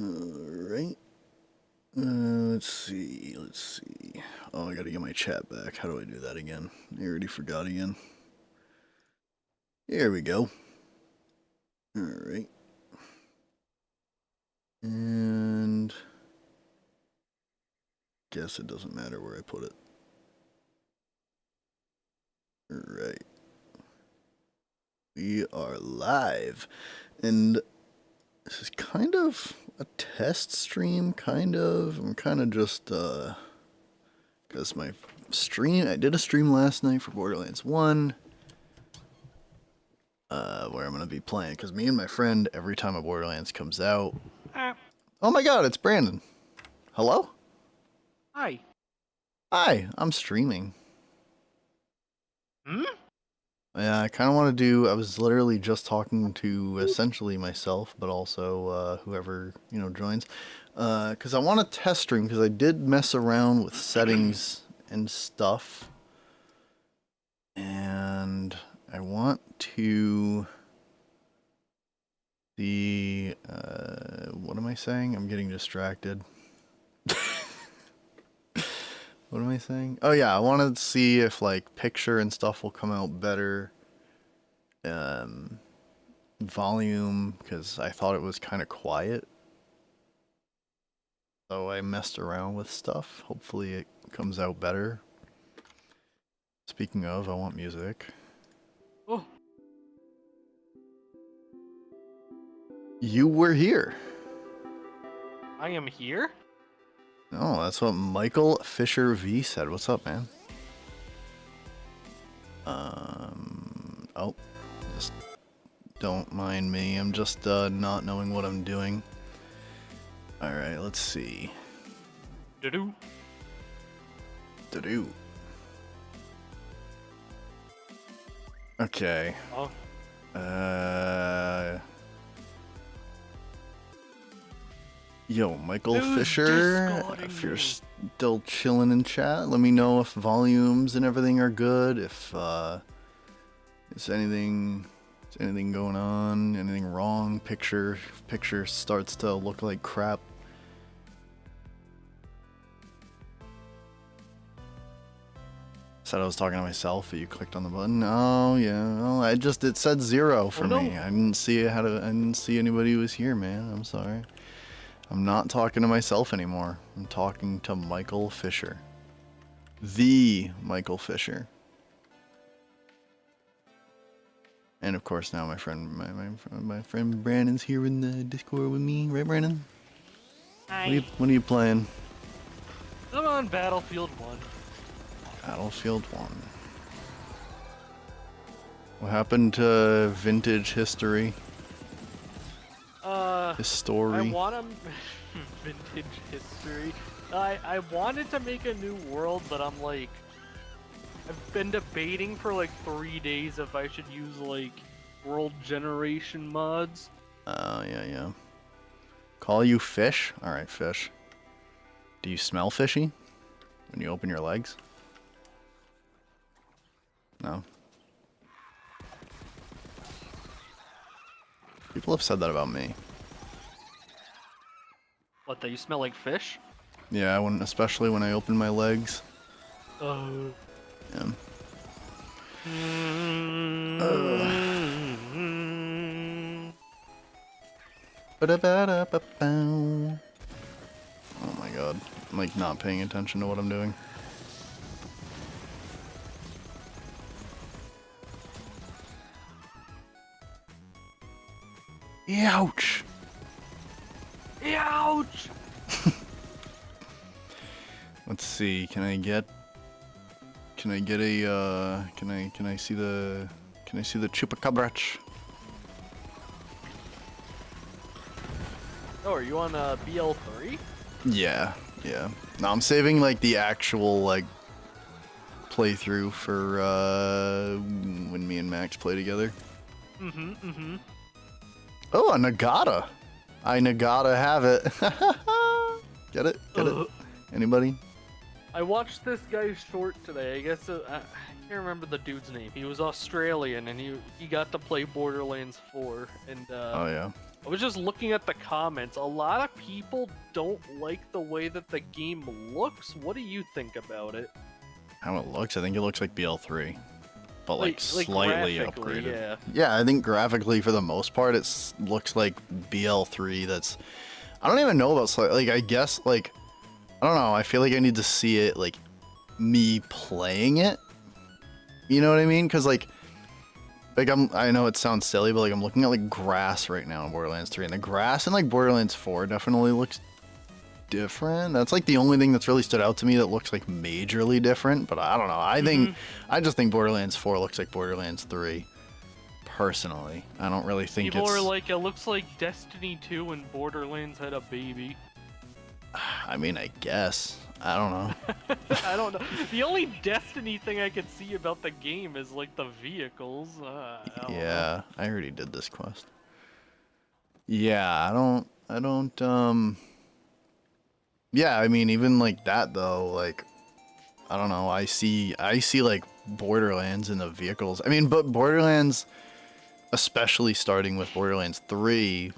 Alright. Let's see. Oh, I gotta get my chat back. How do I do that again? I already forgot again. Here we go. Alright. And guess it doesn't matter where I put it. Alright. We are live. And this is kind of a test stream, kind of. I'm kind of just, because my stream, I did a stream last night for Borderlands 1, where I'm going to be playing, because me and my friend, every time a Borderlands comes out, oh my god, it's Brandon. Hello? Hi. Hi, I'm streaming. Hmm? Yeah, I kind of want to do, I was literally just talking to essentially myself, but also whoever, joins. Because I want to test stream, because I did mess around with settings and stuff. And I want to see, what am I saying? I'm getting distracted. What am I saying? Oh yeah, I wanted to see if like picture and stuff will come out better. Volume, because I thought it was kind of quiet. So I messed around with stuff. Hopefully it comes out better. Speaking of, I want music. Oh. You were here. I am here? No, that's what Michael Fisher V said. What's up, man? Oh, just don't mind me. I'm just not knowing what I'm doing. All right, let's see. Do-do. Do-do. Okay. Oh. Yo, Michael Who's Fisher, Discording if you're me? still chilling in chat, let me know if volumes and everything are good, if is anything going on, anything wrong, picture starts to look like crap. Said I was talking to myself, but you clicked on the button. Oh yeah, well, it said 0 for me. I didn't see I didn't see anybody who was here, man. I'm sorry. I'm not talking to myself anymore. I'm talking to Michael Fisher. The Michael Fisher. And of course now my friend Brandon's here in the Discord with me, right Brandon? Hi. What are you playing? I'm on Battlefield 1. Battlefield 1. What happened to vintage history? History. I want to... vintage history. I wanted to make a new world, but I'm like... I've been debating for like 3 days if I should use like world generation mods. Oh, yeah. Call you fish? Alright, fish. Do you smell fishy when you open your legs? No. People have said that about me. What, that you smell like fish? Yeah, especially when I open my legs. Oh. Yeah. Oh my god. I'm like not paying attention to what I'm doing. Ouch! Ouch! Let's see, can I see the chupacabra? Oh, are you on BL3? Yeah. No, I'm saving like the actual like playthrough for when me and Max play together. Oh, a Nagata. I Nagata have it. Get it? Anybody? I watched this guy's short today. I guess I can't remember the dude's name. He was Australian and he got to play Borderlands 4 and Oh yeah. I was just looking at the comments. A lot of people don't like the way that the game looks. What do you think about it? How it looks? I think it looks like BL3, but like Like slightly graphically, upgraded. yeah. Yeah, I think graphically for the most part, looks like BL3. I don't even know about like I guess like I don't know. I feel like I need to see it like me playing it. You know what I mean? Because like I know it sounds silly, but like I'm looking at like grass right now in Borderlands 3, and the grass in like Borderlands 4 definitely looks different. That's like the only thing that's really stood out to me that looks like majorly different. But I don't know. I just think Borderlands 4 looks like Borderlands 3. Personally, I don't really think People are like, it looks like Destiny 2 and Borderlands had a baby. I mean, I guess. I don't know. I don't know. The only Destiny thing I could see about the game is like the vehicles. I don't know. I already did this quest. Yeah, I don't, yeah, I mean, even like that though, like, I don't know, I see like Borderlands in the vehicles. I mean, but Borderlands, especially starting with Borderlands 3,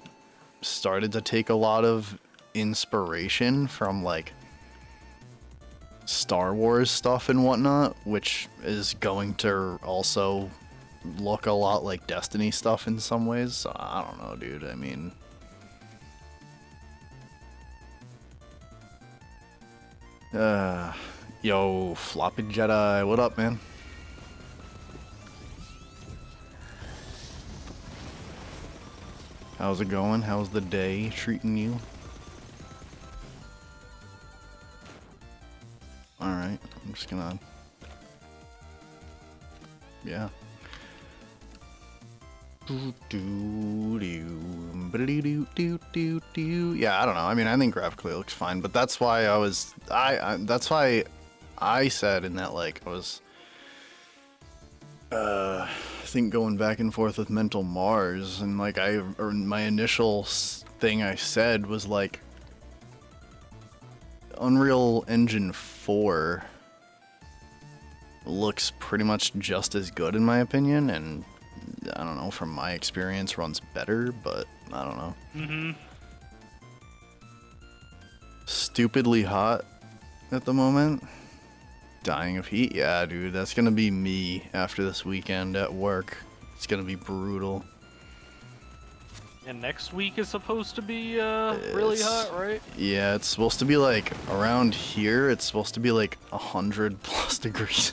started to take a lot of inspiration from like Star Wars stuff and whatnot, which is going to also look a lot like Destiny stuff in some ways. So I don't know, dude. I mean, yo, Floppy Jedi, what up, man? How's it going? How's the day treating you? Alright, I'm just gonna... Yeah. Yeah, I don't know. I mean, I think graphically it looks fine, but that's why that's why I said in that, like, I was... I think going back and forth with Mental Mars, and like my initial thing I said was like Unreal Engine 4 looks pretty much just as good in my opinion, and I don't know, from my experience runs better, but I don't know. Stupidly hot at the moment. Dying of heat? Yeah, dude, that's gonna be me after this weekend at work. It's gonna be brutal. And next week is supposed to be really hot, right? Yeah, it's supposed to be like, around here, it's supposed to be like 100+ degrees.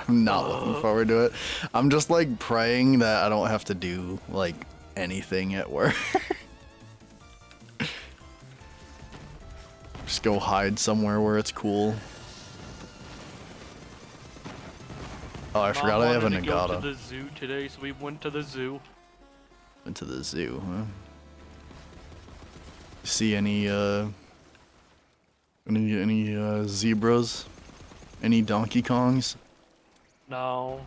I'm not looking forward to it. I'm just like praying that I don't have to do like anything at work. Just go hide somewhere where it's cool. Oh, I forgot I have a Nagata. Go to the zoo today, so we went to the zoo. Went to the zoo, huh? See any zebras? Any Donkey Kongs? No.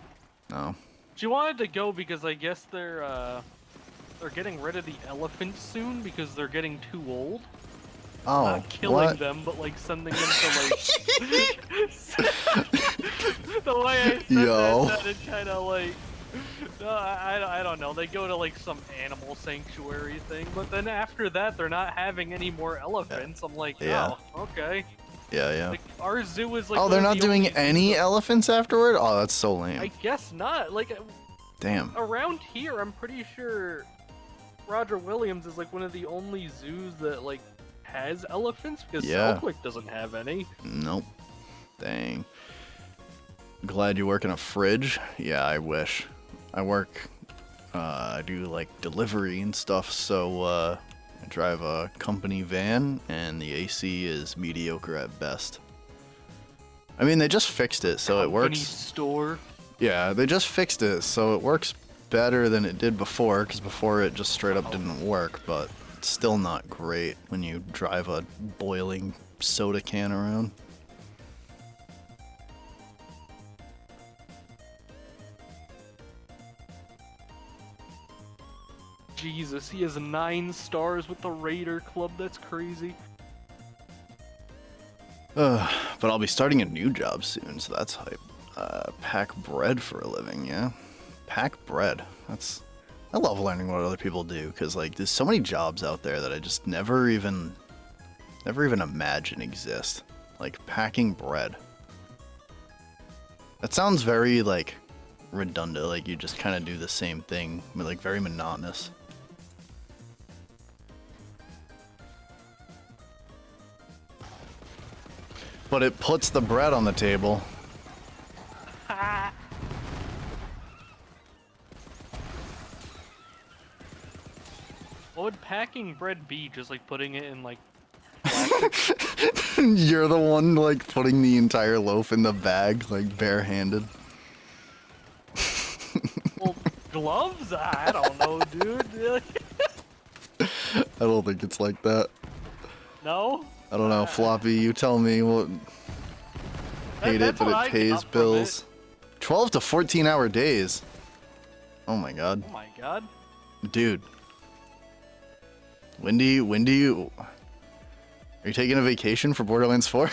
No. She wanted to go because I guess they're getting rid of the elephants soon because they're getting too old. Oh, not killing them, but like sending them to like. The way I said that sounded kind of like. I don't know. They go to like some animal sanctuary thing, but then after that, they're not having any more elephants. I'm like, oh, okay. Yeah. Like, our zoo is like. Oh, they're not doing any elephants afterward? Oh, that's so lame. I guess not. Like. Damn. Around here, I'm pretty sure Roger Williams is like one of the only zoos that like has elephants because Southwick doesn't have any. Nope. Dang. Glad you work in a fridge. Yeah, I wish. I work. I do like delivery and stuff, so I drive a company van, and the AC is mediocre at best. I mean, they just fixed it, so it works. Store. Yeah, they just fixed it, so it works better than it did before, because before it just straight up didn't work, but it's still not great when you drive a boiling soda can around. Jesus, he has 9 stars with the Raider Club. That's crazy. But I'll be starting a new job soon, so that's hype. Pack bread for a living, yeah. Pack bread. That's I love learning what other people do, because like there's so many jobs out there that I just never even imagine exist. Like packing bread. That sounds very like redundant, like you just kind of do the same thing, but like very monotonous. But it puts the bread on the table. What would packing bread be? Just like putting it in like plastic? You're the one like putting the entire loaf in the bag, like barehanded. Well, gloves? I don't know, dude. I don't think it's like that. No? I don't know, Floppy, you tell me what. Hate it, but it pays bills. 12 to 14-hour days. Oh my god. Oh my god. Dude. When do you... Are you taking a vacation for Borderlands 4?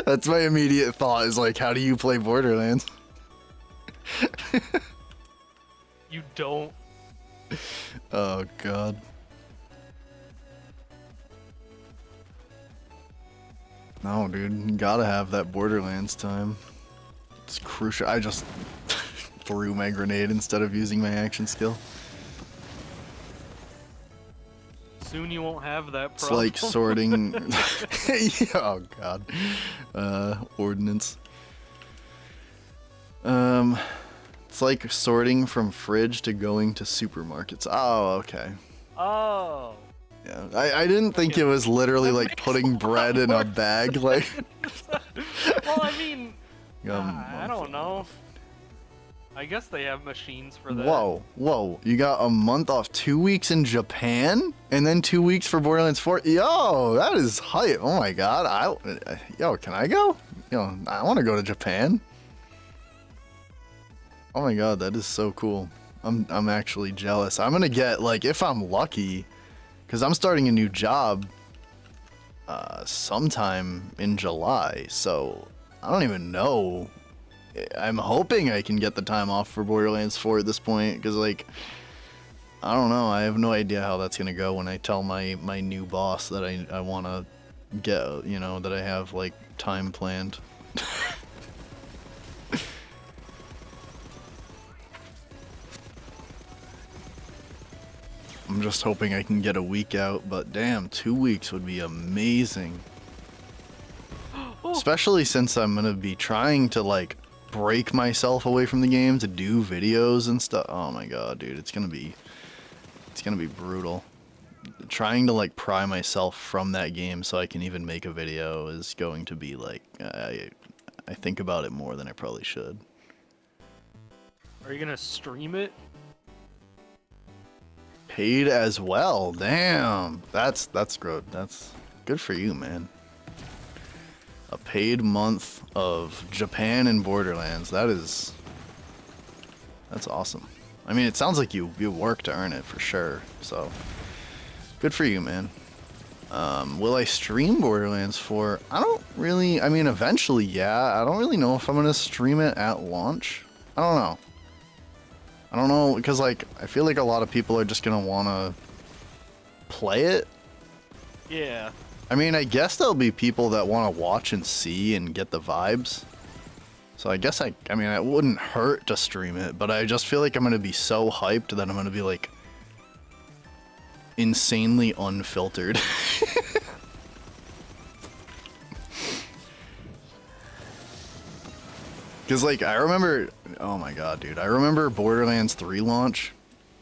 That's my immediate thought, is like, how do you play Borderlands? You don't. Oh god. No, dude, you gotta have that Borderlands time. It's crucial. I just threw my grenade instead of using my action skill. Soon you won't have that It's problem. like sorting. Oh god. Ordnance. It's like sorting from fridge to going to supermarkets. Oh, okay. Oh. Yeah, I didn't think it was literally That like makes putting bread in a bag, like. Well, I mean, Um, I don't know. I guess they have machines for that. Whoa, you got a month off, 2 weeks in Japan, and then 2 weeks for Borderlands 4? Yo, that is hype. Oh my god, yo, can I go? Yo, I want to go to Japan. Oh my god, that is so cool. I'm actually jealous. I'm gonna get, like, if I'm lucky, because I'm starting a new job sometime in July, so I don't even know. I'm hoping I can get the time off for Borderlands 4 at this point, because, like, I don't know. I have no idea how that's going to go when I tell my new boss that I want to get, you know, that I have, like, time planned. I'm just hoping I can get a week out, but damn, 2 weeks would be amazing. Especially since I'm going to be trying to, like, break myself away from the game to do videos and stuff. Oh my god, dude, it's gonna be brutal. Trying to like pry myself from that game so I can even make a video is going to be like, I think about it more than I probably should. Are you gonna stream it? Paid as well, damn. That's good. That's good for you, man. A paid month of Japan and Borderlands. That's awesome. I mean, it sounds like you work to earn it for sure. So good for you, man. Will I stream Borderlands 4? I don't really. I mean, eventually, yeah. I don't really know if I'm gonna stream it at launch. I don't know because like I feel like a lot of people are just gonna wanna play it. Yeah. I mean, I guess there'll be people that want to watch and see and get the vibes. So I guess I mean, it wouldn't hurt to stream it, but I just feel like I'm going to be so hyped that I'm going to be like insanely unfiltered. Because like, I remember, oh my god, dude, I remember Borderlands 3 launch.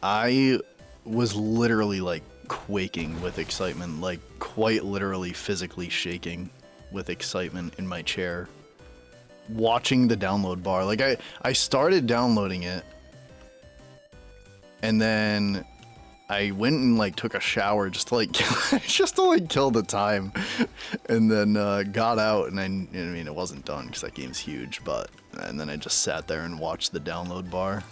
I was literally like quaking with excitement, like quite literally physically shaking with excitement in my chair watching the download bar. Like I started downloading it and then I went and like took a shower just to like kill the time, and then got out and I mean it wasn't done because that game's huge, and then I just sat there and watched the download bar.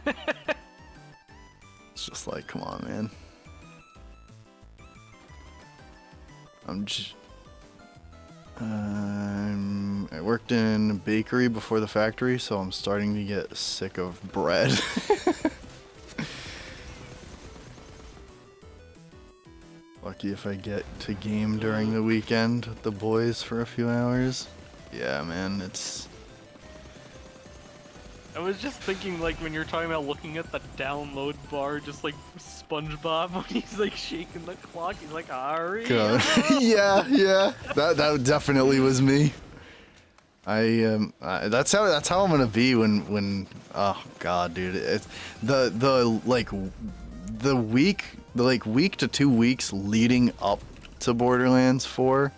It's just like, come on, man. I worked in a bakery before the factory, so I'm starting to get sick of bread. Lucky if I get to game during the weekend with the boys for a few hours. Yeah, man, it's... I was just thinking, like, when you're talking about looking at the download bar, just like SpongeBob when he's like shaking the clock, he's like, Ari. Yeah, that definitely was me. That's how I'm gonna be when oh god, dude, it's the week to 2 weeks leading up to Borderlands 4.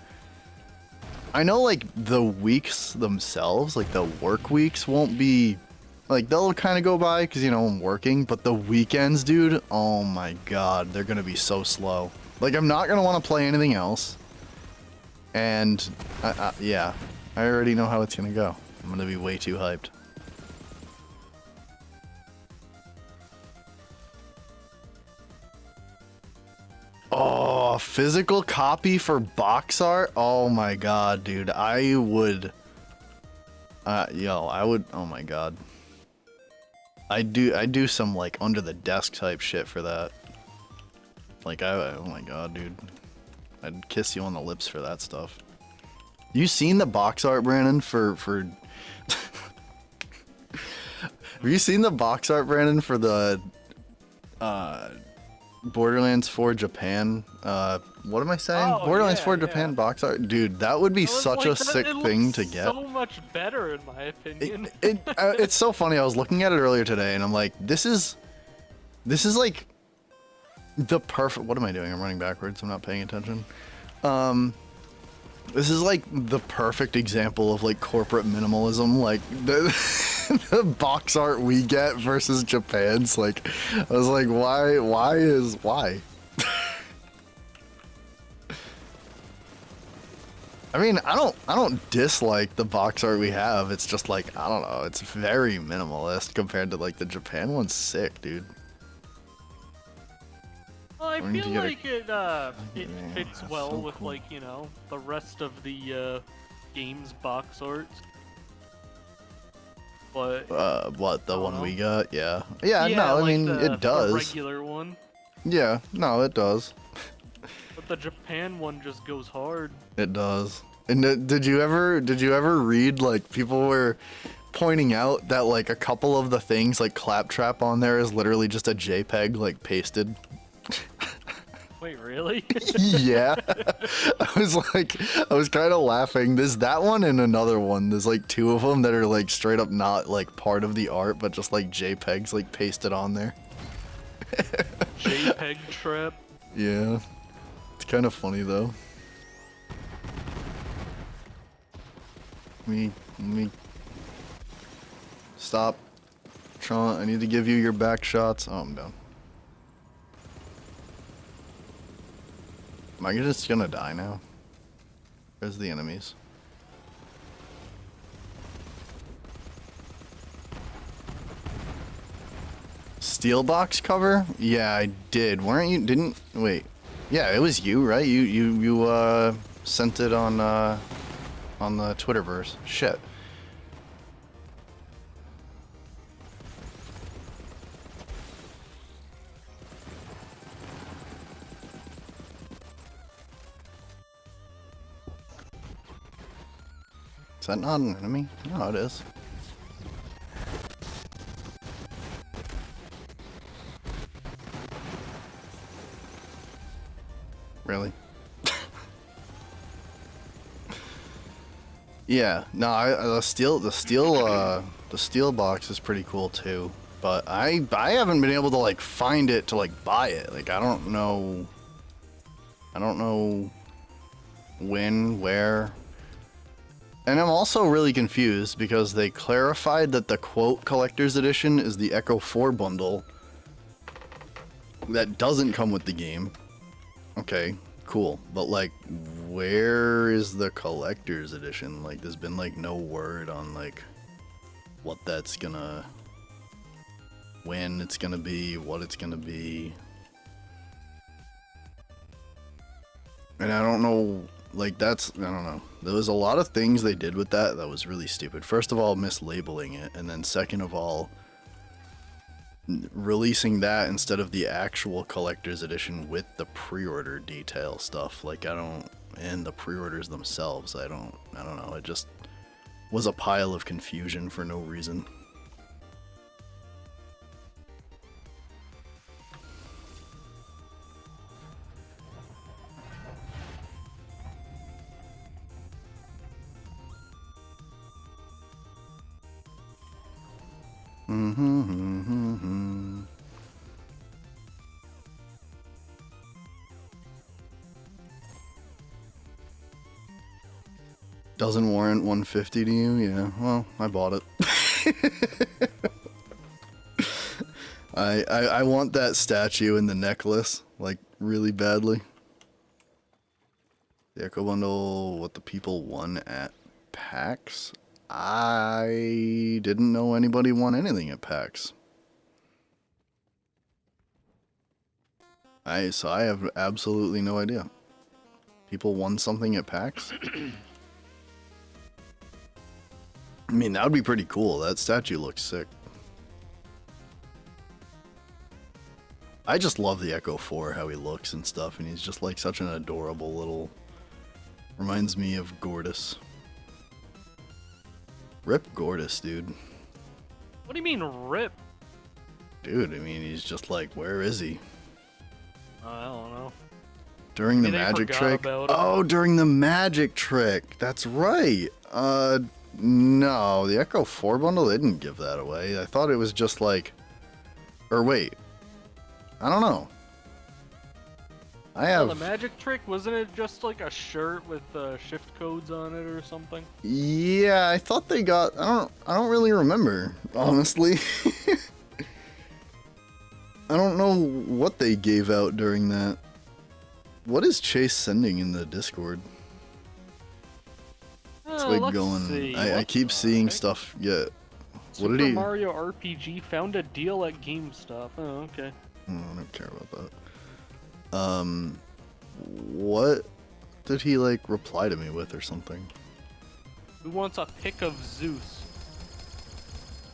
I know like the weeks themselves, like the work weeks won't be like, they'll kind of go by because, you know, I'm working, but the weekends, dude, oh my god, they're gonna be so slow. Like, I'm not gonna want to play anything else. And, yeah, I already know how it's gonna go. I'm gonna be way too hyped. Oh, physical copy for box art? Oh my god, dude, I would... I would... Oh my god. I do some like under the desk type shit for that. Like oh my god, dude. I'd kiss you on the lips for that stuff. You seen the box art, Brandon, for Have you seen the box art, Brandon, for the Borderlands 4 Japan? What am I saying? Oh, Borderlands 4 yeah. Japan box art? Dude, that would be such a sick thing to get. So much better in my opinion. It's so funny. I was looking at it earlier today and I'm like, this is like the perfect... What am I doing? I'm running backwards. I'm not paying attention. This is like the perfect example of like corporate minimalism. Like the box art we get versus Japan's. Like, I was like, why? I mean, I don't dislike the box art we have. It's just like, I don't know, it's very minimalist compared to like the Japan one's sick, dude. Well, I feel like it fits well with cool. Like, you know, the rest of the game's box art. But what, the one we got? Yeah, no, like I mean it does. The regular one. Yeah, no, it does. But the Japan one just goes hard. It does. And did you ever read, like, people were pointing out that like a couple of the things, like Claptrap on there, is literally just a JPEG like pasted? Wait, really? Yeah. I was kind of laughing. There's that one and another one. There's like two of them that are like straight up not like part of the art, but just like JPEGs like pasted on there. JPEG trap? Yeah. It's kind of funny though. Let me stop. Tron, I need to give you your back shots. Oh, I'm done. Am I just gonna die now? Where's the enemies? Steel box cover? Yeah, I did. Weren't you? Wait. Yeah, it was you, right? You sent it on the Twitterverse. Shit. Is that not an enemy? No, it is. Really? Yeah, no, the steel box is pretty cool too, but I haven't been able to like find it to like buy it. Like I don't know when, where. And I'm also really confused because they clarified that the quote collector's edition is the Echo 4 bundle that doesn't come with the game. Okay, cool. But like, where is the collector's edition? Like, there's been like no word on like what that's gonna, when it's gonna be, what it's gonna be. And I don't know like that's, I don't know. There was a lot of things they did with that was really stupid. First of all, mislabeling it, and then second of all, releasing that instead of the actual collector's edition with the pre-order detail stuff. Like and the pre-orders themselves, I don't know. It just was a pile of confusion for no reason. Doesn't warrant 150 to you? Yeah, well, I bought it. I want that statue in the necklace, like, really badly. The Echo Bundle, what the people won at PAX? I didn't know anybody won anything at PAX. So I have absolutely no idea. People won something at PAX? I mean, that would be pretty cool. That statue looks sick. I just love the Echo 4, how he looks and stuff, and he's just like such an adorable little... Reminds me of Gortys. Rip Gortys, dude. What do you mean, rip? Dude, I mean, he's just like, where is he? I don't know. During the magic trick? Oh, during the magic trick! That's right! No, the Echo 4 bundle, they didn't give that away. I thought it was just like... Or wait. I don't know. I have... the magic trick, wasn't it just like a shirt with shift codes on it or something? Yeah, I thought they got... I don't really remember, honestly. I don't know what they gave out during that. What is Chase sending in the Discord? It's like going... I keep seeing stuff. Yeah. What did he... Super Mario RPG found a deal at GameStop. Oh, okay. I don't care about that. What did he, like, reply to me with or something? Who wants a pic of Zeus?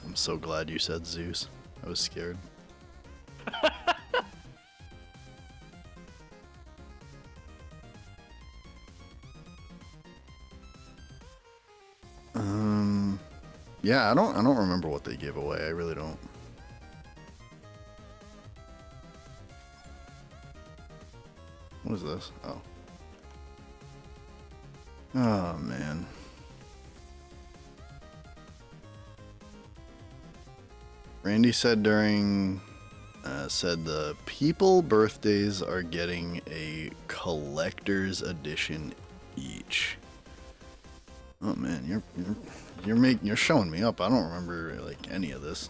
I'm so glad you said Zeus. I was scared. Yeah, I don't remember what they gave away. I really don't. What is this? Oh. Oh, man. Randy said said the people birthdays are getting a collector's edition each. Oh man, you're showing me up. I don't remember like any of this.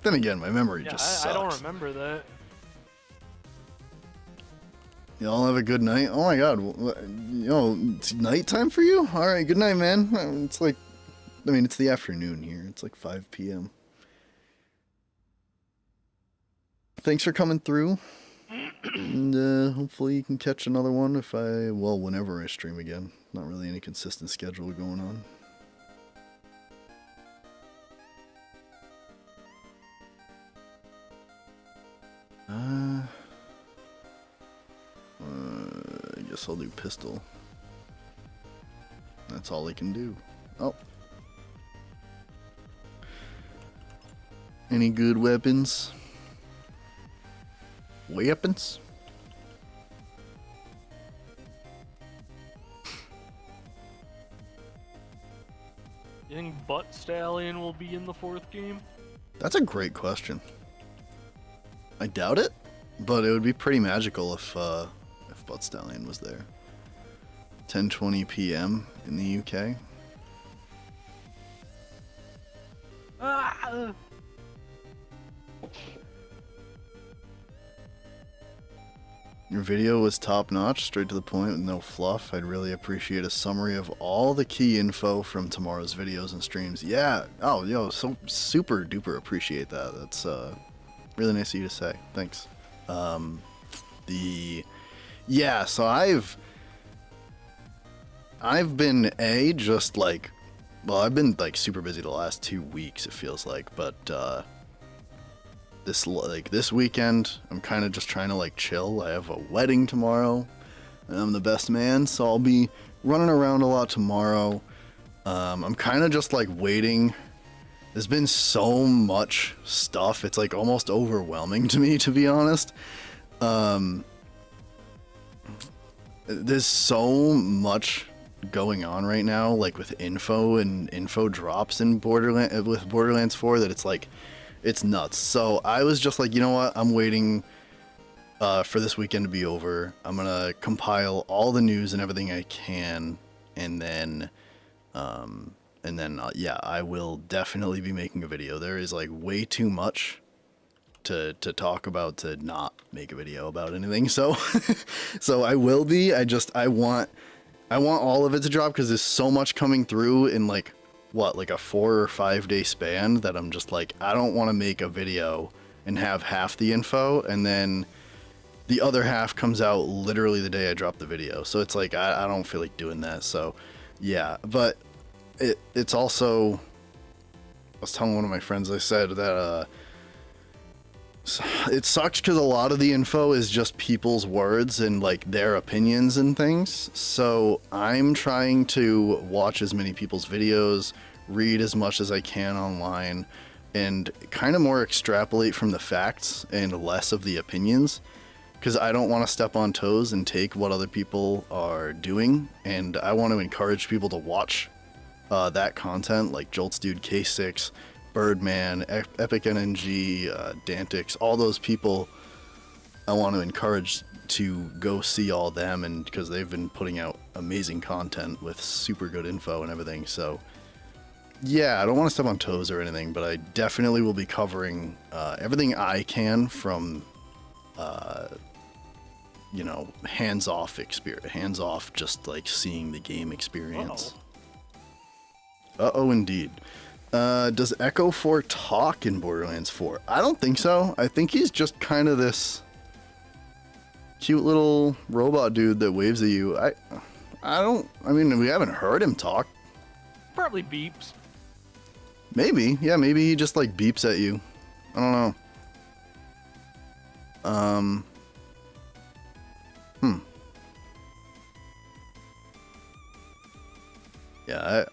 Then again, my memory just sucks. I don't remember that. Y'all have a good night. Oh my god, it's nighttime for you? All right, good night, man. It's like, I mean, it's the afternoon here. It's like 5 p.m. Thanks for coming through, and hopefully you can catch another one whenever I stream again. Not really any consistent schedule going on. I guess I'll do pistol. That's all I can do. Oh. Any good weapons? Weapons? You think Butt Stallion will be in the 4th game? That's a great question. I doubt it, but it would be pretty magical if Butt Stallion was there. 10:20 p.m. in the UK. Ah! Your video was top notch, straight to the point with no fluff. I'd really appreciate a summary of all the key info from tomorrow's videos and streams. Yeah. Oh, yo, so super duper appreciate that. That's really nice of you to say. Thanks. Yeah, so I've been just like, well, I've been like super busy the last 2 weeks, it feels like, but this weekend I'm kind of just trying to like chill. I have a wedding tomorrow and I'm the best man, so I'll be running around a lot tomorrow. I'm kind of just like waiting. There's been so much stuff, it's like almost overwhelming to me, to be honest. There's so much going on right now, like with info and info drops in Borderlands 4, that it's like, it's nuts. So I was just like, you know what, I'm waiting for this weekend to be over. I'm gonna compile all the news and everything I can, and then yeah, I will definitely be making a video. There is like way too much to talk about to not make a video about anything. So so I will be. I want all of it to drop because there's so much coming through in like a 4 or 5 day span that I'm just like, I don't want to make a video and have half the info and then the other half comes out literally the day I drop the video. So it's like, I don't feel like doing that. So yeah, but it's also, I was telling one of my friends, I said that it sucks because a lot of the info is just people's words and like their opinions and things. So I'm trying to watch as many people's videos, read as much as I can online, and kind of more extrapolate from the facts and less of the opinions, because I don't want to step on toes and take what other people are doing, and I want to encourage people to watch that content, like Jolts Dude, K6, Birdman, Epic NNG, Dantix, all those people. I want to encourage to go see all them, and because they've been putting out amazing content with super good info and everything. So yeah, I don't want to step on toes or anything, but I definitely will be covering everything I can from you know, hands-off experience, hands-off, just like seeing the game experience. Uh-oh, indeed. Does Echo 4 talk in Borderlands 4? I don't think so. I think he's just kind of this cute little robot dude that waves at you. I mean, we haven't heard him talk. Probably beeps. Maybe. Yeah, maybe he just like beeps at you. I don't know. Yeah,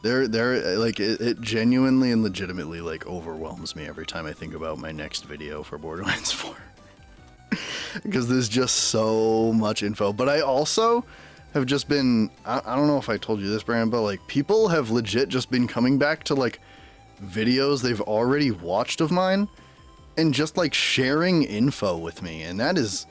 they're like, it genuinely and legitimately like overwhelms me every time I think about my next video for Borderlands 4. Because there's just so much info. But I also have just been, I don't know if I told you this, Brandon, but like people have legit just been coming back to like videos they've already watched of mine and just like sharing info with me, and that is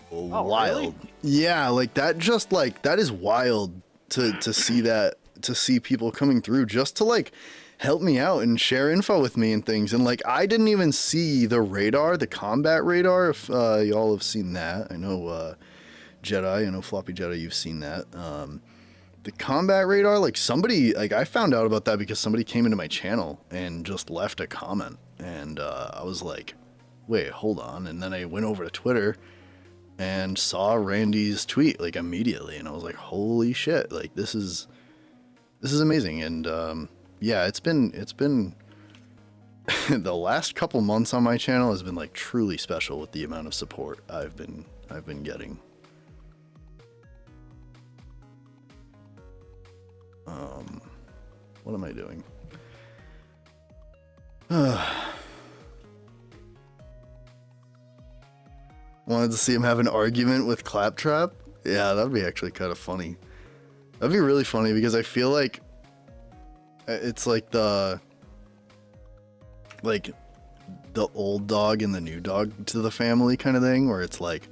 wild. Really? Yeah, like that is wild to see that, to see people coming through just to like help me out and share info with me and things. And like, I didn't even see the radar, the combat radar, if y'all have seen that. I know Jedi, I know Floppy Jedi, you've seen that. The combat radar, like somebody, like I found out about that because somebody came into my channel and just left a comment, and I was like, wait, hold on. And then I went over to Twitter and saw Randy's tweet like immediately, and I was like, holy shit, like this is amazing. And yeah, it's been the last couple months on my channel has been like truly special with the amount of support I've been getting. What am I doing? Wanted to see him have an argument with Claptrap? Yeah, that'd be actually kind of funny. That'd be really funny because I feel like it's like the old dog and the new dog to the family kind of thing, where it's like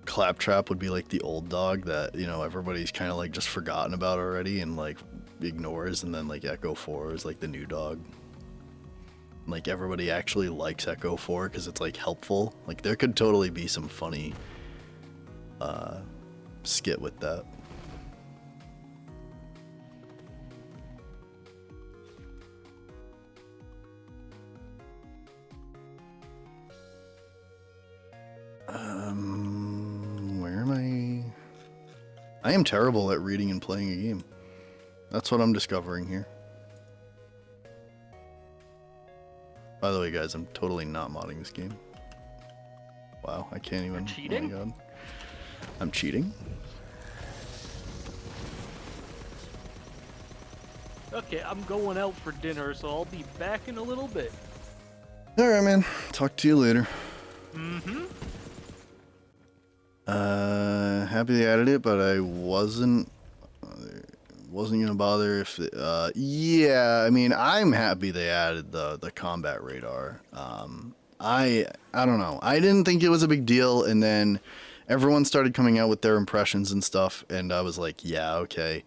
Claptrap would be like the old dog that, you know, everybody's kind of like just forgotten about already and like ignores, and then like Echo 4 is like the new dog. Like everybody actually likes Echo 4 because it's like helpful. Like there could totally be some funny skit with that. Where am I? I am terrible at reading and playing a game. That's what I'm discovering here. By the way, guys, I'm totally not modding this game. Wow, I can't even. You're cheating? Oh my god. I'm cheating? Okay, I'm going out for dinner, so I'll be back in a little bit. Alright, man. Talk to you later. Mm-hmm. Happy they added it, but I wasn't gonna bother if yeah, I mean, I'm happy they added the combat radar. I don't know, I didn't think it was a big deal, and then everyone started coming out with their impressions and stuff, and I was like, yeah, okay,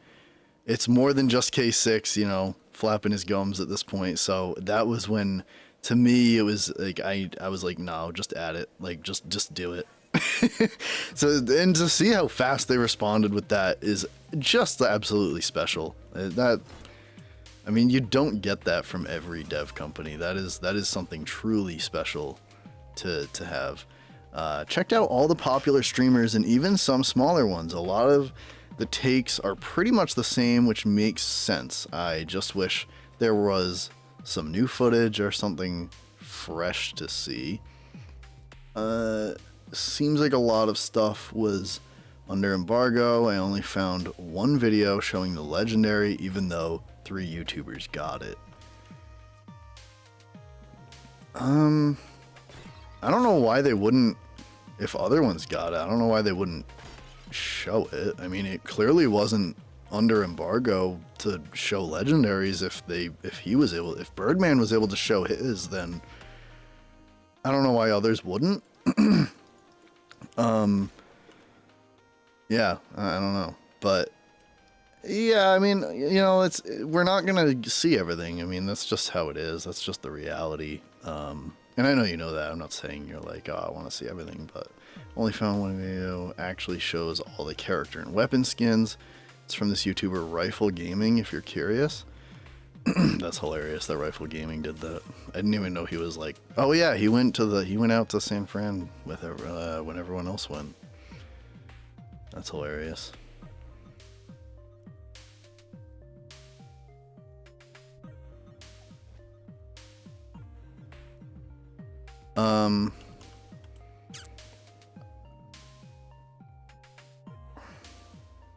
it's more than just K6, you know, flapping his gums at this point. So that was when, to me, it was like I was like, no, just add it, like just do it. So, and to see how fast they responded with that is just absolutely special. That, I mean, you don't get that from every dev company. That is something truly special to have. Checked out all the popular streamers and even some smaller ones. A lot of the takes are pretty much the same, which makes sense. I just wish there was some new footage or something fresh to see. Seems like a lot of stuff was under embargo. I only found one video showing the legendary, even though 3 YouTubers got it. I don't know why they wouldn't, if other ones got it, I don't know why they wouldn't show it. I mean, it clearly wasn't under embargo to show legendaries. If Birdman was able to show his, then I don't know why others wouldn't. Yeah, I don't know, but yeah, I mean, you know, we're not gonna see everything. I mean, that's just how it is. That's just the reality. And I know you know that. I'm not saying you're like, oh, I want to see everything, but only found one video actually shows all the character and weapon skins. It's from this YouTuber Rifle Gaming, if you're curious. That's hilarious that Rifle Gaming did that. I didn't even know he was like, oh yeah, he went out to San Fran with when everyone else went. That's hilarious.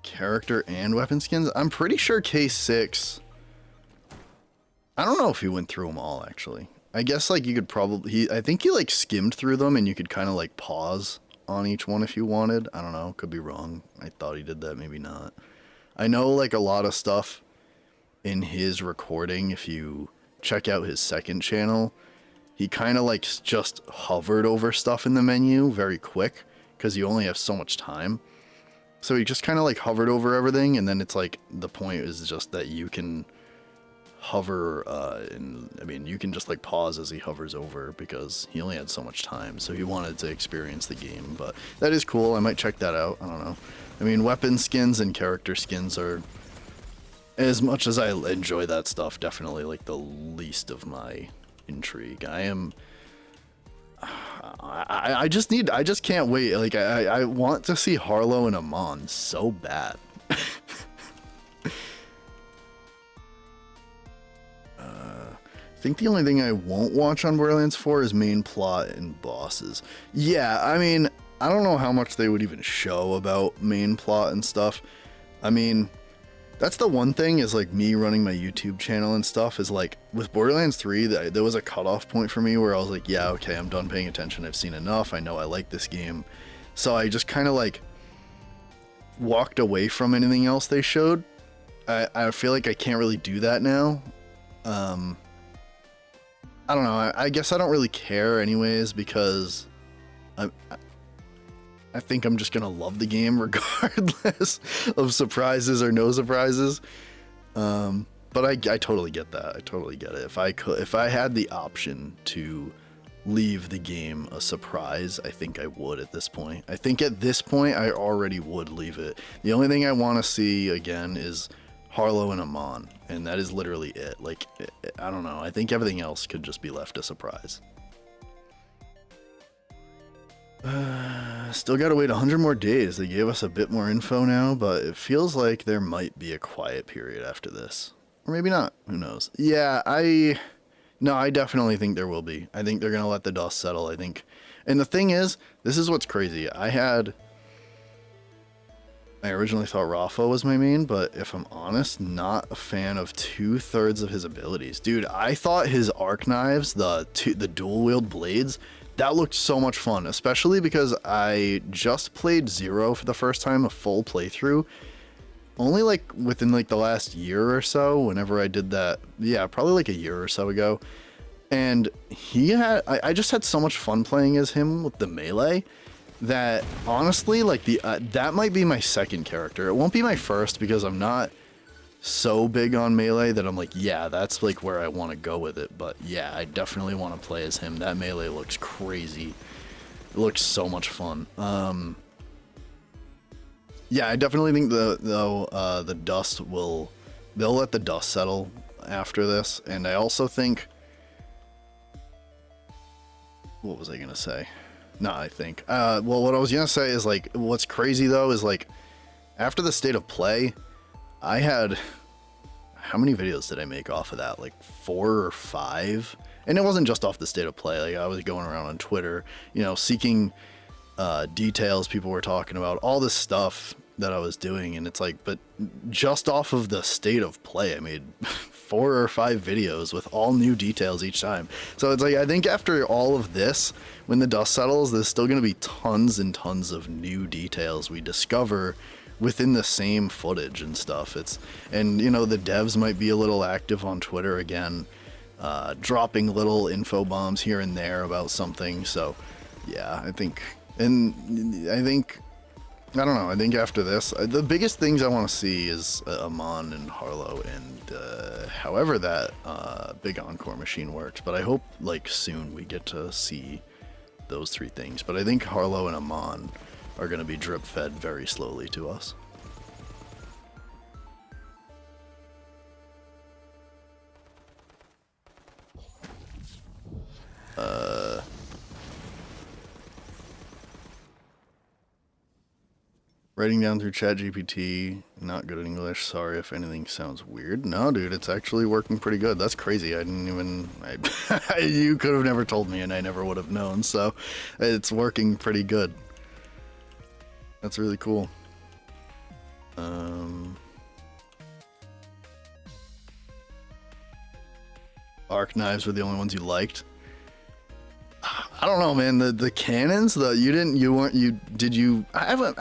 Character and weapon skins? I'm pretty sure K6, I don't know if he went through them all, actually. I guess, like, you could probably, I think he, like, skimmed through them, and you could kind of, like, pause on each one if you wanted. I don't know, could be wrong. I thought he did that, maybe not. I know, like, a lot of stuff in his recording, if you check out his second channel, he kind of, like, just hovered over stuff in the menu very quick, because you only have so much time. So he just kind of, like, hovered over everything, and then it's, like, the point is just that you can hover, and I mean, you can just like pause as he hovers over, because he only had so much time, so he wanted to experience the game. But that is cool. I might check that out. I don't know. I mean, weapon skins and character skins are, as much as I enjoy that stuff, definitely like the least of my intrigue. I just can't wait. Like, I want to see Harlow and Amon so bad. I think the only thing I won't watch on Borderlands 4 is main plot and bosses. Yeah, I mean, I don't know how much they would even show about main plot and stuff. I mean, that's the one thing, is like me running my YouTube channel and stuff, is like with Borderlands 3, there was a cutoff point for me where I was like, yeah, okay, I'm done paying attention. I've seen enough. I know I like this game. So I just kind of like walked away from anything else they showed. I feel like I can't really do that now. I don't know. I guess I don't really care anyways, because I think I'm just gonna love the game regardless of surprises or no surprises. But I totally get that. I totally get it. If I had the option to leave the game a surprise, I think I would at this point. I think at this point I already would leave it. The only thing I want to see again is Harlow and Amon, and that is literally it. Like, I don't know. I think everything else could just be left a surprise. Still gotta wait 100 more days. They gave us a bit more info now, but it feels like there might be a quiet period after this. Or maybe not. Who knows? Yeah, No, I definitely think there will be. I think they're gonna let the dust settle, I think. And the thing is, this is what's crazy. I originally thought Rafa was my main, but if I'm honest, not a fan of 2/3 of his abilities. Dude, I thought his arc knives, the dual wield blades, that looked so much fun, especially because I just played Zero for the first time, a full playthrough. Only like within like the last year or so, whenever I did that, yeah, probably like a year or so ago. And I just had so much fun playing as him with the melee that honestly, like that might be my second character. It won't be my first because I'm not so big on melee that I'm like, yeah, that's like where I want to go with it. But yeah, I definitely want to play as him. That melee looks crazy. It looks so much fun. Yeah, I definitely think the dust they'll let the dust settle after this. And I also think, what was I gonna say? No, I think. Well, what I was gonna say is like, what's crazy though is like, after the state of play, I had, how many videos did I make off of that? Like 4 or 5, and it wasn't just off the state of play. Like I was going around on Twitter, you know, seeking details people were talking about, all this stuff that I was doing, and it's like, but just off of the state of play, I made 4 or 5 videos with all new details each time. So it's like, I think after all of this, when the dust settles, there's still going to be tons and tons of new details we discover within the same footage and stuff. And you know, the devs might be a little active on Twitter again, dropping little info bombs here and there about something. So yeah, I think I don't know. I think after this, the biggest things I want to see is Amon and Harlow, and however that big encore machine works. But I hope like soon we get to see those 3 things. But I think Harlow and Amon are going to be drip fed very slowly to us. Writing down through ChatGPT, not good at English. Sorry if anything sounds weird. No, dude, it's actually working pretty good. That's crazy. I didn't even... you could have never told me, and I never would have known. So, it's working pretty good. That's really cool. Arc knives were the only ones you liked. I don't know, man. The cannons, I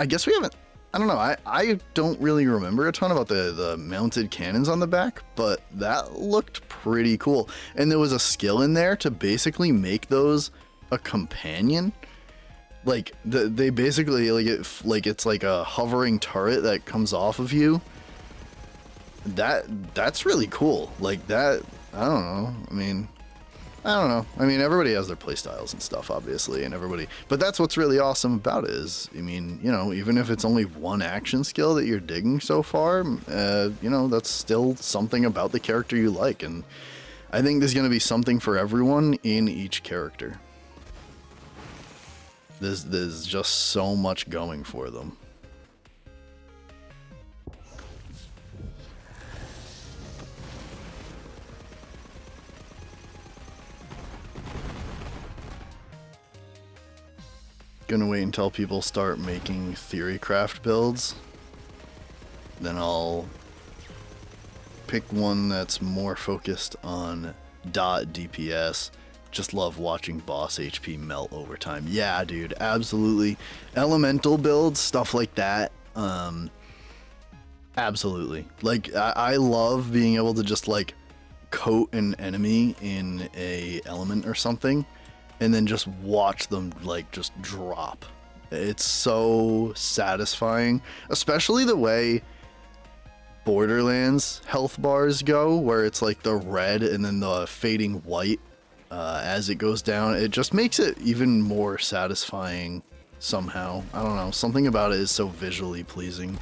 guess we haven't. I don't know. I don't really remember a ton about the mounted cannons on the back, but that looked pretty cool. And there was a skill in there to basically make those a companion. Like they basically it's like a hovering turret that comes off of you. That's really cool. Like that. I don't know. I don't know. I mean, everybody has their playstyles and stuff, obviously, but that's what's really awesome about it is, I mean, you know, even if it's only one action skill that you're digging so far, you know, that's still something about the character you like, and I think there's going to be something for everyone in each character. There's just so much going for them. Gonna wait until people start making theorycraft builds. Then I'll pick one that's more focused on dot DPS. Just love watching boss HP melt over time. Yeah, dude, absolutely. Elemental builds, stuff like that. Absolutely. Like, I love being able to just like coat an enemy in a element or something, and then just watch them like just drop. It's so satisfying, especially the way Borderlands health bars go, where it's like the red and then the fading white as it goes down. It just makes it even more satisfying somehow. I don't know, something about it is so visually pleasing.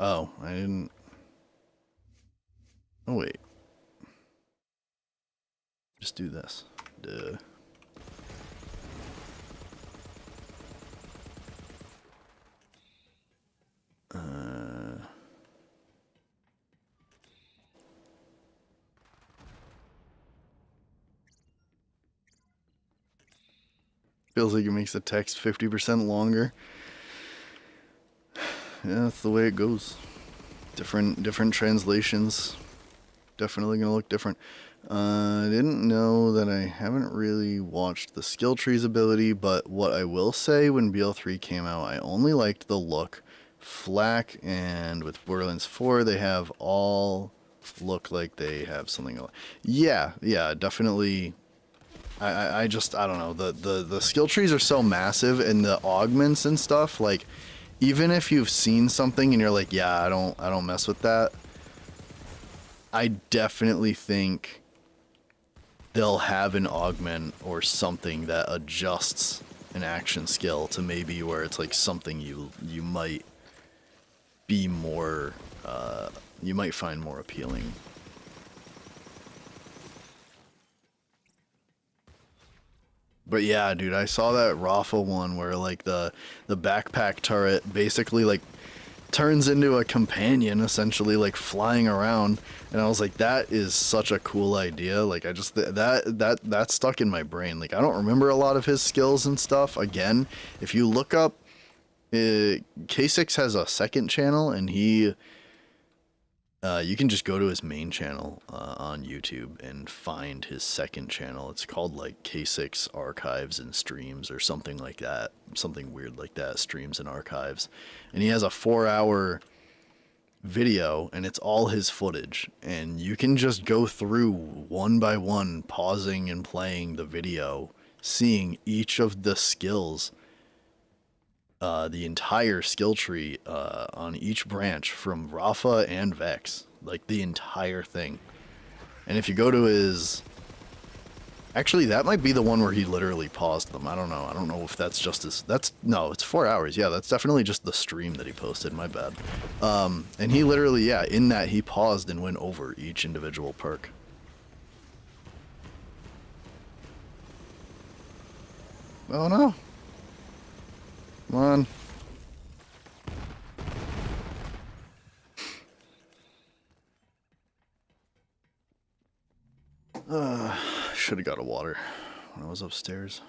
Oh, I didn't. Oh, wait. Just do this. Duh. Feels like it makes the text 50% longer. Yeah, that's the way it goes. Different translations. Definitely gonna look different. I didn't know that I haven't really watched the skill trees ability, but what I will say when BL3 came out, I only liked the look. Flak and with Borderlands 4, they have all look like they have something. Yeah, definitely. I just, I don't know, the skill trees are so massive, and the augments and stuff, like, even if you've seen something and you're like, yeah, I don't mess with that, I definitely think they'll have an augment or something that adjusts an action skill to maybe where it's like something you might be more, you might find more appealing. But yeah, dude, I saw that Rafa one where like the backpack turret basically like turns into a companion, essentially, like flying around, and I was like, that is such a cool idea. Like, I just that stuck in my brain. Like, I don't remember a lot of his skills and stuff. Again, if you look up, K6 has a second channel, and he you can just go to his main channel on YouTube and find his second channel. It's called like K6 Archives and Streams or something like that. Something weird like that, Streams and Archives. And he has a 4-hour video, and it's all his footage. And you can just go through one by one, pausing and playing the video, seeing each of the skills, the entire skill tree on each branch from Rafa and Vex, like the entire thing. And if you go to his, actually that might be the one where he literally paused them. I don't know if that's just his, no, it's 4 hours. Yeah, that's definitely just the stream that he posted, my bad. And he literally, yeah, in that he paused and went over each individual perk. Oh no. Come on. Should have got a water when I was upstairs.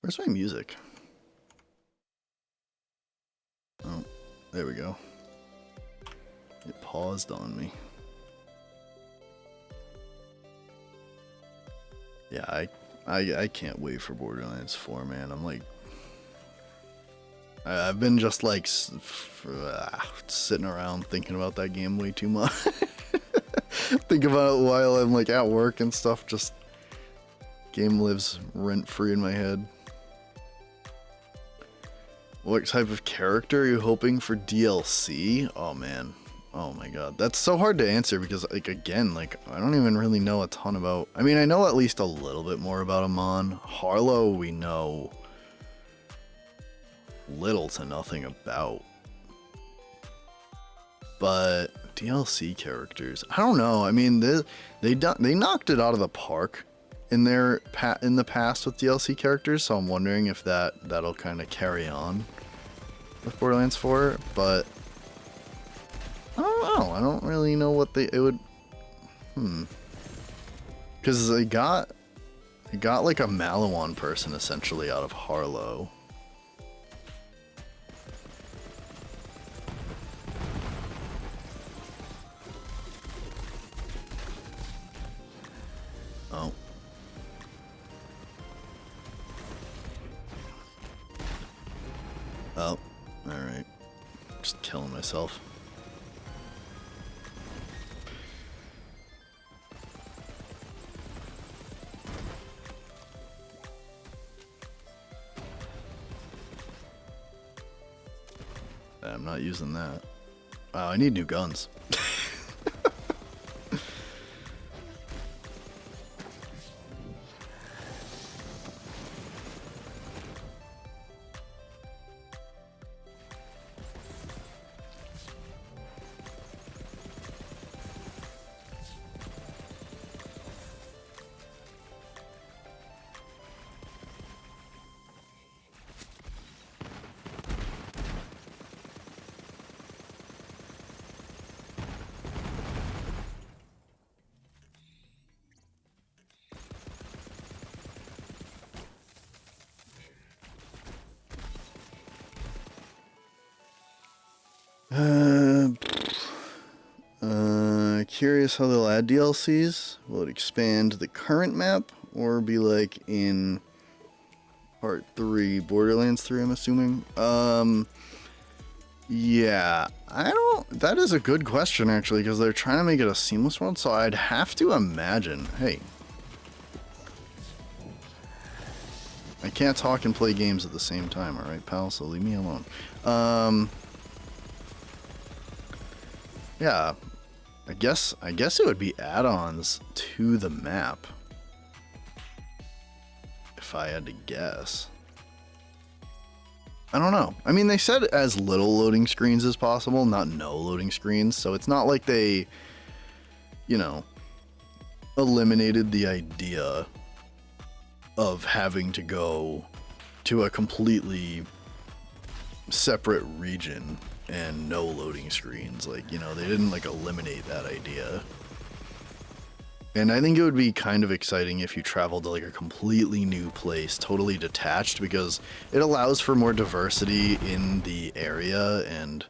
Where's my music? Oh, there we go. It paused on me. Yeah, I can't wait for Borderlands 4, man. I'm like, I've been just like sitting around thinking about that game way too much. Think about it while I'm like at work and stuff. Just game lives rent free in my head. What type of character are you hoping for DLC? Oh man. Oh my god, that's so hard to answer because, like, again, like, I don't even really know a ton about, I mean, I know at least a little bit more about Amon. Harlow, we know little to nothing about. But DLC characters, I don't know. I mean, they knocked it out of the park in the past with DLC characters, so I'm wondering if that'll kind of carry on with Borderlands 4, but I don't know. I don't really know what it would. Because they got like a Malawan person essentially out of Harlow. Oh. Oh. All right. Just killing myself. I'm not using that. Wow, I need new guns. Curious how they'll add DLCs. Will it expand the current map or be like in part 3, Borderlands 3, I'm assuming? Yeah, that is a good question actually, because they're trying to make it a seamless world, so I'd have to imagine, hey. I can't talk and play games at the same time, alright pal, so leave me alone. Yeah, I guess it would be add-ons to the map, if I had to guess. I don't know. I mean, they said as little loading screens as possible, not no loading screens, so it's not like they, you know, eliminated the idea of having to go to a completely separate region and no loading screens. Like, you know, they didn't like eliminate that idea. And I think it would be kind of exciting if you traveled to like a completely new place, totally detached, because it allows for more diversity in the area and,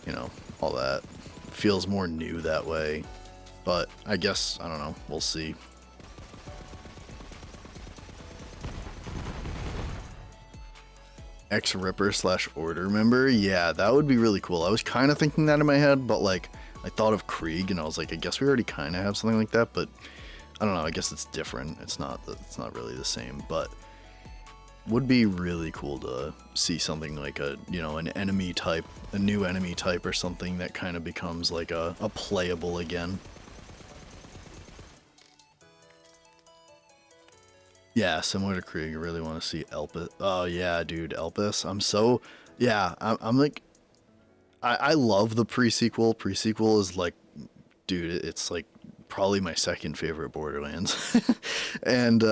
you know, all that. Feels more new that way. But I guess, I don't know, we'll see. Ex-Ripper/Order member? Yeah, that would be really cool. I was kind of thinking that in my head, but like, I thought of Krieg and I was like, I guess we already kind of have something like that, but I don't know, I guess it's different. It's not really the same, but would be really cool to see something like a, you know, an enemy type, a new enemy type or something that kind of becomes like a playable again. Yeah, similar to Krieg, I really want to see Elpis. Oh yeah, dude, Elpis. I'm like, I love the pre-sequel. Pre-sequel is like, dude, it's like probably my second favorite Borderlands. And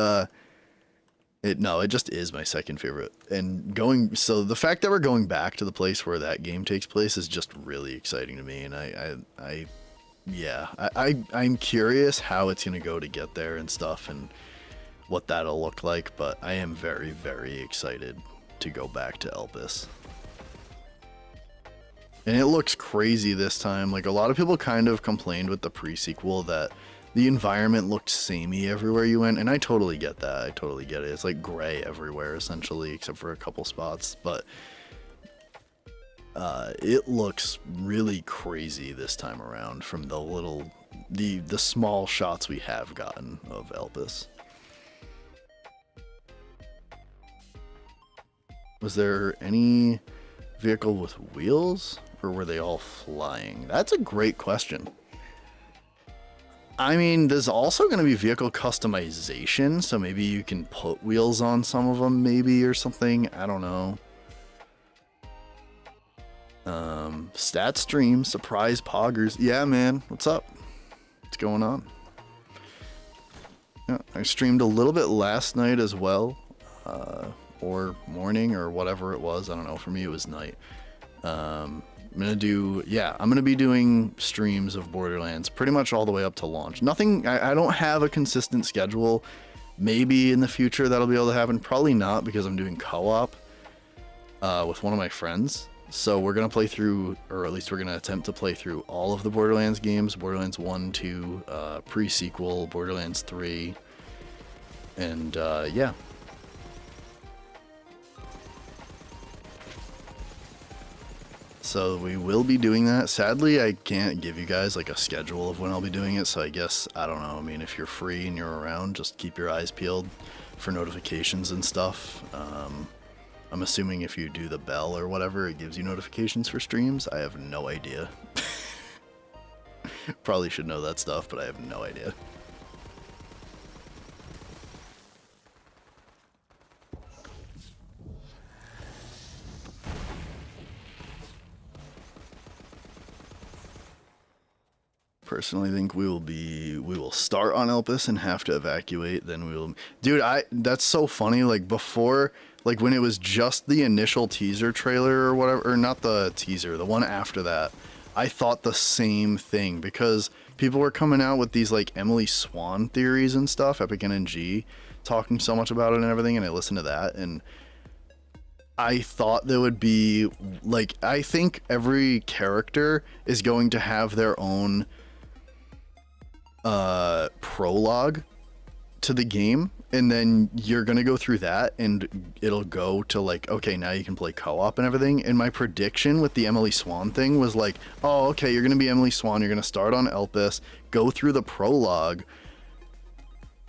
it just is my second favorite. And so the fact that we're going back to the place where that game takes place is just really exciting to me. And I'm curious how it's gonna go to get there and stuff and what that'll look like, but I am very, very excited to go back to Elpis. And it looks crazy this time. Like, a lot of people kind of complained with the pre-sequel that the environment looked samey everywhere you went, and I totally get that. I totally get it. It's like gray everywhere, essentially, except for a couple spots, but it looks really crazy this time around from the small shots we have gotten of Elpis. Was there any vehicle with wheels, or were they all flying? That's a great question. I mean, there's also going to be vehicle customization, so maybe you can put wheels on some of them, maybe, or something. I don't know. Stat stream, surprise poggers. Yeah, man, what's up? What's going on? Yeah, I streamed a little bit last night as well. Or morning or whatever it was. I don't know. For me, it was night. I'm gonna be doing streams of Borderlands pretty much all the way up to launch. I don't have a consistent schedule. Maybe in the future that'll be able to happen. Probably not, because I'm doing co-op with one of my friends. So we're gonna play through, or at least we're gonna attempt to play through all of the Borderlands games. Borderlands 1, 2, pre-sequel, Borderlands 3. And yeah. So we will be doing that. Sadly, I can't give you guys like a schedule of when I'll be doing it, so I guess, I don't know, I mean, if you're free and you're around, just keep your eyes peeled for notifications and stuff. I'm assuming if you do the bell or whatever, it gives you notifications for streams. I have no idea. Probably should know that stuff, but I have no idea. Personally think we will start on Elpis and have to evacuate, then we'll, dude, that's so funny. Like, before, like when it was just the initial teaser trailer or whatever, or not the teaser, the one after that, I thought the same thing, because people were coming out with these like Emily Swan theories and stuff, Epic NNG talking so much about it and everything, and I listened to that, and I thought there would be, like, I think every character is going to have their own prologue to the game, and then you're gonna go through that and it'll go to like, okay, now you can play co-op and everything. And my prediction with the Emily Swan thing was like, oh, okay, you're gonna be Emily Swan, you're gonna start on Elpis, go through the prologue,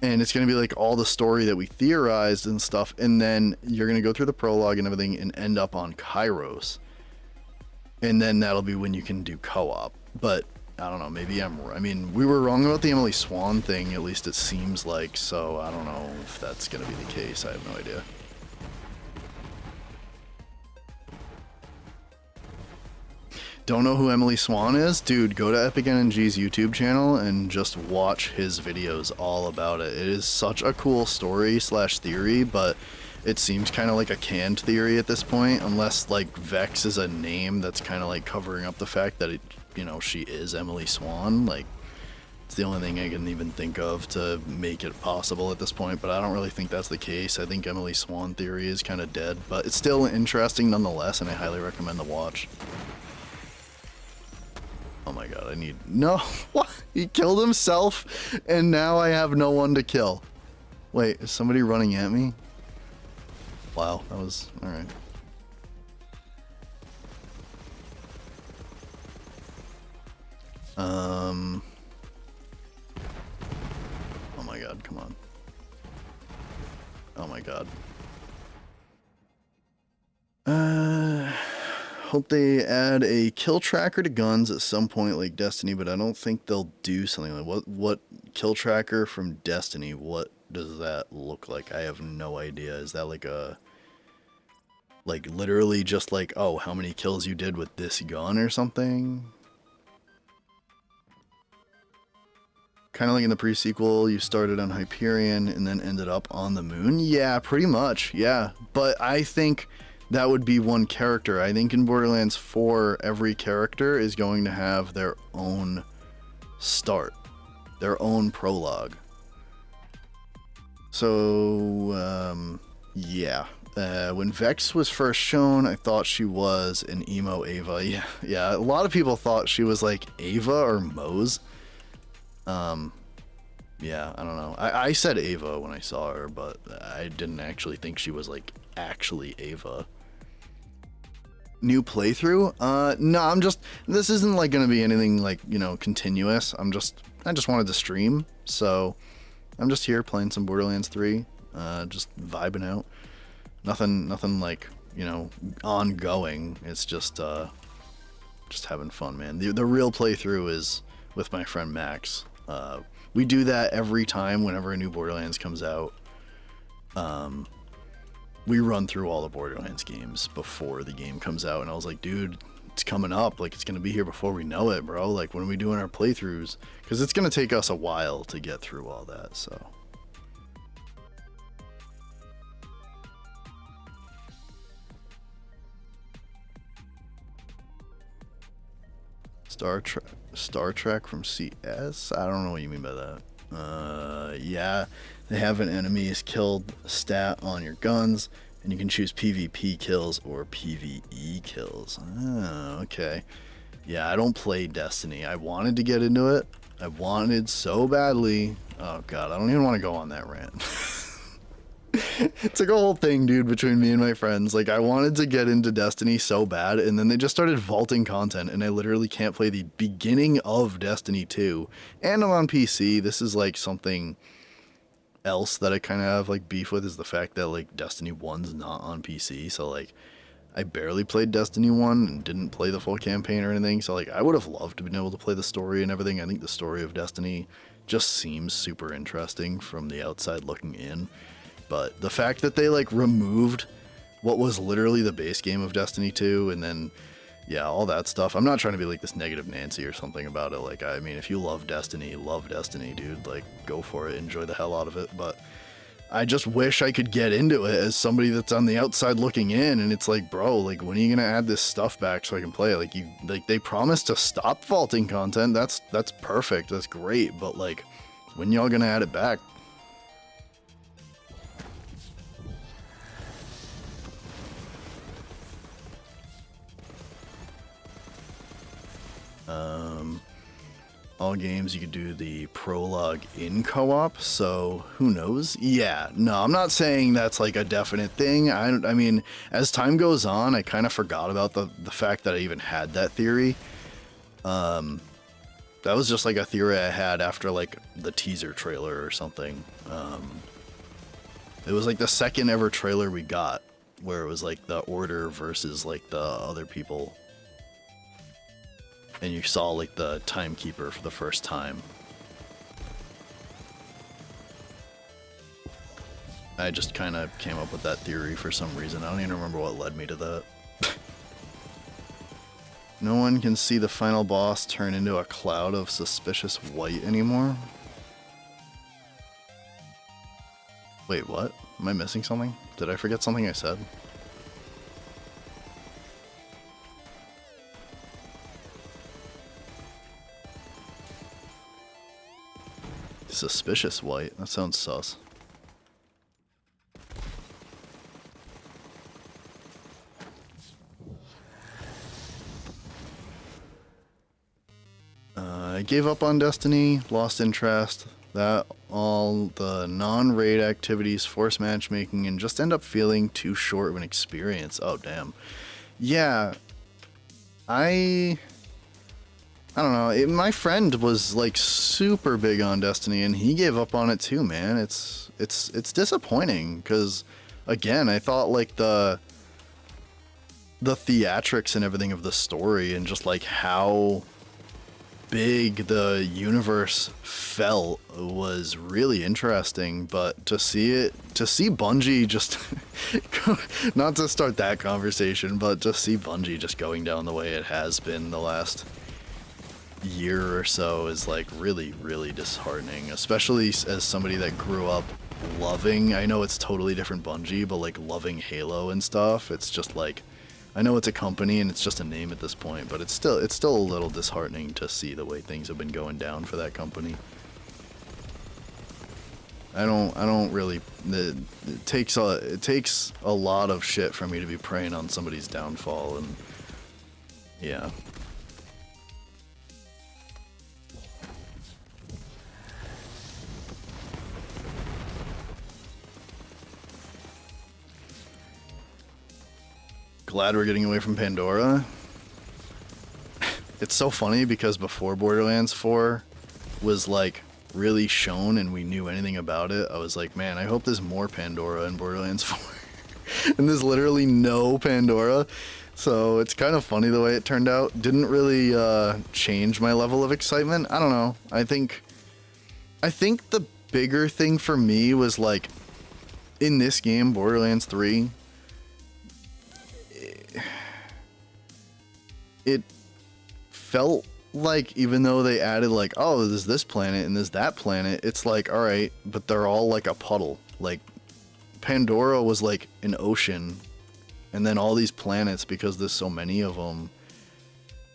and it's gonna be like all the story that we theorized and stuff, and then you're gonna go through the prologue and everything and end up on Kairos, and then that'll be when you can do co-op. But I don't know, maybe I mean, we were wrong about the Emily Swan thing, at least it seems like, so I don't know if that's gonna be the case. I have no idea. Don't know who Emily Swan is? Dude, go to Epic NNG's YouTube channel and just watch his videos all about it. It is such a cool story slash theory, but it seems kind of like a canned theory at this point, unless like Vex is a name that's kind of like covering up the fact that it, you know, she is Emily Swan. Like, it's the only thing I can even think of to make it possible at this point, but I don't really think that's the case. I think Emily Swan theory is kind of dead, but it's still interesting nonetheless, and I highly recommend the watch. Oh my god, I need... No! What? He killed himself, and now I have no one to kill. Wait, is somebody running at me? Wow, that was... alright. Oh my god, come on. Oh my god. Hope they add a kill tracker to guns at some point like Destiny, but I don't think they'll do something like... What kill tracker from Destiny, what does that look like? I have no idea. Is that like a... like literally just like, oh, how many kills you did with this gun or something? Kind of like in the pre-sequel, you started on Hyperion and then ended up on the moon? Yeah, pretty much, yeah. But I think that would be one character. I think in Borderlands 4, every character is going to have their own start, their own prologue. So, yeah. When Vex was first shown, I thought she was an emo Ava. Yeah, a lot of people thought she was like Ava or Mose. Yeah, I don't know. I said Ava when I saw her, but I didn't actually think she was like actually Ava. New playthrough? No, this isn't like gonna be anything like, you know, continuous. I just wanted to stream, so I'm just here playing some Borderlands 3, just vibing out. Nothing like, you know, ongoing. It's just having fun, man. The real playthrough is with my friend Max. We do that every time whenever a new Borderlands comes out. We run through all the Borderlands games before the game comes out, and I was like, dude, it's coming up. Like, it's gonna be here before we know it, bro. Like, when are we doing our playthroughs? Because it's gonna take us a while to get through all that, so. Star Trek from CS? I don't know what you mean by that. Yeah, they have an enemies killed stat on your guns, and you can choose PvP kills or PvE kills. Oh, okay. Yeah, I don't play Destiny. I wanted to get into it. I wanted so badly. Oh god, I don't even want to go on that rant. It's like a whole thing, dude, between me and my friends. Like, I wanted to get into Destiny so bad, and then they just started vaulting content, and I literally can't play the beginning of Destiny 2. And I'm on PC. This is like something else that I kind of have like beef with, is the fact that like Destiny 1's not on PC. So like, I barely played Destiny 1 and didn't play the full campaign or anything. So like, I would have loved to have been able to play the story and everything. I think the story of Destiny just seems super interesting from the outside looking in. But the fact that they like removed what was literally the base game of Destiny 2, and then, yeah, all that stuff. I'm not trying to be like this negative Nancy or something about it. Like, I mean, if you love Destiny, dude. Like, go for it. Enjoy the hell out of it. But I just wish I could get into it as somebody that's on the outside looking in. And it's like, bro, like, when are you gonna add this stuff back so I can play it? Like, they promised to stop vaulting content. That's perfect. That's great. But like, when y'all gonna add it back? All games you could do the prologue in co-op, so who knows? Yeah, no, I'm not saying that's like a definite thing. I mean, as time goes on, I kind of forgot about the fact that I even had that theory. That was just like a theory I had after like the teaser trailer or something. It was like the second ever trailer we got, where it was like the Order versus like the other people. And you saw like the timekeeper for the first time. I just kind of came up with that theory for some reason. I don't even remember what led me to that. No one can see the final boss turn into a cloud of suspicious white anymore. Wait, what? Am I missing something? Did I forget something I said? Suspicious white? That sounds sus. I gave up on Destiny, lost interest, that all the non-raid activities, force matchmaking, and just end up feeling too short of an experience. Oh, damn. Yeah, I don't know. My friend was like super big on Destiny, and he gave up on it too, man. It's disappointing because, again, I thought like the theatrics and everything of the story and just like how big the universe felt was really interesting, but to see Bungie just not to start that conversation, but to see Bungie just going down the way it has been the last year or so is like really, really disheartening, especially as somebody that grew up loving, I know it's totally different Bungie, but like loving Halo and stuff. It's just like, I know it's a company and it's just a name at this point, but it's still a little disheartening to see the way things have been going down for that company. I don't really, it takes a lot of shit for me to be preying on somebody's downfall, and yeah. Glad we're getting away from Pandora. It's so funny because before Borderlands 4 was like really shown and we knew anything about it, I was like, man, I hope there's more Pandora in Borderlands 4. And there's literally no Pandora. So it's kind of funny the way it turned out. Didn't really change my level of excitement. I don't know. I think the bigger thing for me was like, in this game, Borderlands 3, it felt like, even though they added like, oh, there's this planet and there's that planet, it's like, all right, but they're all like a puddle. Like Pandora was like an ocean, and then all these planets, because there's so many of them,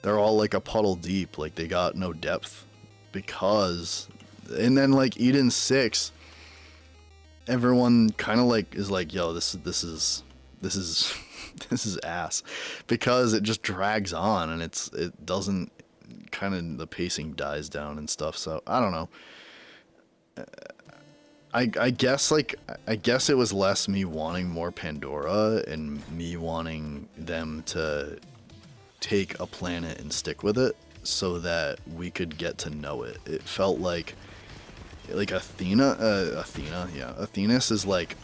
they're all like a puddle deep. Like they got no depth because, and then like Eden 6, everyone kind of like is like, yo, this is this is ass, because it just drags on and it doesn't, kind of the pacing dies down and stuff. So I don't know. I guess it was less me wanting more Pandora and me wanting them to take a planet and stick with it so that we could get to know it. It felt like Athenas is like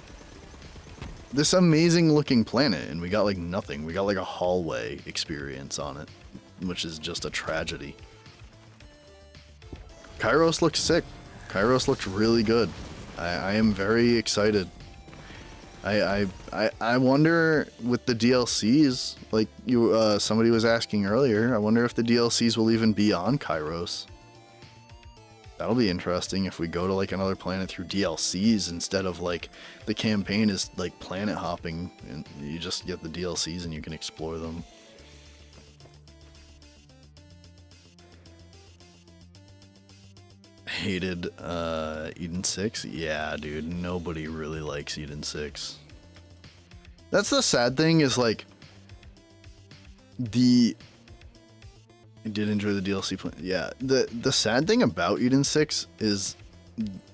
this amazing looking planet, and we got like nothing. We got like a hallway experience on it, which is just a tragedy. Kairos looks sick. Kairos looked really good. I am very excited. I wonder with the DLCs, like somebody was asking earlier, I wonder if the DLCs will even be on Kairos. That'll be interesting if we go to like another planet through DLCs instead of like the campaign is like planet hopping and you just get the DLCs and you can explore them. Hated Eden 6? Yeah, dude, nobody really likes Eden 6. That's the sad thing, is like I did enjoy the DLC. Yeah, the sad thing about Eden 6 is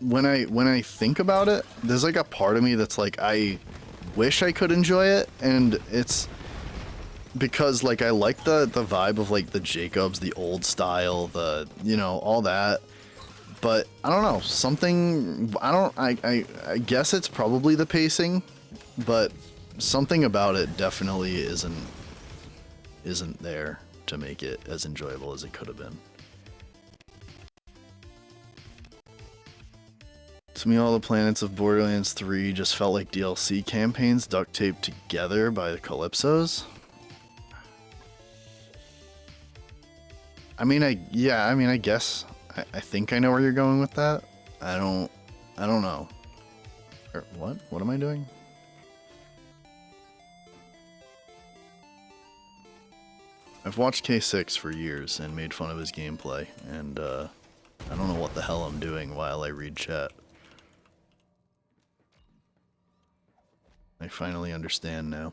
when I think about it, there's like a part of me that's like, I wish I could enjoy it, and it's because like I like the vibe of like the Jacobs, the old style, the, you know, all that. But I don't know, something, I guess it's probably the pacing, but something about it definitely isn't there to make it as enjoyable as it could have been. To me, all the planets of Borderlands 3 just felt like DLC campaigns duct taped together by the Calypsos. I mean, I guess I think I know where you're going with that. I don't know. What am I doing? I've watched K6 for years and made fun of his gameplay, and I don't know what the hell I'm doing while I read chat. I finally understand now.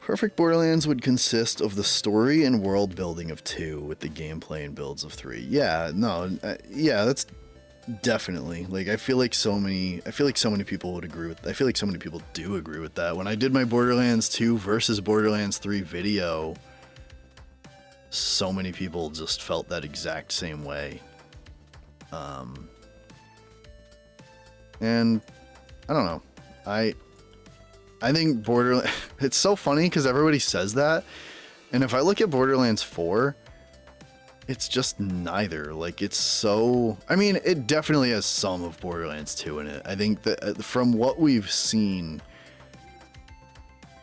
Perfect Borderlands would consist of the story and world building of 2 with the gameplay and builds of 3. Yeah, no, yeah, that's definitely, like, I feel like so many people would agree with, I feel like so many people do agree with that. When I did my Borderlands 2 versus Borderlands 3 video, so many people just felt that exact same way. And I don't know, I think Borderlands, it's so funny because everybody says that, and if I look at Borderlands 4, it's just neither. Like, it's so, I mean, it definitely has some of Borderlands 2 in it. I think that from what we've seen,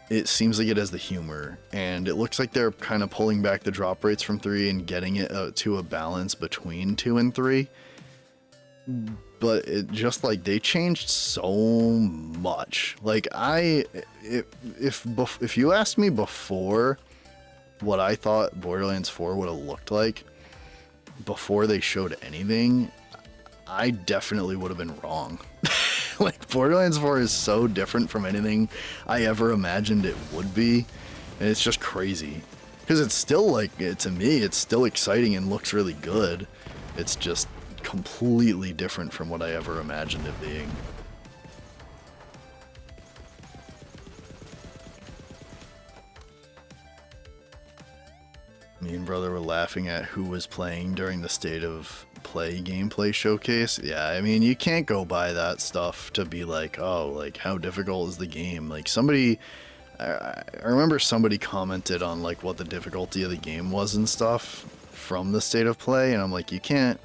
it seems like it has the humor, and it looks like they're kind of pulling back the drop rates from 3 and getting it to a balance between 2 and 3. But it just, like, they changed so much. Like, if you asked me before what I thought Borderlands 4 would have looked like before they showed anything, I definitely would have been wrong. Like, Borderlands 4 is so different from anything I ever imagined it would be, and it's just crazy. Because it's still, like, to me, it's still exciting and looks really good. It's just completely different from what I ever imagined it being. Me and brother were laughing at who was playing during the State of Play gameplay showcase. Yeah, I mean, you can't go by that stuff to be like, oh, like, how difficult is the game? Like, somebody, I remember somebody commented on, like, what the difficulty of the game was and stuff from the State of Play, and I'm like, you can't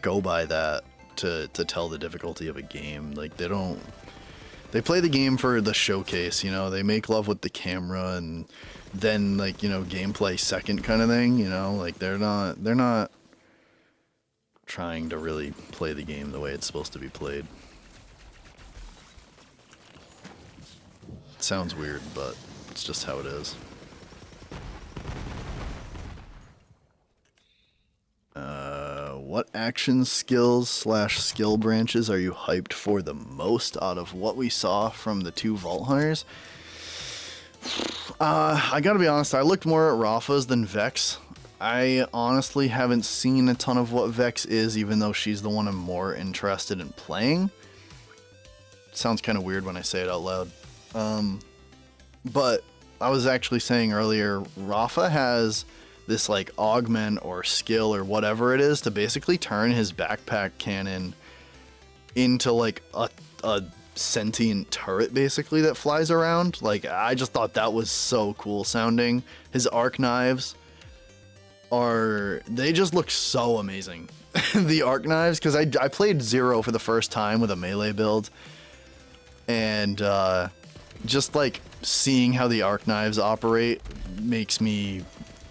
go by that to tell the difficulty of a game. Like, they play the game for the showcase, you know, they make love with the camera, and then, like, you know, gameplay second kind of thing, you know, like, they're not trying to really play the game the way it's supposed to be played. It sounds weird, but it's just how it is. What action skills / skill branches are you hyped for the most out of what we saw from the 2 Vault Hunters? I gotta be honest, I looked more at Rafa's than Vex. I honestly haven't seen a ton of what Vex is, even though she's the one I'm more interested in playing. Sounds kind of weird when I say it out loud. But I was actually saying earlier, Rafa has this, like, augment or skill or whatever it is to basically turn his backpack cannon into, like, a sentient turret, basically, that flies around. Like, I just thought that was so cool sounding. His arc knives they just look so amazing. The arc knives, because I played Zero for the first time with a melee build, and just, like, seeing how the arc knives operate makes me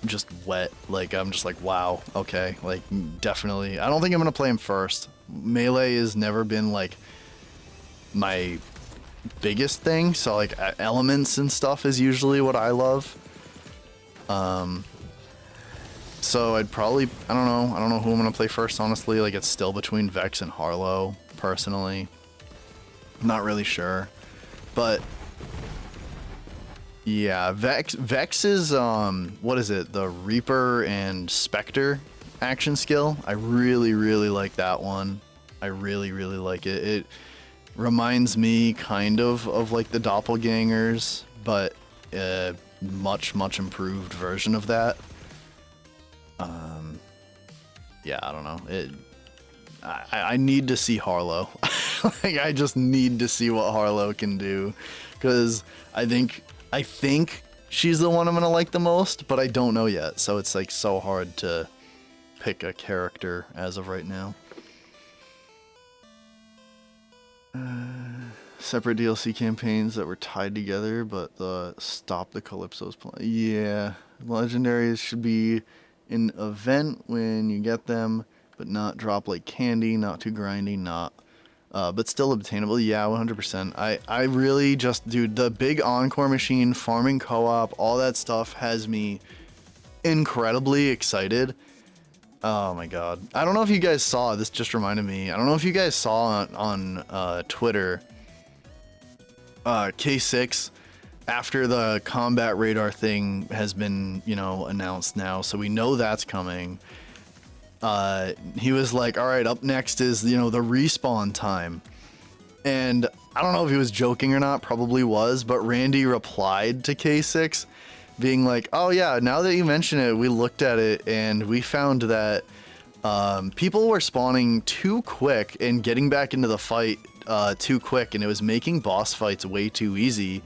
just wet. Like, I'm just like, wow, okay, like, definitely. I don't think I'm gonna play him first. Melee has never been, like, my biggest thing, so, like, elements and stuff is usually what I love. So I'd probably, I don't know who I'm gonna play first, honestly. Like, it's still between Vex and Harlow, personally. I'm not really sure, but Yeah, Vex is what is it? The Reaper and Spectre action skill. I really like that one. I really like it. It reminds me kind of like the doppelgangers, but a much improved version of that. Yeah, I don't know. I need to see Harlow. Like, I just need to see what Harlow can do, because I think she's the one I'm gonna like the most, but I don't know yet. So it's like so hard to pick a character as of right now. Separate DLC campaigns that were tied together, but stop the Calypso's plan. Yeah, legendaries should be an event when you get them, but not drop like candy, not too grindy, but still obtainable. Yeah, 100%. I really just, dude, the big Encore machine, farming co-op, all that stuff has me incredibly excited. Oh my god. I don't know if you guys saw, this just reminded me, I don't know if you guys saw on Twitter, K6, after the combat radar thing has been, announced now, so we know that's coming. He was like, all right, up next is, the respawn time. And I don't know if he was joking or not, probably was, but Randy replied to K6 being like, oh yeah, now that you mention it, we looked at it and we found that people were spawning too quick and getting back into the fight too quick, and it was making boss fights way too easy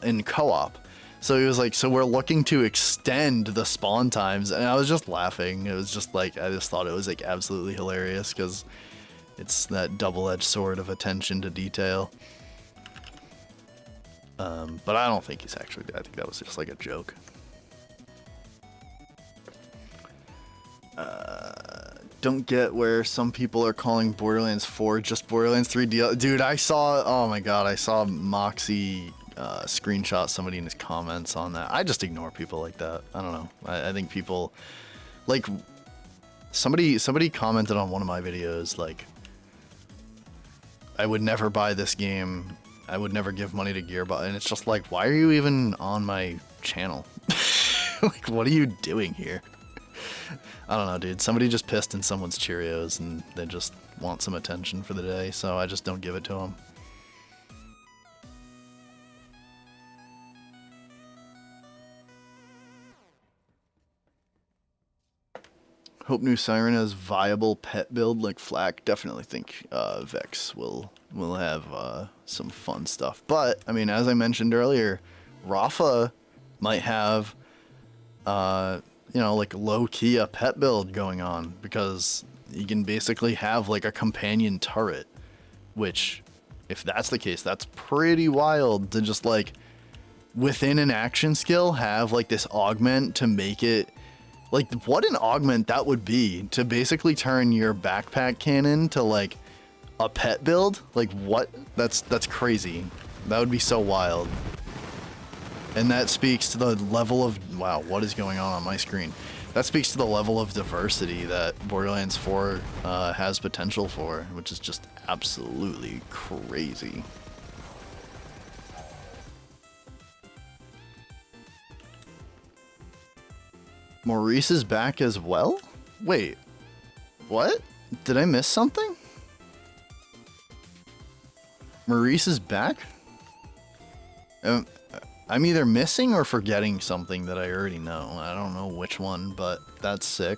in co-op. So he was like, so we're looking to extend the spawn times, and I was just laughing. It was just like, I just thought it was like absolutely hilarious, because it's that double-edged sword of attention to detail. But I don't think he's actually, I think that was just like a joke. Don't get where some people are calling Borderlands 4 just Borderlands 3 DL. Dude, I saw, oh my god, I saw Moxie screenshot somebody in his comments on that. I just ignore people like that. I don't know. I think people, like, somebody commented on one of my videos, like, I would never buy this game. I would never give money to Gearbox. And it's just like, why are you even on my channel? Like, what are you doing here? I don't know, dude. Somebody just pissed in someone's Cheerios and they just want some attention for the day, so I just don't give it to them. Hope new Siren has viable pet build like Flak. Definitely think Vex will have some fun stuff. But I mean, as I mentioned earlier, Rafa might have like low-key a pet build going on, because you can basically have like a companion turret, which, if that's the case, that's pretty wild to just like within an action skill have like this augment to make it. Like, what an augment that would be to basically turn your backpack cannon to like a pet build. Like, what? That's crazy. That would be so wild. And that speaks to the level of, wow, what is going on my screen? That speaks to the level of diversity that Borderlands 4 has potential for, which is just absolutely crazy. Maurice is back as well? Wait, what? Did I miss something? Maurice is back? I'm either missing or forgetting something that I already know. I don't know which one, but that's sick.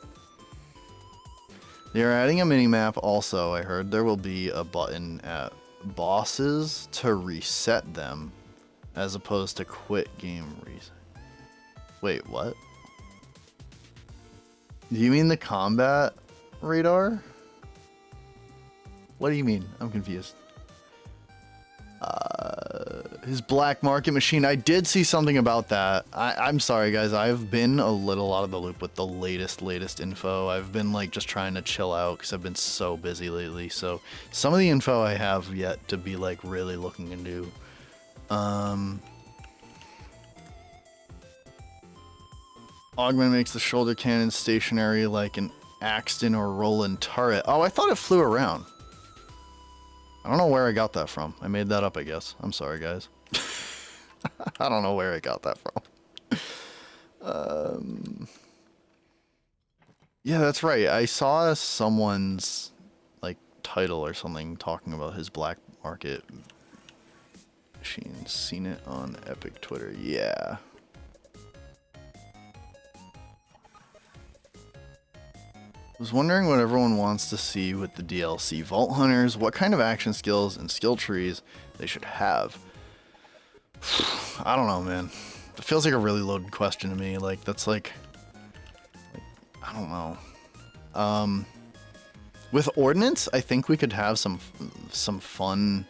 They are adding a mini-map also. I heard there will be a button at bosses to reset them, as opposed to quit game reset. Wait, what? Do you mean the combat radar? What do you mean? I'm confused. His black market machine. I did see something about that. I'm sorry, guys. I've been a little out of the loop with the latest info. I've been like just trying to chill out because I've been so busy lately. So some of the info I have yet to be like really looking into. Augment makes the shoulder cannon stationary like an Axton or Roland turret. Oh, I thought it flew around. I don't know where I got that from. I made that up, I guess. I'm sorry, guys. I don't know where I got that from. Yeah, that's right. I saw someone's like title or something talking about his black market machine. Seen it on Epic Twitter. Yeah. Was wondering what everyone wants to see with the DLC. Vault Hunters, what kind of action skills and skill trees they should have. I don't know, man. It feels like a really loaded question to me. Like, that's like I don't know. With Ordnance, I think we could have some fun,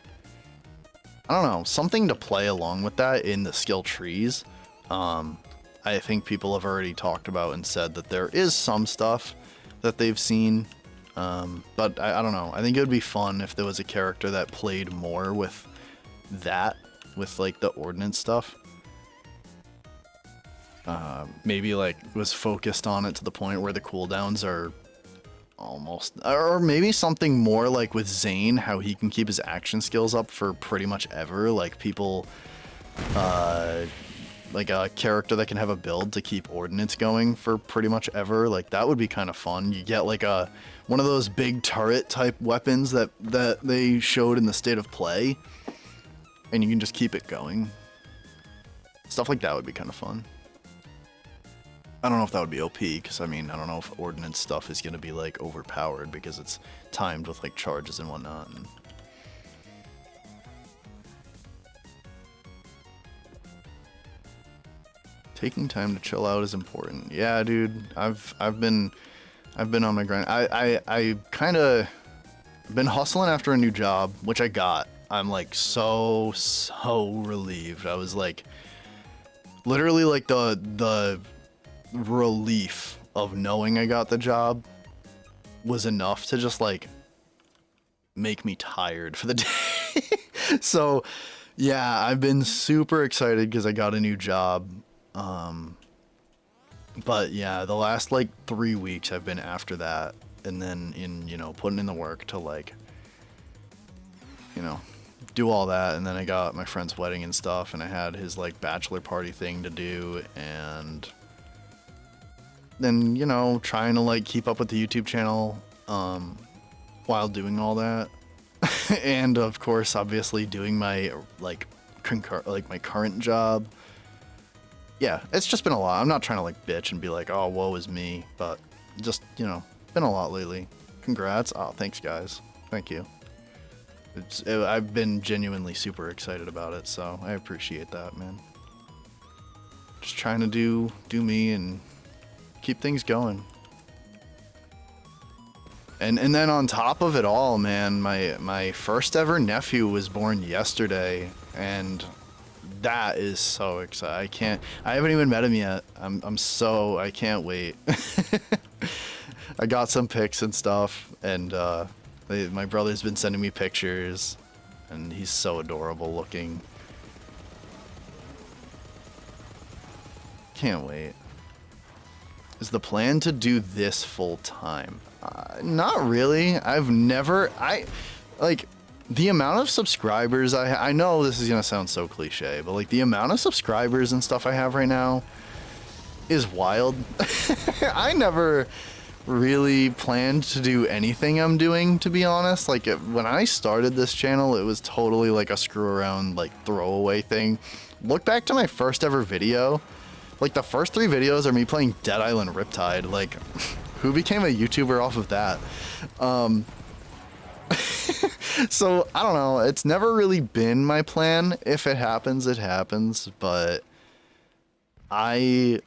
I don't know, something to play along with that in the skill trees. I think people have already talked about and said that there is some stuff that they've seen, but I don't know. I think it would be fun if there was a character that played more with that, with like the Ordnance stuff. Maybe like was focused on it to the point where the cooldowns are almost, or maybe something more like with Zane, how he can keep his action skills up for pretty much ever. Like people, like a character that can have a build to keep Ordnance going for pretty much ever. Like that would be kind of fun. You get like one of those big turret type weapons that they showed in the State of Play, and you can just keep it going. Stuff like that would be kind of fun. I don't know if that would be OP, because I mean, I don't know if Ordnance stuff is going to be like overpowered because it's timed with like charges and whatnot. And taking time to chill out is important. Yeah, dude, I've been on my grind. I kind of been hustling after a new job, which I got. I'm like so relieved. I was like literally like the relief of knowing I got the job was enough to just like make me tired for the day. So yeah, I've been super excited because I got a new job. But yeah, the last like 3 weeks I've been after that, and then putting in the work to like, do all that. And then I got my friend's wedding and stuff, and I had his like bachelor party thing to do, and then, trying to like keep up with the YouTube channel, while doing all that. And of course, obviously doing my like my current job. Yeah, it's just been a lot. I'm not trying to like bitch and be like, oh, woe is me, but just, been a lot lately. Congrats. Oh, thanks guys. Thank you. I've been genuinely super excited about it, so I appreciate that, man. Just trying to do me and keep things going. And then on top of it all, man, my first ever nephew was born yesterday, and that is so exciting. I haven't even met him yet. I can't wait. I got some pics and stuff, and my brother's been sending me pictures, and he's so adorable looking. Can't wait. Is the plan to do this full time? Not really. The amount of subscribers I know this is gonna sound so cliche, but like the amount of subscribers and stuff I have right now is wild. I never really planned to do anything I'm doing, to be honest. Like when I started this channel, it was totally like a screw around, like throwaway thing. Look back to my first ever video. Like the first 3 videos are me playing Dead Island Riptide. Like, who became a YouTuber off of that? So I don't know. It's never really been my plan. If it happens, it happens. But I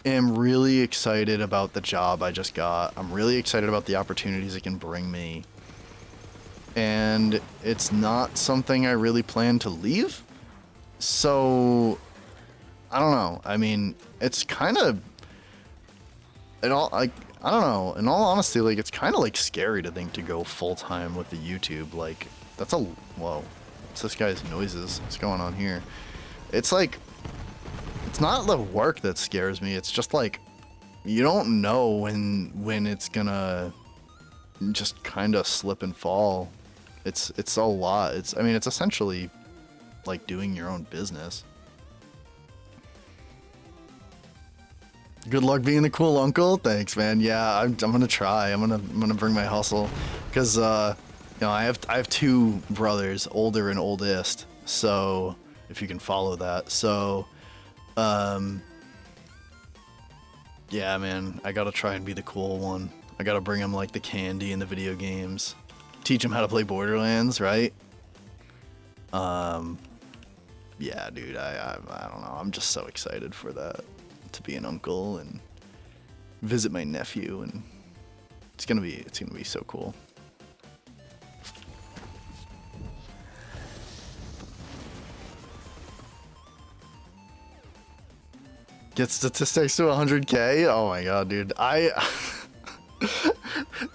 am really excited about the job I just got. I'm really excited about the opportunities it can bring me. And it's not something I really plan to leave. So I don't know. I mean, it's kind of, I don't know. In all honesty, like, it's kind of like scary to think to go full time with the YouTube. Like, whoa. What's this guy's noises? What's going on here? It's like, it's not the work that scares me. It's just like, you don't know when it's gonna just kind of slip and fall. It's a lot. It's essentially like doing your own business. Good luck being the cool uncle. Thanks, man. Yeah, I'm gonna try. I'm gonna bring my hustle, cause you know, I have two brothers, older and oldest. So if you can follow that. So yeah, man, I gotta try and be the cool one. I gotta bring him like the candy in the video games. Teach him how to play Borderlands, right? Yeah, dude, I don't know. I'm just so excited for that, to be an uncle and visit my nephew, and it's gonna be so cool. Get statistics to 100K? Oh my god, dude.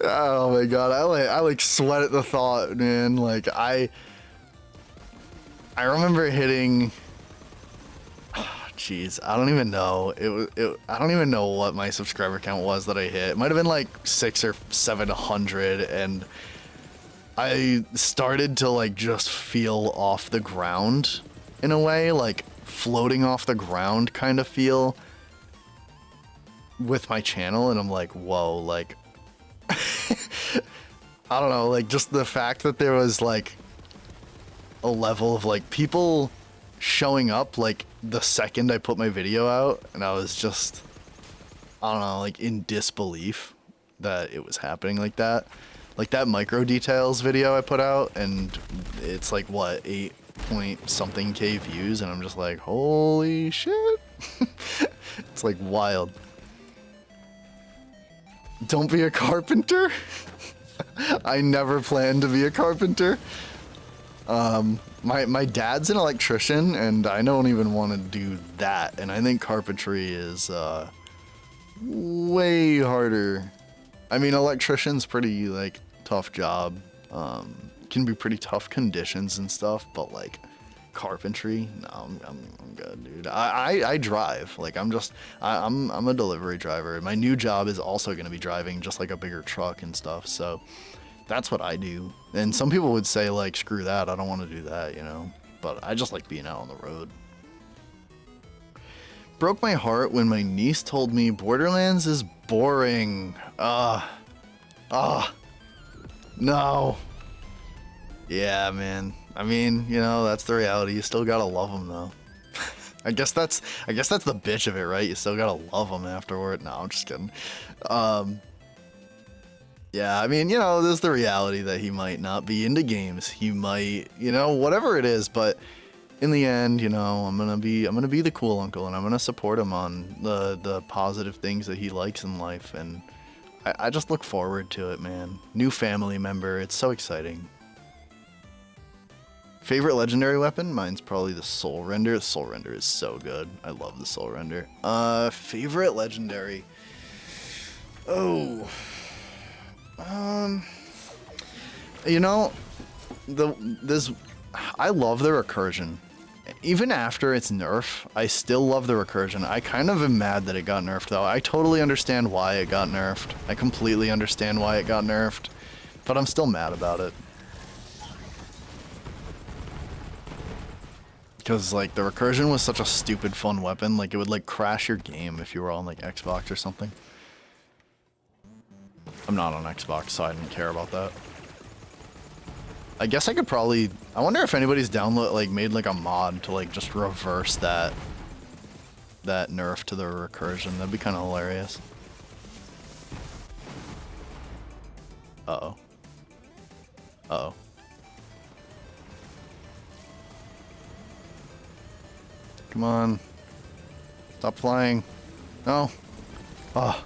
Oh my god, I like sweat at the thought, man. Like I remember hitting, jeez, I don't even know. I don't even know what my subscriber count was that I hit. It might have been like 600 or 700, and I started to like just feel off the ground in a way, like floating off the ground kind of feel with my channel, and I'm like, whoa, like I don't know, like just the fact that there was like a level of like people showing up like the second I put my video out, and I was just, I don't know, like in disbelief that it was happening like that. Like that micro details video I put out, and it's like what, 8 point something K views, and I'm just like, holy shit. It's like wild. Don't be a carpenter. I never planned to be a carpenter. My dad's an electrician, and I don't even want to do that, and I think carpentry is way harder. I mean, electrician's pretty like tough job, can be pretty tough conditions and stuff, but like carpentry, no, I'm good, dude. I drive, like I'm a delivery driver. My new job is also going to be driving just like a bigger truck and stuff, so that's what I do. And some people would say like, screw that, I don't want to do that, you know, but I just like being out on the road. Broke my heart when my niece told me Borderlands is boring. No. Yeah, man. I mean, you know, that's the reality. You still gotta love them, though. I guess that's the bitch of it, right? You still gotta love them afterward. No, I'm just kidding. Yeah, I mean, you know, there's the reality that he might not be into games. He might, you know, whatever it is, but in the end, you know, I'm gonna be the cool uncle, and I'm gonna support him on the positive things that he likes in life, and I just look forward to it, man. New family member, it's so exciting. Favorite legendary weapon? Mine's probably the Soul Render. The Soul Render is so good. I love the Soul Render. Favorite legendary. Oh. You know, I love the recursion. Even after its nerf, I still love the recursion. I kind of am mad that it got nerfed, though. I totally understand why it got nerfed. I completely understand why it got nerfed, but I'm still mad about it. Because, like, the recursion was such a stupid fun weapon. Like, it would, like, crash your game if you were on, like, Xbox or something. I'm not on Xbox, so I didn't care about that. I guess I could probably... I wonder if anybody's made, like, a mod to, like, just reverse that nerf to the recursion. That'd be kind of hilarious. Uh-oh. Uh-oh. Come on. Stop flying. No. Ah.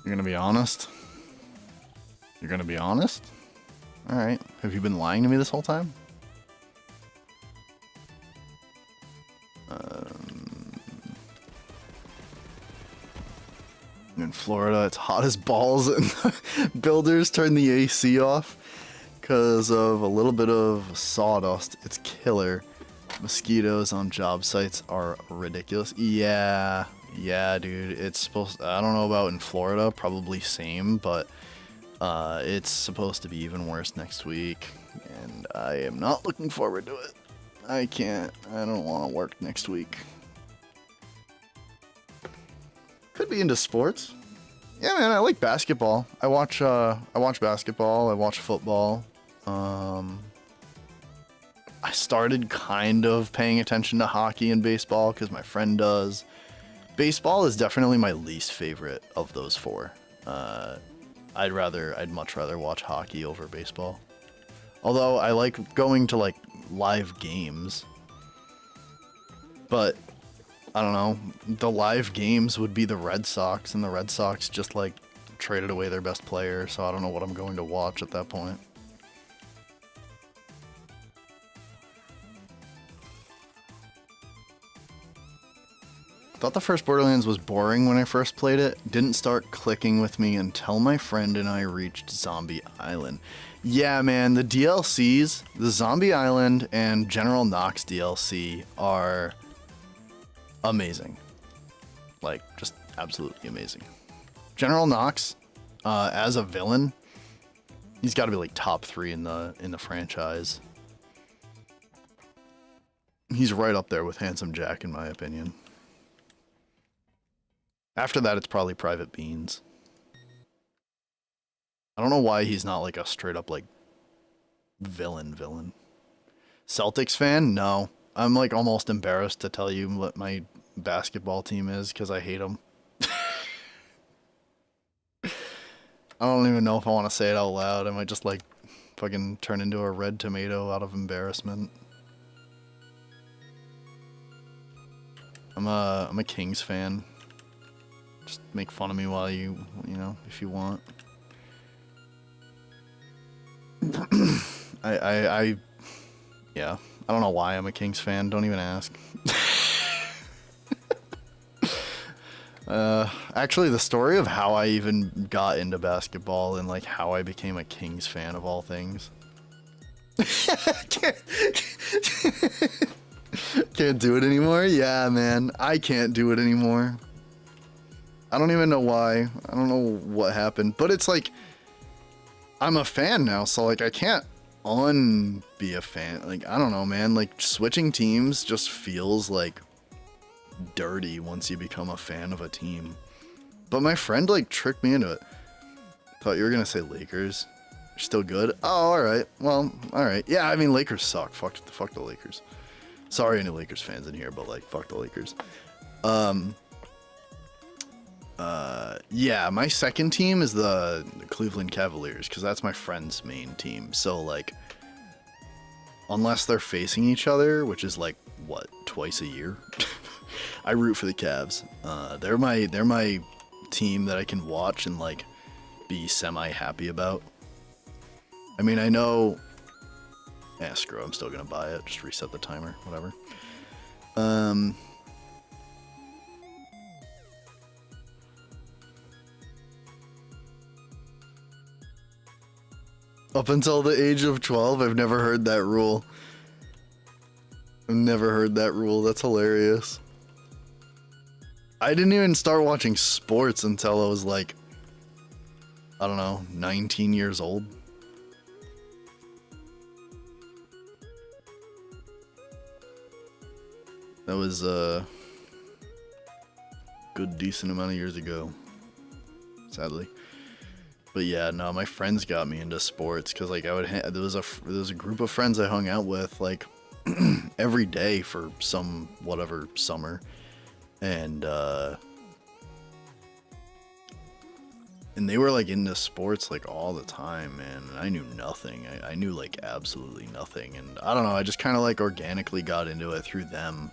You're gonna be honest? You're gonna be honest? Alright. Have you been lying to me this whole time? In Florida, it's hot as balls, and builders turn the AC off because of a little bit of sawdust. It's killer. Mosquitoes on job sites are ridiculous. Yeah, dude. It's supposed... I don't know about in Florida, probably same, but It's supposed to be even worse next week, and I am not looking forward to it. I don't want to work next week. Could be into sports. Yeah, man, I like basketball. I watch basketball, I watch football. I started kind of paying attention to hockey and baseball because my friend does. Baseball is definitely my least favorite of those four. I'd much rather watch hockey over baseball. Although I like going to like live games. But I don't know, the live games would be the Red Sox, and the Red Sox just like traded away their best player, so I don't know what I'm going to watch at that point. Thought the first Borderlands was boring when I first played it. Didn't start clicking with me until my friend and I reached Zombie Island. Yeah, man, the DLCs, the Zombie Island and General Knox DLC are amazing. Like, just absolutely amazing. General Knox, as a villain, he's got to be like top 3 in the franchise. He's right up there with Handsome Jack, in my opinion. After that, it's probably Private Beans. I don't know why he's not like a straight up like villain. Celtics fan? No. I'm like almost embarrassed to tell you what my basketball team is because I hate them. I don't even know if I want to say it out loud. I might just like fucking turn into a red tomato out of embarrassment. I'm a Kings fan. Just make fun of me while you know, if you want. Yeah. I don't know why I'm a Kings fan. Don't even ask. Actually, the story of how I even got into basketball and like how I became a Kings fan of all things. Can't do it anymore? Yeah, man. I can't do it anymore. I don't even know why. I don't know what happened. But it's like, I'm a fan now, so like I can't be a fan. Like, I don't know, man. Like, switching teams just feels like dirty once you become a fan of a team. But my friend like tricked me into it. Thought you were gonna say Lakers. You're still good? Oh, alright. Well, alright. Yeah, I mean, Lakers suck. Fuck the Lakers. Sorry any Lakers fans in here, but like, fuck the Lakers. Yeah, my second team is the Cleveland Cavaliers, because that's my friend's main team. So, like, unless they're facing each other, which is like, what, twice a year? I root for the Cavs. They're my team that I can watch and, like, be semi-happy about. I mean, I know... screw it, I'm still gonna buy it. Just reset the timer, whatever. Up until the age of 12, I've never heard that rule. I've never heard that rule. That's hilarious. I didn't even start watching sports until I was like, I don't know, 19 years old. That was a good, decent amount of years ago, sadly. But yeah, no, my friends got me into sports because like there was a group of friends I hung out with like every day for some whatever summer, and they were like into sports like all the time, man. And I knew nothing. I knew like absolutely nothing, and I don't know. I just kind of like organically got into it through them.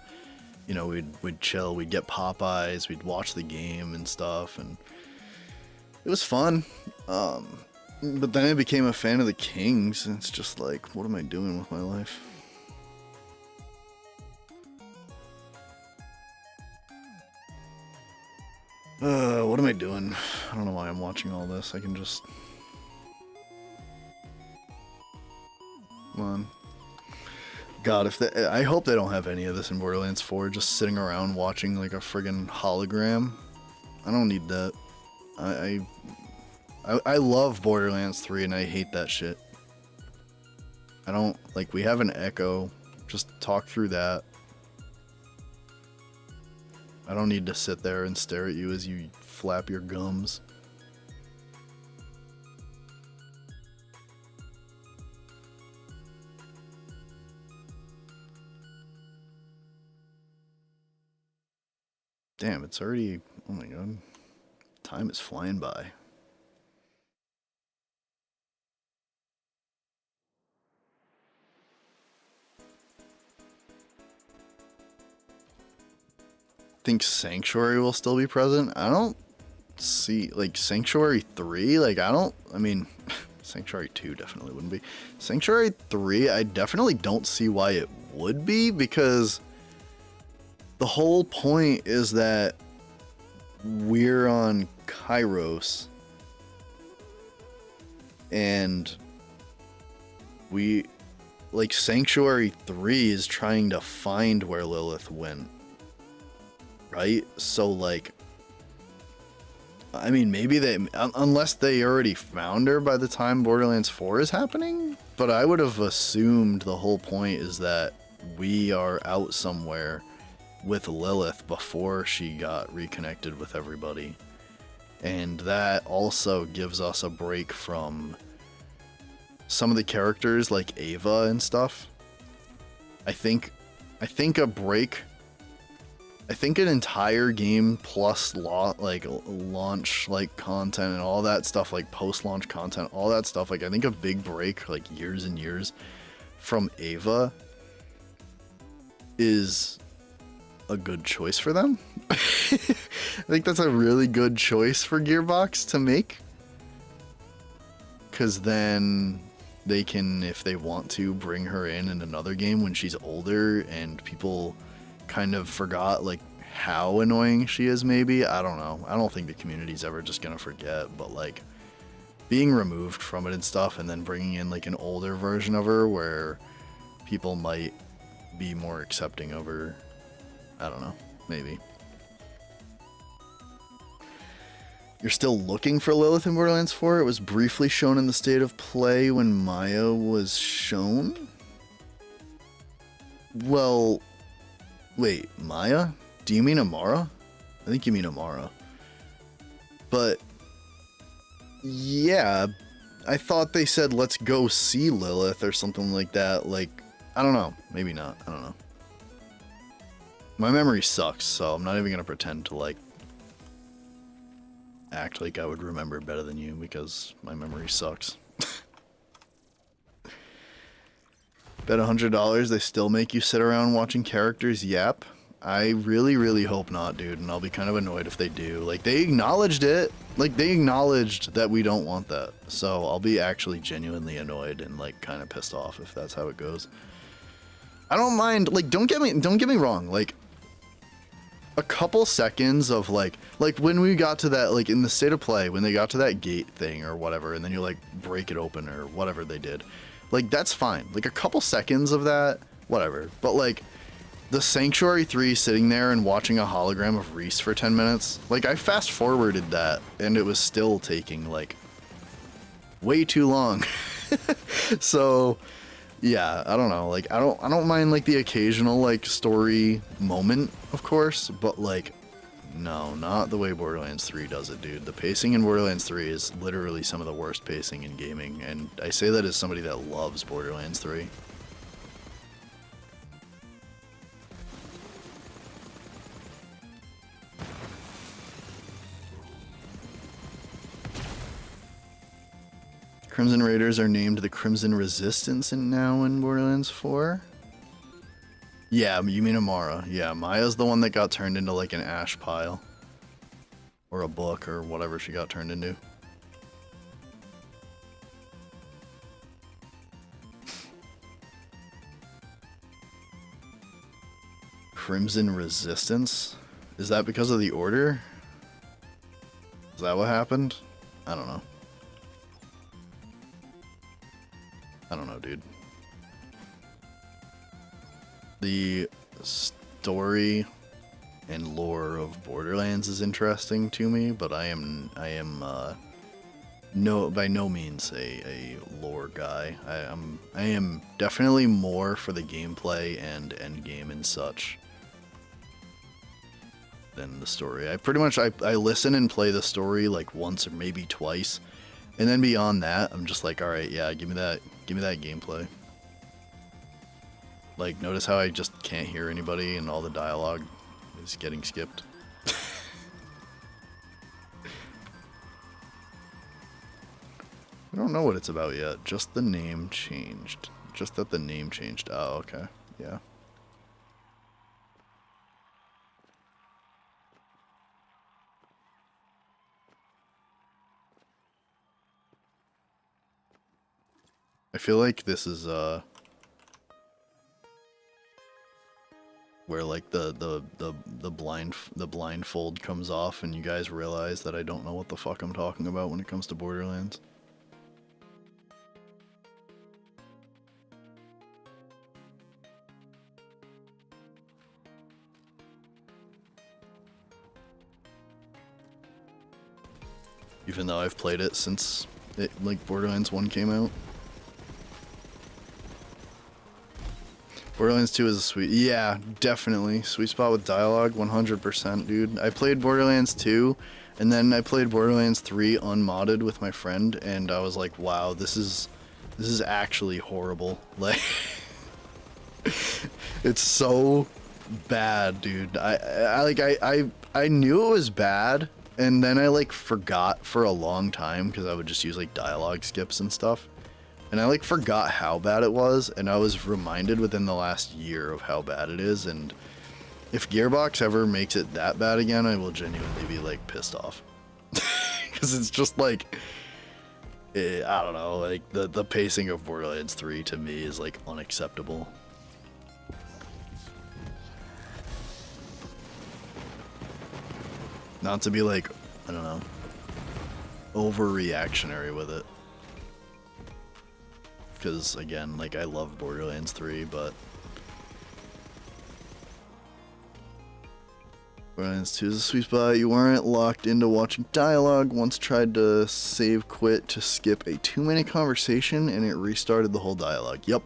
You know, we'd chill, we'd get Popeyes, we'd watch the game and stuff, and it was fun. But then I became a fan of the Kings, and it's just like, what am I doing with my life? What am I doing? I don't know why I'm watching all this. I can just... Come on. God, I hope they don't have any of this in Borderlands 4, just sitting around watching like a friggin' hologram. I don't need that. I love Borderlands 3 and I hate that shit. I don't, like, we have an echo. Just talk through that. I don't need to sit there and stare at you as you flap your gums. Damn, it's already, oh my god. Time is flying by. Think Sanctuary will still be present. I don't see, like, Sanctuary 3, like, I mean, Sanctuary 2 definitely wouldn't be. Sanctuary 3, I definitely don't see why it would be, because the whole point is that we're on Kairos, and we, like, Sanctuary 3 is trying to find where Lilith went. Right? So, like, I mean, maybe they, unless they already found her by the time Borderlands 4 is happening, but I would have assumed the whole point is that we are out somewhere with Lilith before she got reconnected with everybody. And that also gives us a break from some of the characters like Ava and stuff. I think a break, I think an entire game plus launch like content and all that stuff, like post-launch content, all that stuff, like I think a big break, like years and years from Ava, is a good choice for them. I think that's a really good choice for Gearbox to make, because then they can, if they want to, bring her in another game when she's older and people kind of forgot like how annoying she is. Maybe, I don't know, I don't think the community's ever just gonna forget, but like being removed from it and stuff and then bringing in like an older version of her where people might be more accepting of her, I don't know, maybe. You're still looking for Lilith in Borderlands 4? It was briefly shown in the state of play when Maya was shown? Well, wait, Maya? Do you mean Amara? I think you mean Amara. But, yeah, I thought they said let's go see Lilith or something like that. Like, I don't know. Maybe not. I don't know. My memory sucks, so I'm not even going to pretend to, like, act like I would remember better than you, because my memory sucks. Bet $100 they still make you sit around watching characters yap? I really, really hope not, dude, and I'll be kind of annoyed if they do. Like, they acknowledged it. Like, they acknowledged that we don't want that. So I'll be actually genuinely annoyed and, like, kind of pissed off if that's how it goes. I don't mind, like, don't get me wrong, like, a couple seconds of, like when we got to that, like, in the state of play, when they got to that gate thing or whatever, and then you, like, break it open or whatever they did. Like, that's fine. Like, a couple seconds of that, whatever. But, like, the Sanctuary 3 sitting there and watching a hologram of Reese for 10 minutes, like, I fast-forwarded that, and it was still taking, like, way too long. So, yeah, I don't know. Like, I don't mind, like, the occasional, like, story moment, of course, but, like, no, not the way Borderlands 3 does it, dude. The pacing in Borderlands 3 is literally some of the worst pacing in gaming, and I say that as somebody that loves Borderlands 3. Crimson Raiders are named the Crimson Resistance and now in Borderlands 4? Yeah, you mean Amara. Yeah, Maya's the one that got turned into like an ash pile. Or a book or whatever she got turned into. Crimson Resistance? Is that because of the Order? Is that what happened? I don't know. I don't know, dude. The story and lore of Borderlands is interesting to me, but I am no, by no means a lore guy. I am definitely more for the gameplay and endgame and such than the story. I pretty much I listen and play the story like once or maybe twice, and then beyond that, I'm just like, all right, yeah, give me that gameplay. Like, notice how I just can't hear anybody and all the dialogue is getting skipped. I don't know what it's about yet. Just the name changed. Just that the name changed. Oh, okay. Yeah. I feel like this is where like the blindfold comes off and you guys realize that I don't know what the fuck I'm talking about when it comes to Borderlands. Even though I've played it since like Borderlands 1 came out. Borderlands 2 is a sweet... Yeah, definitely. Sweet spot with dialogue, 100%, dude. I played Borderlands 2, and then I played Borderlands 3 unmodded with my friend, and I was like, wow, this is actually horrible. Like, it's so bad, dude. I knew it was bad, and then I like forgot for a long time because I would just use like dialogue skips and stuff. And I like forgot how bad it was, and I was reminded within the last year of how bad it is, and if Gearbox ever makes it that bad again, I will genuinely be like pissed off. Because it's just like, I don't know, like the pacing of Borderlands 3 to me is like unacceptable. Not to be like, I don't know, overreactionary with it. Because, again, like, I love Borderlands 3, but Borderlands 2 is a sweet spot. You weren't locked into watching dialogue. Once tried to save quit to skip a 2-minute conversation, and it restarted the whole dialogue. Yep.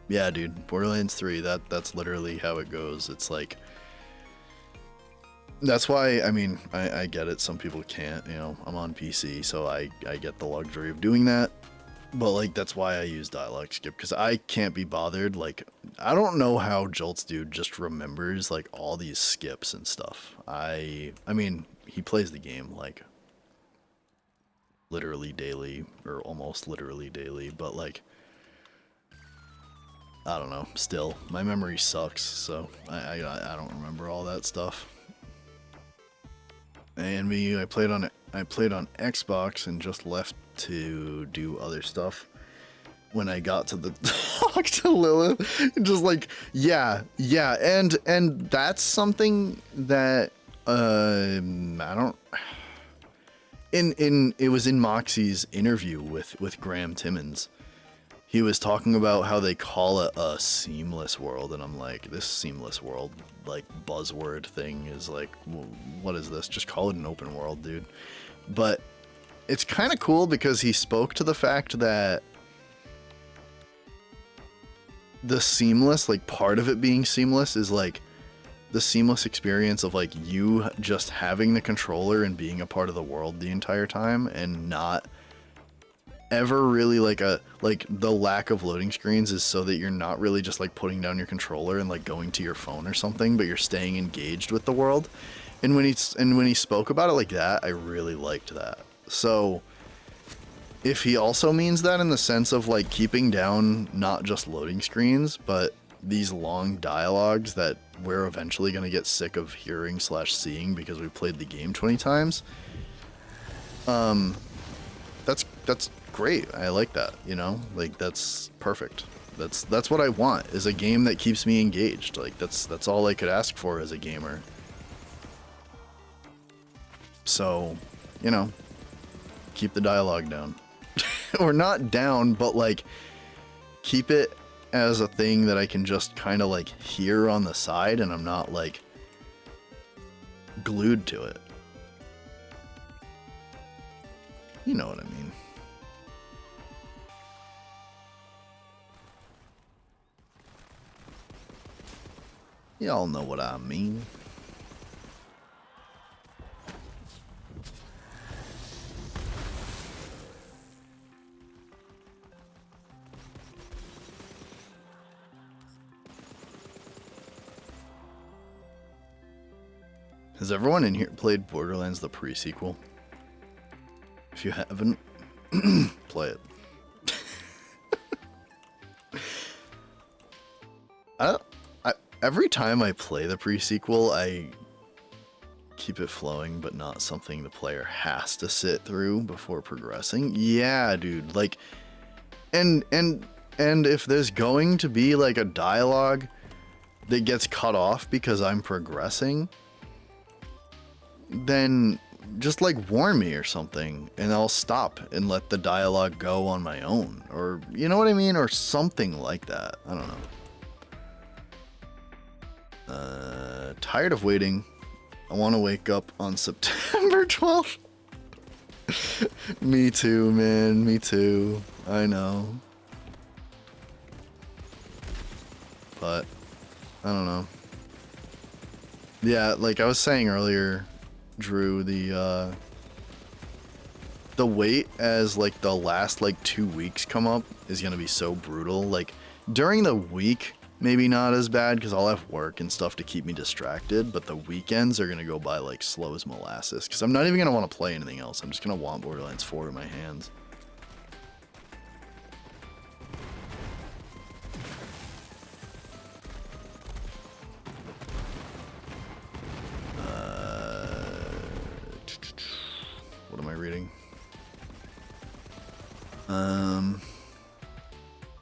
Yeah, dude. Borderlands 3, that's literally how it goes. It's like... That's why, I mean, I get it. Some people can't, you know. I'm on PC, so I get the luxury of doing that. But, like, that's why I use dialogue skip, because I can't be bothered. Like, I don't know how Jolt's dude just remembers, like, all these skips and stuff. I mean, he plays the game, like, literally daily, or almost literally daily, but, like, I don't know. Still, my memory sucks, so I don't remember all that stuff. And me, I played on Xbox and just left to do other stuff when I got to the talk to Lilith. Just like, yeah, and that's something that I don't. It was in Moxie's interview with Graham Timmons. He was talking about how they call it a seamless world, and I'm like, this seamless world, like, buzzword thing is like, what is this? Just call it an open world, dude. But it's kind of cool because he spoke to the fact that the seamless, like, part of it being seamless is like the seamless experience of like you just having the controller and being a part of the world the entire time, and not ever really like the lack of loading screens is so that you're not really just like putting down your controller and like going to your phone or something, but you're staying engaged with the world. And when he spoke about it like that, I really liked that. So if he also means that in the sense of like keeping down not just loading screens, but these long dialogues that we're eventually going to get sick of hearing / seeing because we played the game 20 times, that's great. I like that, you know? Like, that's perfect. That's what I want, is a game that keeps me engaged. Like, that's all I could ask for as a gamer. So, you know, keep the dialogue down. Or not down, but like keep it as a thing that I can just kind of like hear on the side, and I'm not like glued to it. You know what I mean. Y'all know what I mean. Has everyone in here played Borderlands the pre-sequel? If you haven't, play it. Every time I play the pre-sequel, I keep it flowing, but not something the player has to sit through before progressing. Yeah, dude. Like, and if there's going to be like a dialogue that gets cut off because I'm progressing, then just like warn me or something, and I'll stop and let the dialogue go on my own, or you know what I mean, or something like that. I don't know. Tired of waiting. I want to wake up on September 12th. Me too, man. Me too. I know. But I don't know. Yeah, like I was saying earlier, Drew, the wait as like the last like 2 weeks come up is gonna be so brutal. Like during the week, maybe not as bad because I'll have work and stuff to keep me distracted, but the weekends are gonna go by like slow as molasses because I'm not even gonna want to play anything else. I'm just gonna want Borderlands 4 in my hands. What am I reading?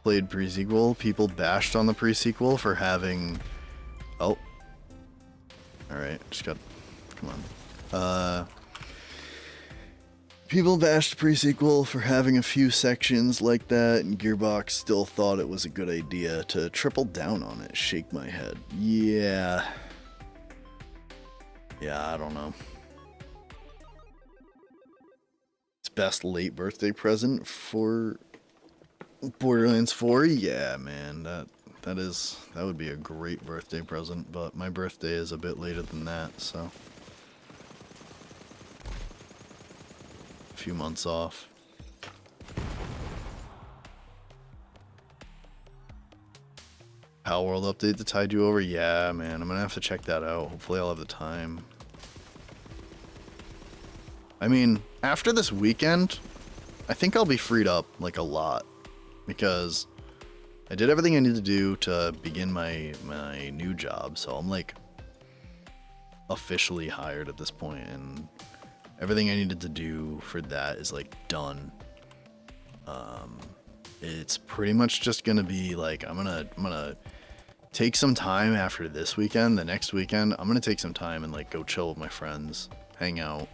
Played pre-sequel. People bashed on the pre-sequel for having... Oh. Alright, just got... Come on. People bashed pre-sequel for having a few sections like that, and Gearbox still thought it was a good idea to triple down on it. Shake my head. Yeah. Yeah, I don't know. Best late birthday present for Borderlands 4? Yeah, man, that would be a great birthday present, but my birthday is a bit later than that, so a few months off. Power World update that tied you over? Yeah, man, I'm gonna have to check that out. Hopefully I'll have the time. I mean, after this weekend, I think I'll be freed up, like, a lot. Because I did everything I need to do to begin my new job, so I'm, like, officially hired at this point, and everything I needed to do for that is, like, done. It's pretty much just gonna be, like, I'm gonna take some time after this weekend. The next weekend, I'm gonna take some time and, like, go chill with my friends, hang out.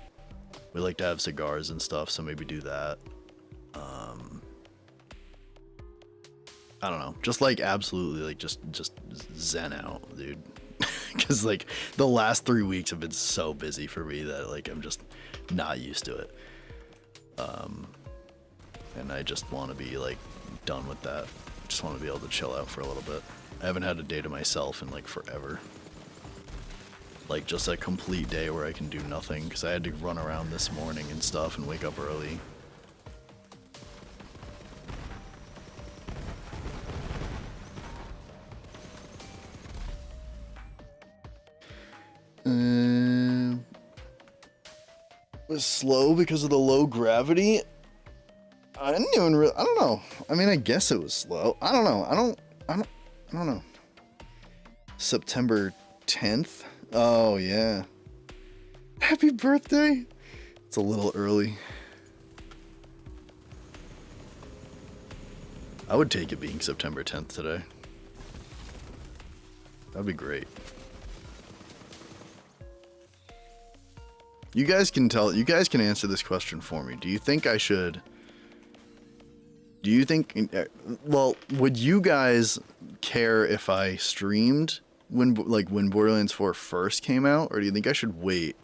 We like to have cigars and stuff, so maybe do that. I don't know. Just like absolutely like just zen out, dude. Cause like the last 3 weeks have been so busy for me that like I'm just not used to it. And I just want to be like done with that. Just want to be able to chill out for a little bit. I haven't had a day to myself in like forever. Like just a complete day where I can do nothing because I had to run around this morning and stuff and wake up early. Was slow because of the low gravity. I didn't even really, I don't know. I mean, I guess it was slow. I don't know. I don't know. September 10th. Oh, yeah. Happy birthday. It's a little early. I would take it being September 10th today. That'd be great. You guys can answer this question for me. Do you think I should... well, would you guys care if I streamed when Borderlands 4 first came out, or do you think I should wait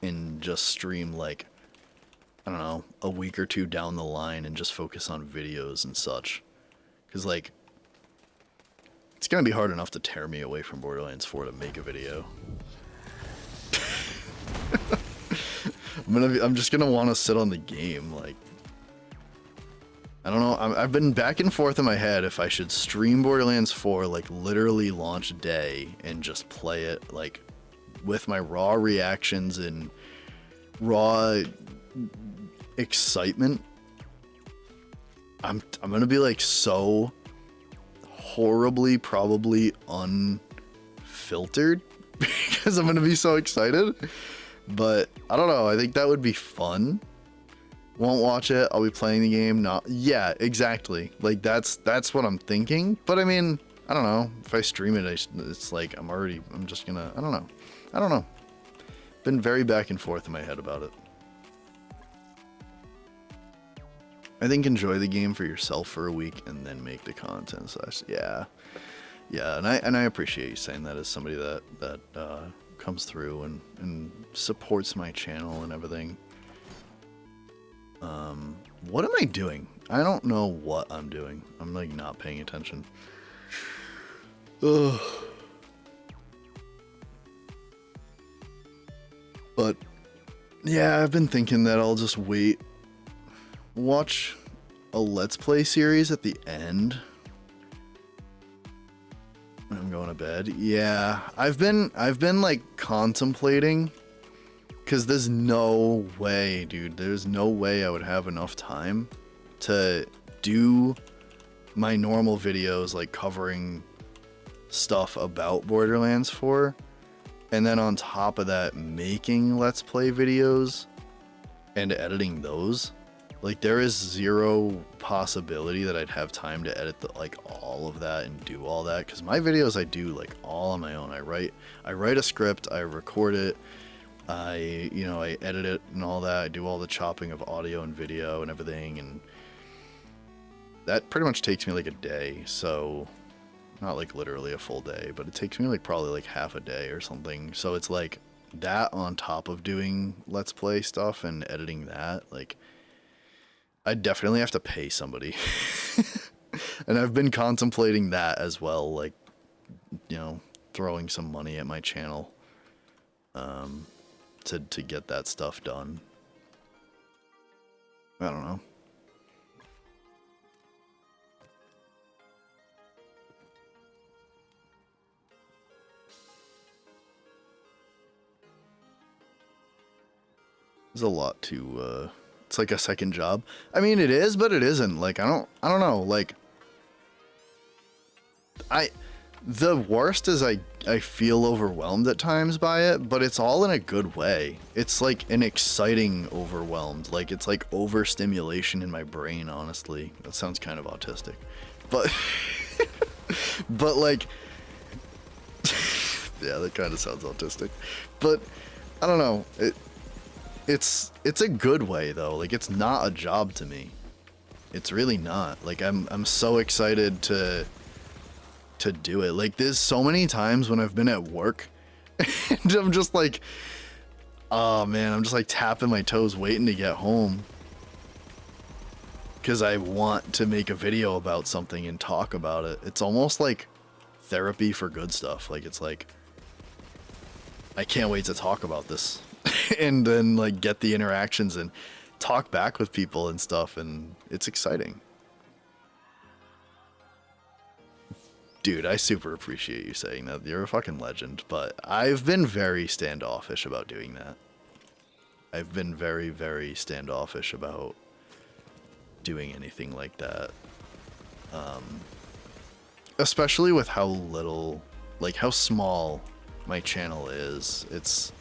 and just stream like I don't know, a week or two down the line and just focus on videos and such. Because, like, it's going to be hard enough to tear me away from Borderlands 4 to make a video. I'm just going to want to sit on the game, like, I don't know, I've been back and forth in my head if I should stream Borderlands 4, like, literally launch day and just play it, like, with my raw reactions and raw excitement. I'm gonna be like so horribly probably unfiltered because I'm gonna be so excited, but I don't know, I think that would be fun. Won't watch it, I'll be playing the game. Not, yeah, exactly, like that's what I'm thinking. But I mean, I don't know, if I stream it, it's like I'm just gonna, I don't know. Been very back and forth in my head about it. I think enjoy the game for yourself for a week and then make the content. So yeah, and I appreciate you saying that as somebody that comes through and supports my channel and everything. What am I doing? I don't know what I'm doing. I'm like not paying attention. Ugh. But yeah, I've been thinking that I'll just watch a Let's Play series at the end when I'm going to bed. Yeah, I've been like contemplating, because there's no way, dude, there's no way I would have enough time to do my normal videos, like covering stuff about Borderlands 4, and then on top of that making Let's Play videos and editing those. Like, there is zero possibility that I'd have time to edit all of that and do all that, because my videos I do like all on my own. I write a script, I record it, I edit it and all that. I do all the chopping of audio and video and everything, and that pretty much takes me like a day. So not like literally a full day, but it takes me like probably like half a day or something. So it's like that on top of doing Let's Play stuff and editing that, like I definitely have to pay somebody. And I've been contemplating that as well, like, you know, throwing some money at my channel to get that stuff done. I don't know. There's a lot to it's like a second job. I mean, it is, but it isn't. Like, I don't know. Like, the worst is I feel overwhelmed at times by it, but it's all in a good way. It's like an exciting overwhelmed. Like, it's like overstimulation in my brain, honestly. That sounds kind of autistic. But but like yeah, that kind of sounds autistic. But I don't know. It's a good way though. Like, it's not a job to me. It's really not. Like, I'm so excited to do it. Like, there's so many times when I've been at work and I'm just like, oh man, I'm just like tapping my toes waiting to get home because I want to make a video about something and talk about it. It's almost like therapy for good stuff. Like, it's like, I can't wait to talk about this and then like get the interactions and talk back with people and stuff, and it's exciting. Dude, I super appreciate you saying that. You're a fucking legend, but I've been very standoffish about doing that. I've been very, very standoffish about doing anything like that. Especially with how little, like how small my channel is. It's,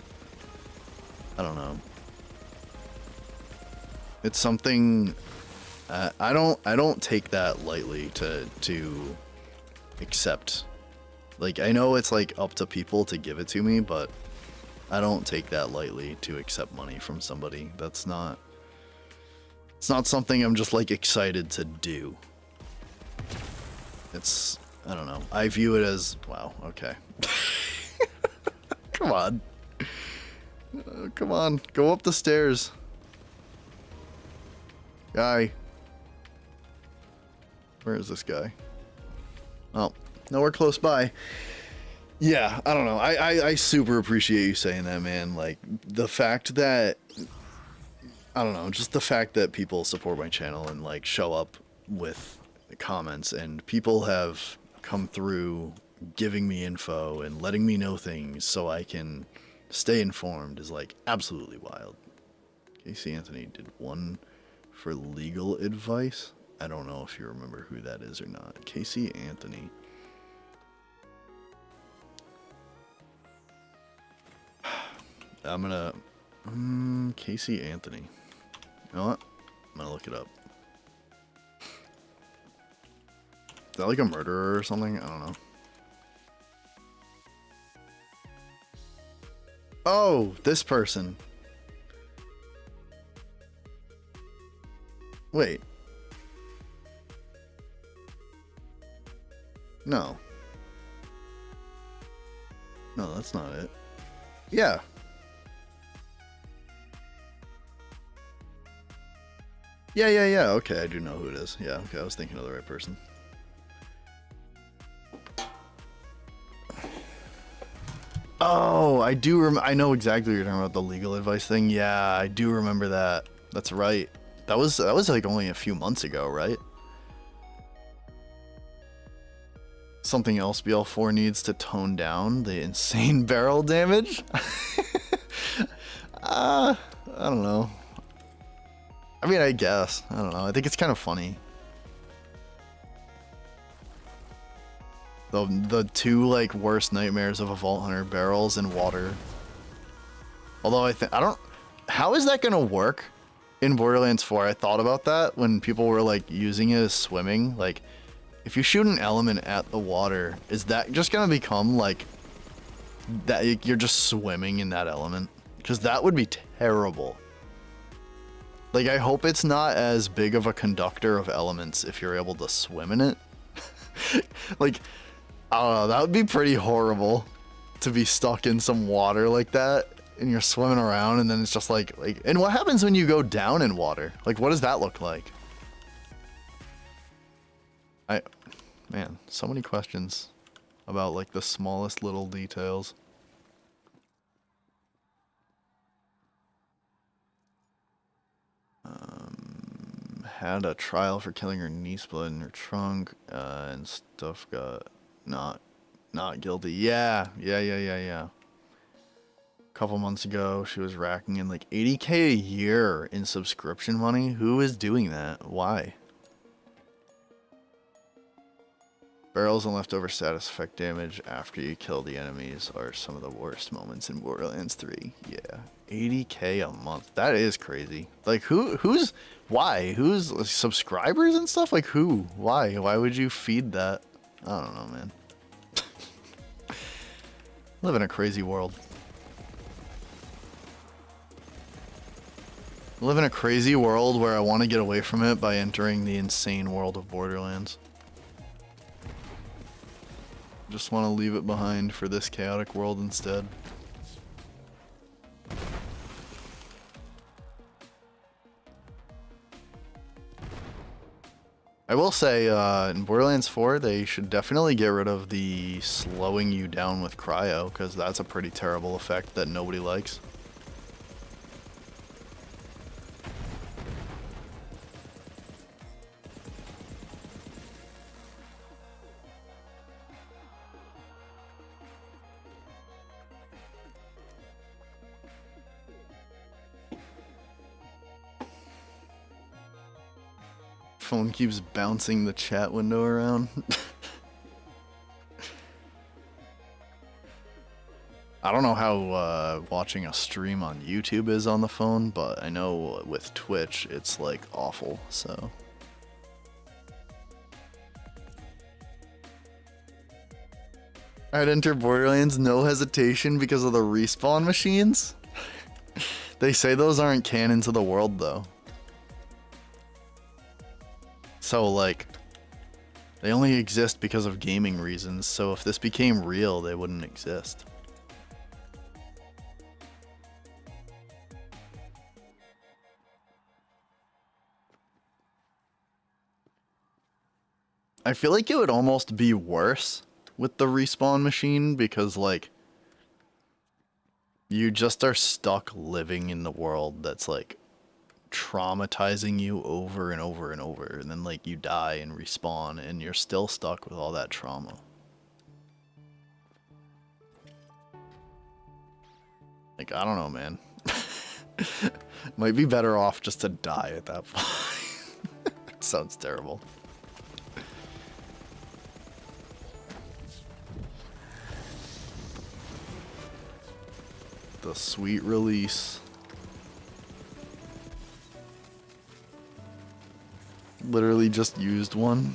I don't know. It's something I don't take that lightly to accept. Like, I know it's like up to people to give it to me, but I don't take that lightly to accept money from somebody. It's not something I'm just like excited to do. It's, I don't know. I view it as, wow, okay. Come on. Come on, go up the stairs. Guy. Where is this guy? Oh, nowhere close by. Yeah, I don't know. I super appreciate you saying that, man. Like, the fact that, I don't know, just the fact that people support my channel and, like, show up with comments, and people have come through giving me info and letting me know things so I can stay informed is, like, absolutely wild. Casey Anthony did one for legal advice. I don't know if you remember who that is or not. Casey Anthony. I'm gonna... Casey Anthony. You know what? I'm gonna look it up. Is that like a murderer or something? I don't know. Oh, this person. Wait. No. No, that's not it. Yeah. Yeah. Okay, I do know who it is. Yeah, okay, I was thinking of the right person. Oh, I know exactly what you're talking about, the legal advice thing. Yeah, I do remember that. That's right. That was like only a few months ago, right? Something else BL4 needs to tone down the insane barrel damage. I don't know. I mean, I guess. I don't know. I think it's kind of funny. The two, like, worst nightmares of a Vault Hunter: barrels and water. Although how is that gonna work in Borderlands 4? I thought about that when people were, like, using it as swimming. Like, if you shoot an element at the water, is that just gonna become, like, that you're just swimming in that element? Because that would be terrible. Like, I hope it's not as big of a conductor of elements if you're able to swim in it. Like, I don't know, that would be pretty horrible to be stuck in some water like that and you're swimming around and then it's just like, and what happens when you go down in water? Like, what does that look like? Man, so many questions about, like, the smallest little details. Had a trial for killing her niece, blood in her trunk, and stuff got not guilty. Yeah. A couple months ago, she was racking in like 80K a year in subscription money. Who is doing that? Why? Barrels and leftover status effect damage after you kill the enemies are some of the worst moments in Borderlands 3. Yeah. 80K a month. That is crazy. Like, why? Who's subscribers and stuff? Like, who? Why? Why would you feed that? I don't know, man. Live in a crazy world. Live in a crazy world where I want to get away from it by entering the insane world of Borderlands. Just want to leave it behind for this chaotic world instead. I will say, in Borderlands 4, they should definitely get rid of the slowing you down with cryo, because that's a pretty terrible effect that nobody likes. Phone keeps bouncing the chat window around. I don't know how watching a stream on YouTube is on the phone, but I know with Twitch it's like awful, so. I'd enter Borderlands no hesitation because of the respawn machines. They say those aren't canon to the world though. So, like, they only exist because of gaming reasons, so if this became real, they wouldn't exist. I feel like it would almost be worse with the respawn machine because, like, you just are stuck living in the world that's, like, traumatizing you over and over and over, and then, like, you die and respawn, and you're still stuck with all that trauma. Like, I don't know, man. Might be better off just to die at that point. Sounds terrible. The sweet release. Literally just used one.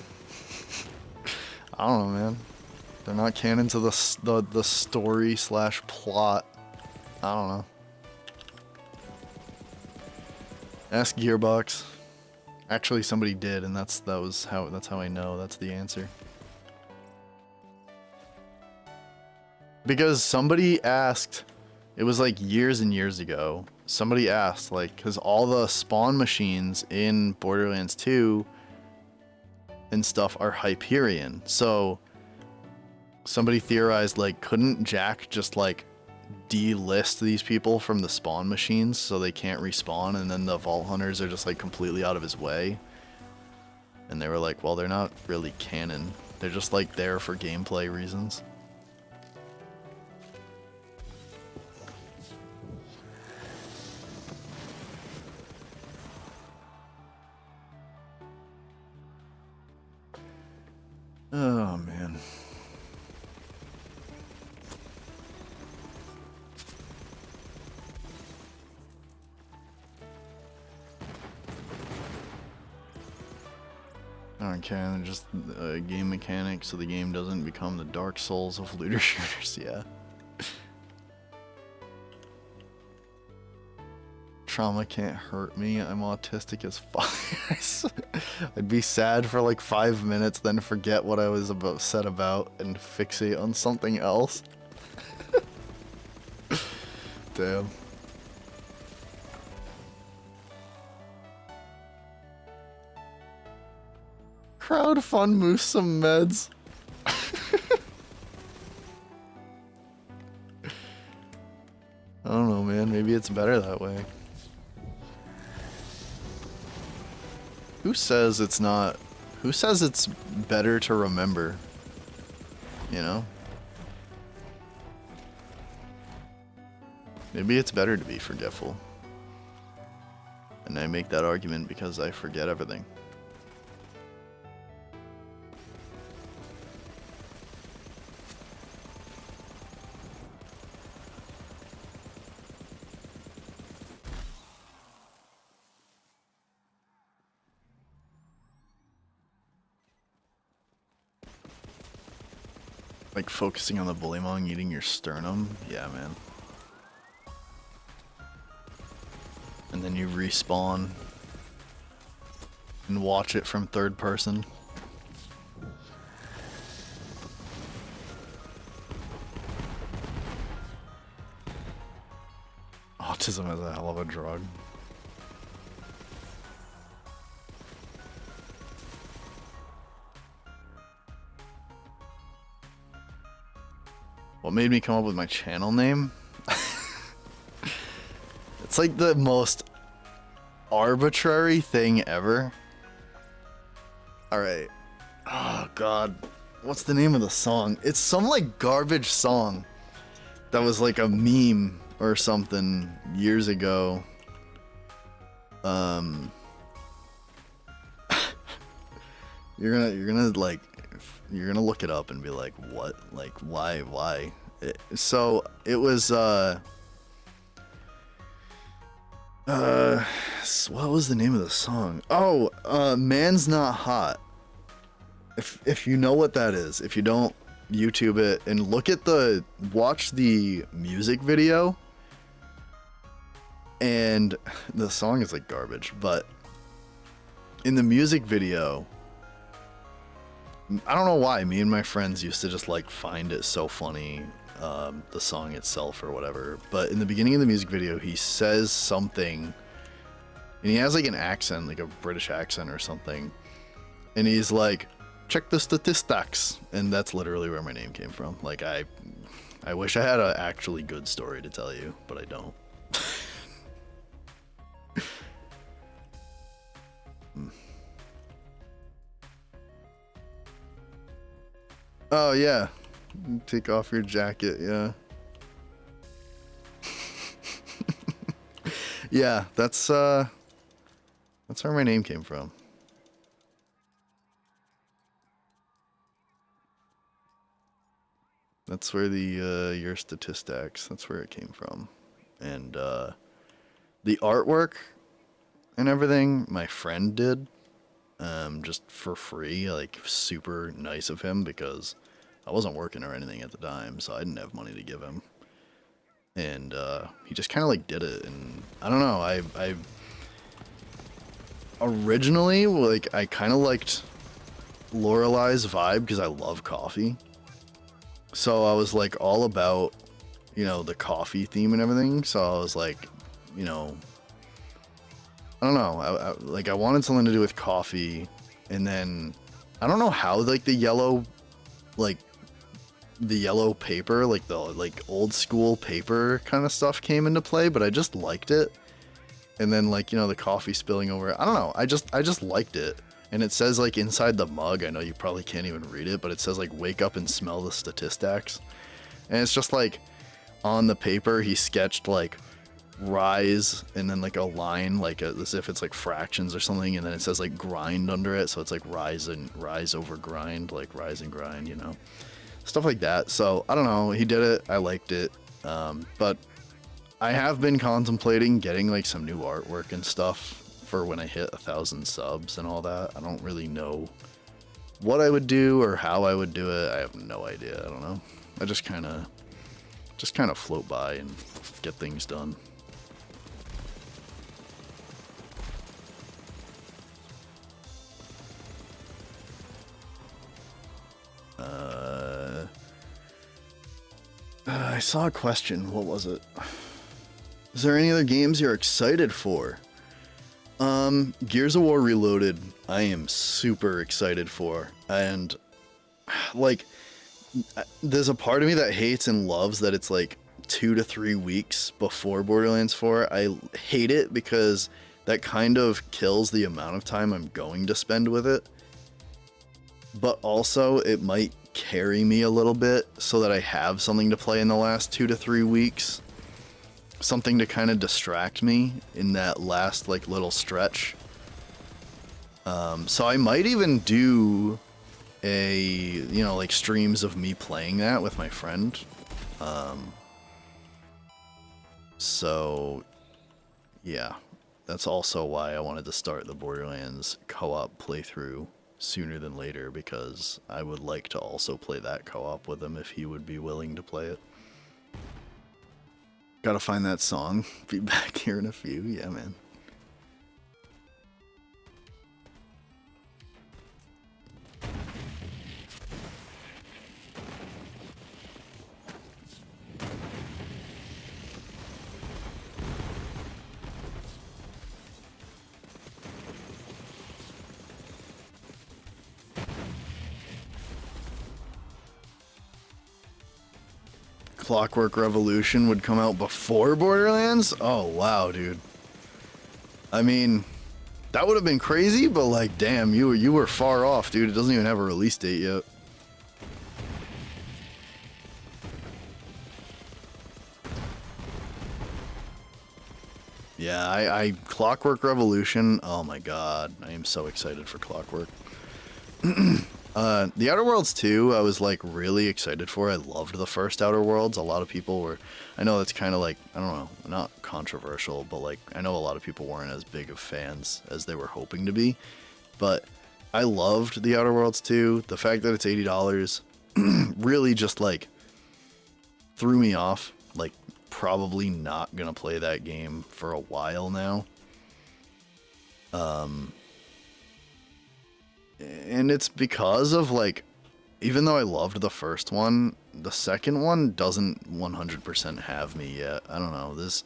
I don't know, man. They're not canon to the story slash plot. I don't know. Ask Gearbox. Actually, somebody did, and that's how I know that's the answer. Because somebody asked, it was like years and years ago. Somebody asked, like, because all the spawn machines in Borderlands 2 and stuff are Hyperion. So somebody theorized, like, couldn't Jack just, like, delist these people from the spawn machines so they can't respawn, and then the Vault Hunters are just, like, completely out of his way? And they were like, well, they're not really canon. They're just, like, there for gameplay reasons. Oh, man. Okay, they're just game mechanics so the game doesn't become the Dark Souls of looter shooters, yeah. Trauma can't hurt me, I'm autistic as fuck. I'd be sad for like 5 minutes, then forget what I was upset about and fixate on something else. Damn. Crowdfund Moose some meds. I don't know, man. Maybe it's better that way. Who says it's not? Who says it's better to remember? You know? Maybe it's better to be forgetful. And I make that argument because I forget everything. Like focusing on the bullymong eating your sternum? Yeah, man. And then you respawn and watch it from third person. Autism is a hell of a drug. What made me come up with my channel name? It's like the most arbitrary thing ever. Alright. Oh god. What's the name of the song? It's some like garbage song that was like a meme or something years ago. You're gonna look it up and be like, what? Like, why? So it was, what was the name of the song? Oh, Man's Not Hot. If you know what that is, if you don't, YouTube it and watch the music video. And the song is like garbage, but in the music video, I don't know why, me and my friends used to just like find it so funny, the song itself or whatever, but in the beginning of the music video he says something and he has like an accent, like a British accent or something, and he's like, check the statistics. And that's literally where my name came from. Like, I wish I had an actually good story to tell you, but I don't. Oh, yeah. Take off your jacket, yeah. Yeah, that's where my name came from. That's where the your statistics, that's where it came from. And the artwork and everything my friend did, just for free, like super nice of him because I wasn't working or anything at the time, so I didn't have money to give him. And he just kind of like did it, and I don't know, I originally, like, I kind of liked Lorelei's vibe because I love coffee. So I was like all about, you know, the coffee theme and everything. So I was like, you know, I don't know, I wanted something to do with coffee, and then I don't know how like the yellow paper, like the like old school paper kind of stuff came into play, but I just liked it. And then, like, you know, the coffee spilling over, I don't know, I just liked it. And it says, like, inside the mug, I know you probably can't even read it, but it says, like, wake up and smell the statistics. And it's just like on the paper he sketched like rise and then like a line, like as if it's like fractions or something, and then it says like grind under it, so it's like rise over grind, like rise and grind, you know, stuff like that. So I don't know, he did it, I liked it, but I have been contemplating getting like some new artwork and stuff for when I hit 1,000 subs and all that. I don't really know what I would do or how I would do it. I have no idea. I don't know. I just kind of float by and get things done. I saw a question. What was it? Is there any other games you're excited for? Gears of War Reloaded, I am super excited for. And, like, there's a part of me that hates and loves that it's like 2 to 3 weeks before Borderlands 4. I hate it because that kind of kills the amount of time I'm going to spend with it. But also, it might carry me a little bit so that I have something to play in the last 2 to 3 weeks. Something to kind of distract me in that last, like, little stretch. So I might even do a, you know, like, streams of me playing that with my friend. So, yeah. That's also why I wanted to start the Borderlands co-op playthrough sooner than later, because I would like to also play that co-op with him if he would be willing to play it. Gotta find that song. Be back here in a few. Yeah, man. Clockwork Revolution would come out before Borderlands? Oh, wow, dude. I mean, that would have been crazy, but like, damn, you were far off, dude. It doesn't even have a release date yet. Yeah, I Clockwork Revolution, oh my god, I am so excited for Clockwork. The Outer Worlds 2, I was like really excited for. I loved the first Outer Worlds. A lot of people were, I know that's kind of like, I don't know, not controversial, but like, I know a lot of people weren't as big of fans as they were hoping to be. But I loved the Outer Worlds 2. The fact that it's $80 really just like threw me off. Like, probably not gonna play that game for a while now. And it's because of, like, even though I loved the first one, the second one doesn't 100% have me yet. I don't know, there's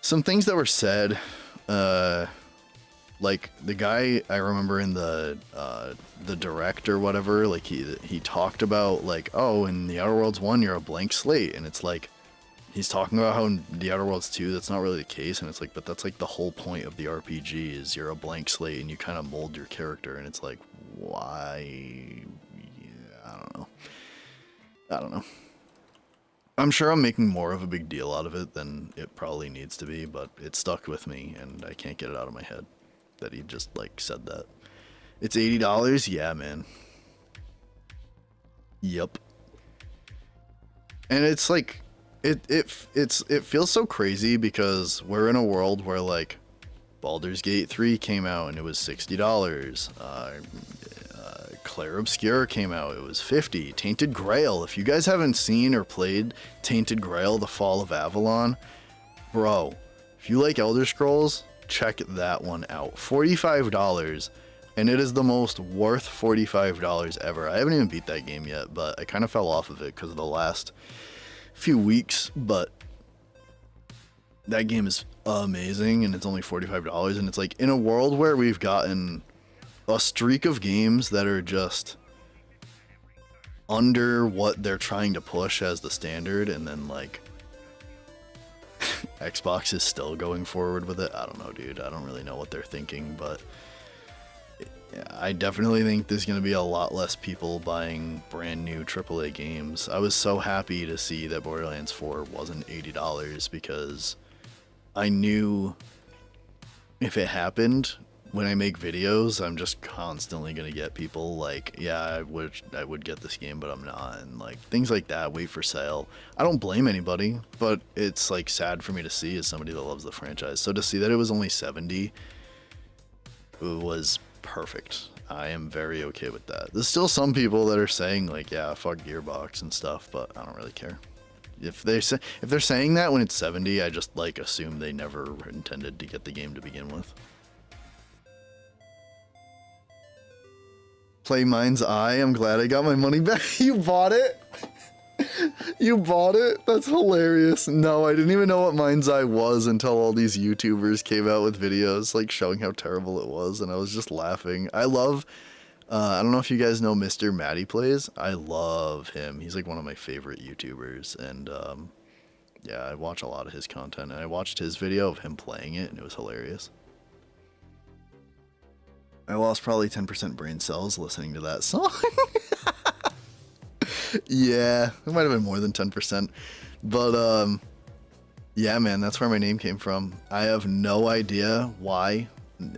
some things that were said like the guy I remember in the direct or whatever, like he talked about like, oh, in the Outer Worlds 1 you're a blank slate, and it's like he's talking about how in the Outer Worlds 2 that's not really the case, and it's like, but that's like the whole point of the RPG is you're a blank slate and you kind of mold your character, and it's like, why? Yeah, I don't know. I'm sure I'm making more of a big deal out of it than it probably needs to be, but it stuck with me and I can't get it out of my head that he just like said that. It's $80? Yeah, man. Yep. And it's like it feels so crazy because we're in a world where like Baldur's Gate 3 came out and it was $60. Clair Obscur came out, it was $50. Tainted Grail, if you guys haven't seen or played Tainted Grail: The Fall of Avalon, bro, if you like Elder Scrolls, check that one out. $45, and it is the most worth $45 ever. I haven't even beat that game yet, but I kind of fell off of it because of the last few weeks, but that game is amazing and it's only $45, and it's like in a world where we've gotten a streak of games that are just under what they're trying to push as the standard, and then like Xbox is still going forward with it. I don't know, dude. I don't really know what they're thinking, but yeah, I definitely think there's going to be a lot less people buying brand new AAA games. I was so happy to see that Borderlands 4 wasn't $80 because I knew if it happened, when I make videos, I'm just constantly gonna get people like, yeah, I would get this game, but I'm not, and like things like that. Wait for sale. I don't blame anybody, but it's like sad for me to see as somebody that loves the franchise. So to see that it was only $70, it was perfect. I am very okay with that. There's still some people that are saying like, yeah, fuck Gearbox and stuff, but I don't really care. If they're saying that when it's 70, I just like assume they never intended to get the game to begin with. Play Mind's Eye. I'm glad I got my money back. You bought it? You bought it? That's hilarious. No, I didn't even know what Mind's Eye was until all these YouTubers came out with videos like showing how terrible it was, and I was just laughing. I love, I don't know if you guys know Mr. Matty Plays. I love him. He's like one of my favorite YouTubers, and yeah, I watch a lot of his content, and I watched his video of him playing it, and it was hilarious. I lost probably 10% brain cells listening to that song. Yeah, it might have been more than 10%. But, yeah, man, that's where my name came from. I have no idea why.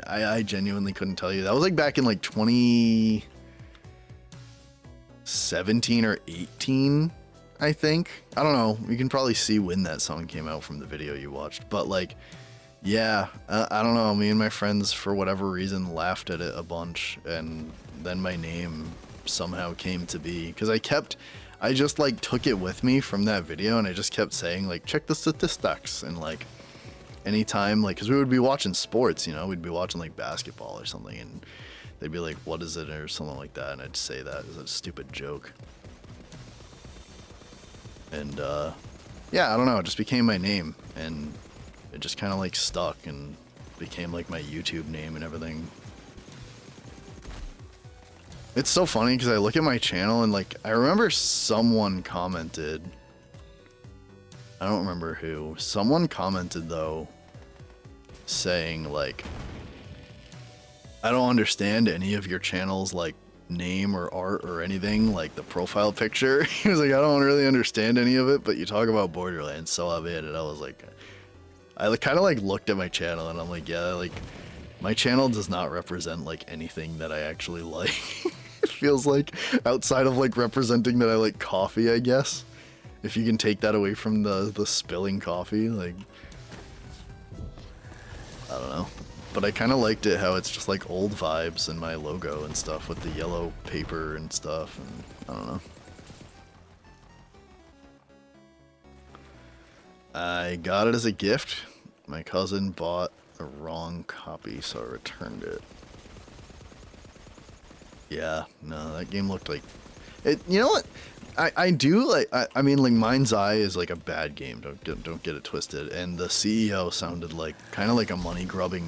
I genuinely couldn't tell you. That was like back in like 2017 or 18, I think. I don't know. You can probably see when that song came out from the video you watched. But, like, yeah, I don't know. Me and my friends, for whatever reason, laughed at it a bunch, and then my name somehow came to be. Because I just, like, took it with me from that video, and I just kept saying, like, check the statistics, and, like, anytime, like, because we would be watching sports, you know, we'd be watching, like, basketball or something, and they'd be like, what is it, or something like that, and I'd say that as a stupid joke. And, yeah, I don't know, it just became my name, and it just kind of like stuck and became like my YouTube name and everything. It's so funny because I look at my channel and like, I remember someone commented, I don't remember who, someone commented though, saying like, I don't understand any of your channel's like name or art or anything, like the profile picture. He was like, I don't really understand any of it, but you talk about Borderlands, so I've it. And I was like, I kind of like looked at my channel and I'm like, yeah, like my channel does not represent like anything that I actually like. It feels like outside of like representing that I like coffee, I guess. If you can take that away from the spilling coffee, like, I don't know. But I kind of liked it how it's just like old vibes and my logo and stuff with the yellow paper and stuff, and I don't know. I got it as a gift. My cousin bought the wrong copy, so I returned it. Yeah, no, that game looked like it. You know what? I do like. I mean, like Mind's Eye is like a bad game. Don't get it twisted. And the CEO sounded like kind of like a money grubbing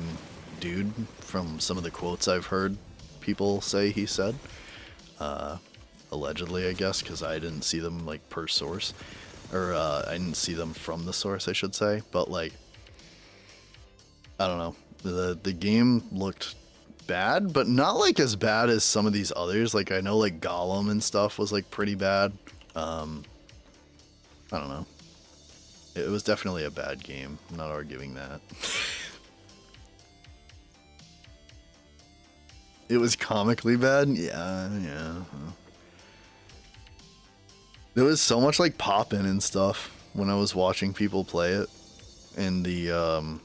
dude from some of the quotes I've heard people say he said. Allegedly, I guess, because I didn't see them like per source, or I didn't see them from the source, I should say. But like, I don't know, the game looked bad, but not like as bad as some of these others. Like I know like Gollum and stuff was like pretty bad. I don't know. It was definitely a bad game. I'm not arguing that. It was comically bad? Yeah. There was so much like popping and stuff when I was watching people play it. And the,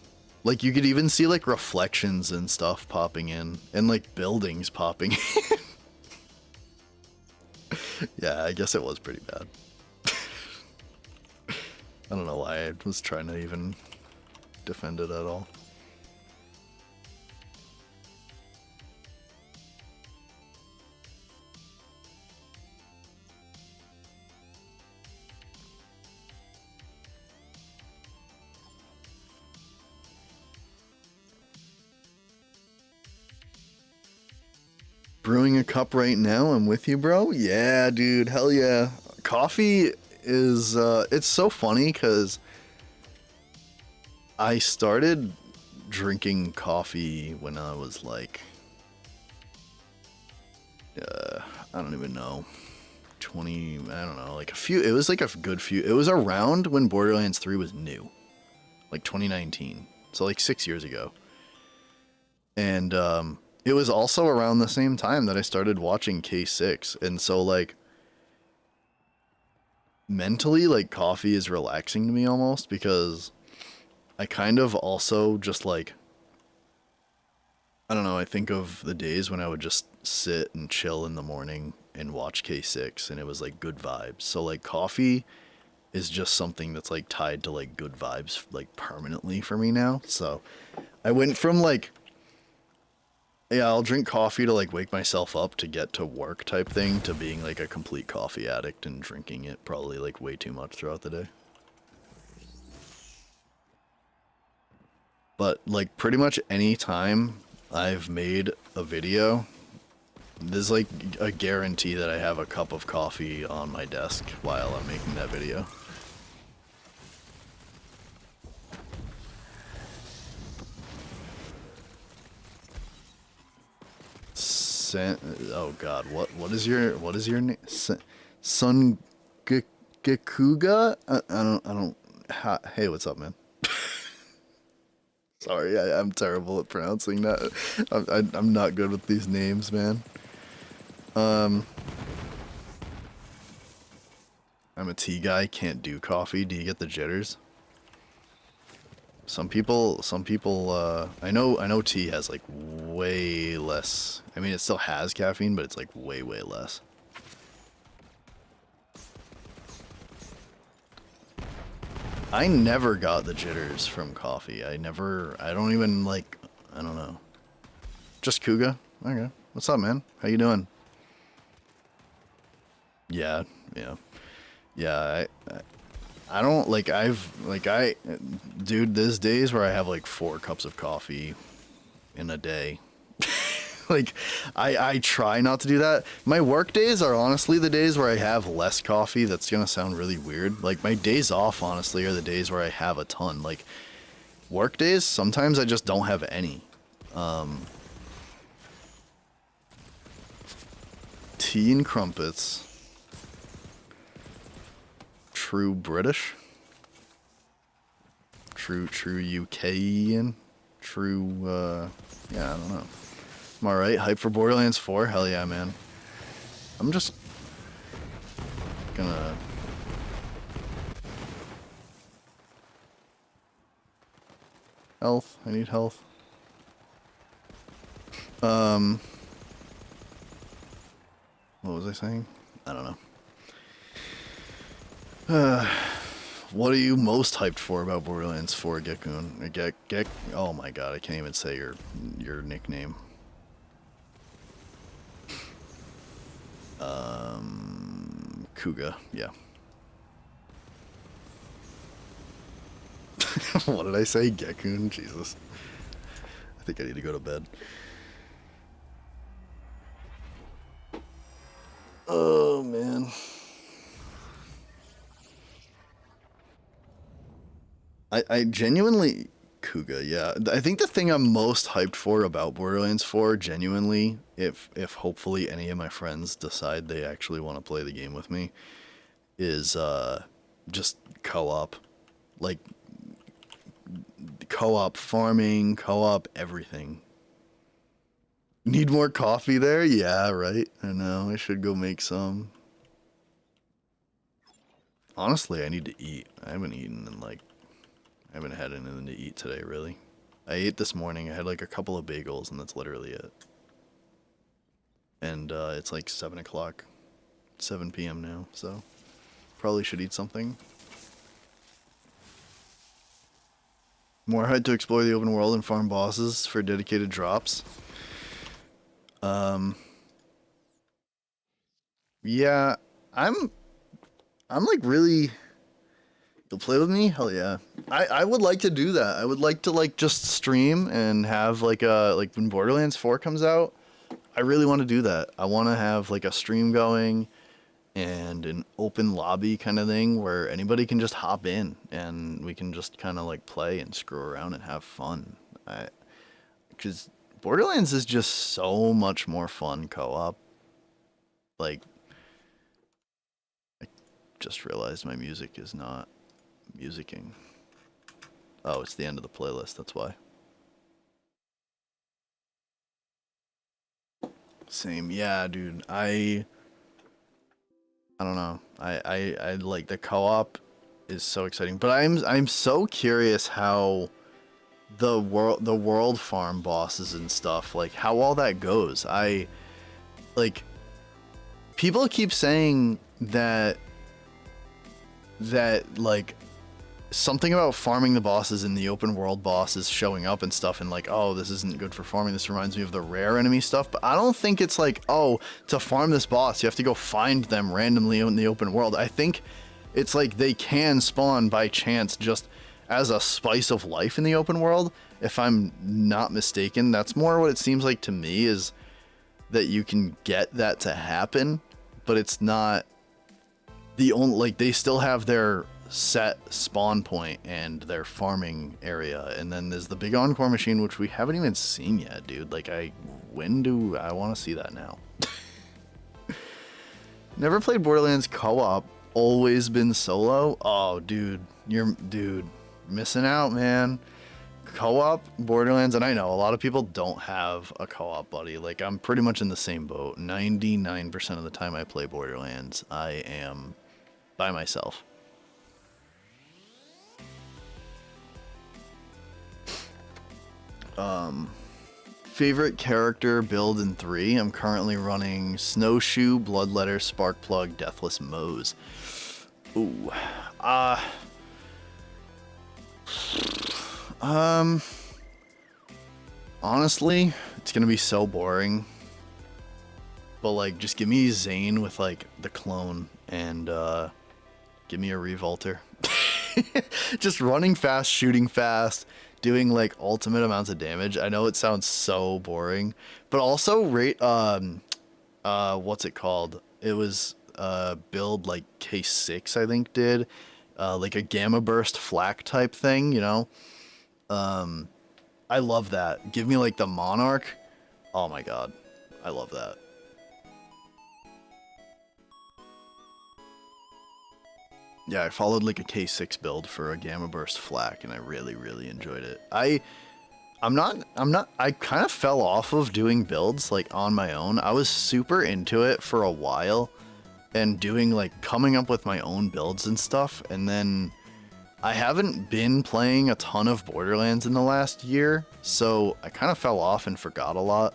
like you could even see like reflections and stuff popping in. And like buildings popping in. Yeah, I guess it was pretty bad. I don't know why I was trying to even defend it at all. Brewing a cup right now. I'm with you, bro. Yeah, dude. Hell yeah. Coffee is, it's so funny because I started drinking coffee when I was like, I don't even know, 20, I don't know, like a few, it was like a good few, it was around when Borderlands 3 was new, like 2019. So like 6 years ago. And, it was also around the same time that I started watching K6, and so, like, mentally, like, coffee is relaxing to me almost, because I kind of also just, like, I don't know, I think of the days when I would just sit and chill in the morning and watch K6, and it was, like, good vibes. So, like, coffee is just something that's, like, tied to, like, good vibes, like, permanently for me now. So, I went from, like, yeah, I'll drink coffee to like wake myself up to get to work type thing, to being like a complete coffee addict and drinking it probably like way too much throughout the day. But like pretty much any time I've made a video, there's like a guarantee that I have a cup of coffee on my desk while I'm making that video. Oh god, what is your name? Sun Gekuga? I don't hey, what's up, man? Sorry, I'm terrible at pronouncing that. I'm not good with these names, man. I'm a tea guy, can't do coffee. Do you get the jitters? Some people, I know tea has like way less. I mean, it still has caffeine, but it's like way less. I never got the jitters from coffee. I don't even like, I don't know. Just Kuga? Okay. What's up, man? How you doing? Yeah. I don't, like, dude, there's days where I have, like, 4 cups of coffee in a day. Like, I try not to do that. My work days are honestly the days where I have less coffee. That's gonna sound really weird. Like, my days off, honestly, are the days where I have a ton. Like, work days, sometimes I just don't have any. Tea and crumpets. True British, true UKian, true, yeah, I don't know. I'm alright, hype for Borderlands 4, hell yeah, man. I'm just gonna... Health, I need health. What was I saying? I don't know. What are you most hyped for about Borderlands 4, Gekun? Oh my god, I can't even say your nickname. Kuga, yeah. What did I say? Gekun? Jesus. think I need to go to bed. Oh, man. I genuinely... Kuga, yeah. I think the thing I'm most hyped for about Borderlands 4, genuinely, if hopefully any of my friends decide they actually want to play the game with me, is just co-op. Like, co-op farming, co-op everything. Need more coffee there? Yeah, right. I know, I should go make some. Honestly, I need to eat. I haven't eaten in like... I haven't had anything to eat today, really. I ate this morning. I had like a couple of bagels, and that's literally it. And it's like 7 o'clock, 7 p.m. now, so probably should eat something. More hyped to explore the open world and farm bosses for dedicated drops. Yeah, I'm like really... You'll play with me? Hell yeah. I would like to do that. I would like to like just stream and have like when Borderlands 4 comes out, I really want to do that. I want to have like a stream going and an open lobby kind of thing where anybody can just hop in and we can just kind of like play and screw around and have fun. Because Borderlands is just so much more fun co-op. Like, I just realized my music is not musicking. Oh, it's the end of the playlist, that's why. Same, yeah, dude. I don't know. I like the co-op is so exciting, but I'm so curious how the world farm bosses and stuff, like how all that goes. People keep saying that like something about farming the bosses in the open world bosses showing up and stuff, and like, oh, this isn't good for farming, this reminds me of the rare enemy stuff, but I don't think it's like, oh, to farm this boss you have to go find them randomly in the open world. I think it's like they can spawn by chance just as a spice of life in the open world, if I'm not mistaken. That's more what it seems like to me, is that you can get that to happen, but it's not the only, like, they still have their set spawn point and their farming area, and then there's the big encore machine, which we haven't even seen yet, dude. Like, when do I want to see that now? Never played Borderlands co-op, always been solo. Oh, dude, you're missing out, man. Co-op Borderlands, and I know a lot of people don't have a co-op buddy. Like, I'm pretty much in the same boat. 99% of the time I play Borderlands, I am by myself. Favorite character build in 3. I'm currently running Snowshoe, Bloodletter, Sparkplug, Deathless Mose. Ooh. Honestly, it's gonna be so boring. But like, just give me Zane with like the clone, and give me a Revolter. Just running fast, shooting fast, doing like ultimate amounts of damage. I know it sounds so boring, but also what's it called? It was build like K6, I think, did like a gamma burst flak type thing, you know. I love that. Give me like the Monarch. Oh my god, I love that. Yeah, I followed like a K6 build for a Gamma Burst Flak, and I really, really enjoyed it. I kind of fell off of doing builds like on my own. I was super into it for a while and doing like coming up with my own builds and stuff, and then I haven't been playing a ton of Borderlands in the last year, so I kind of fell off and forgot a lot,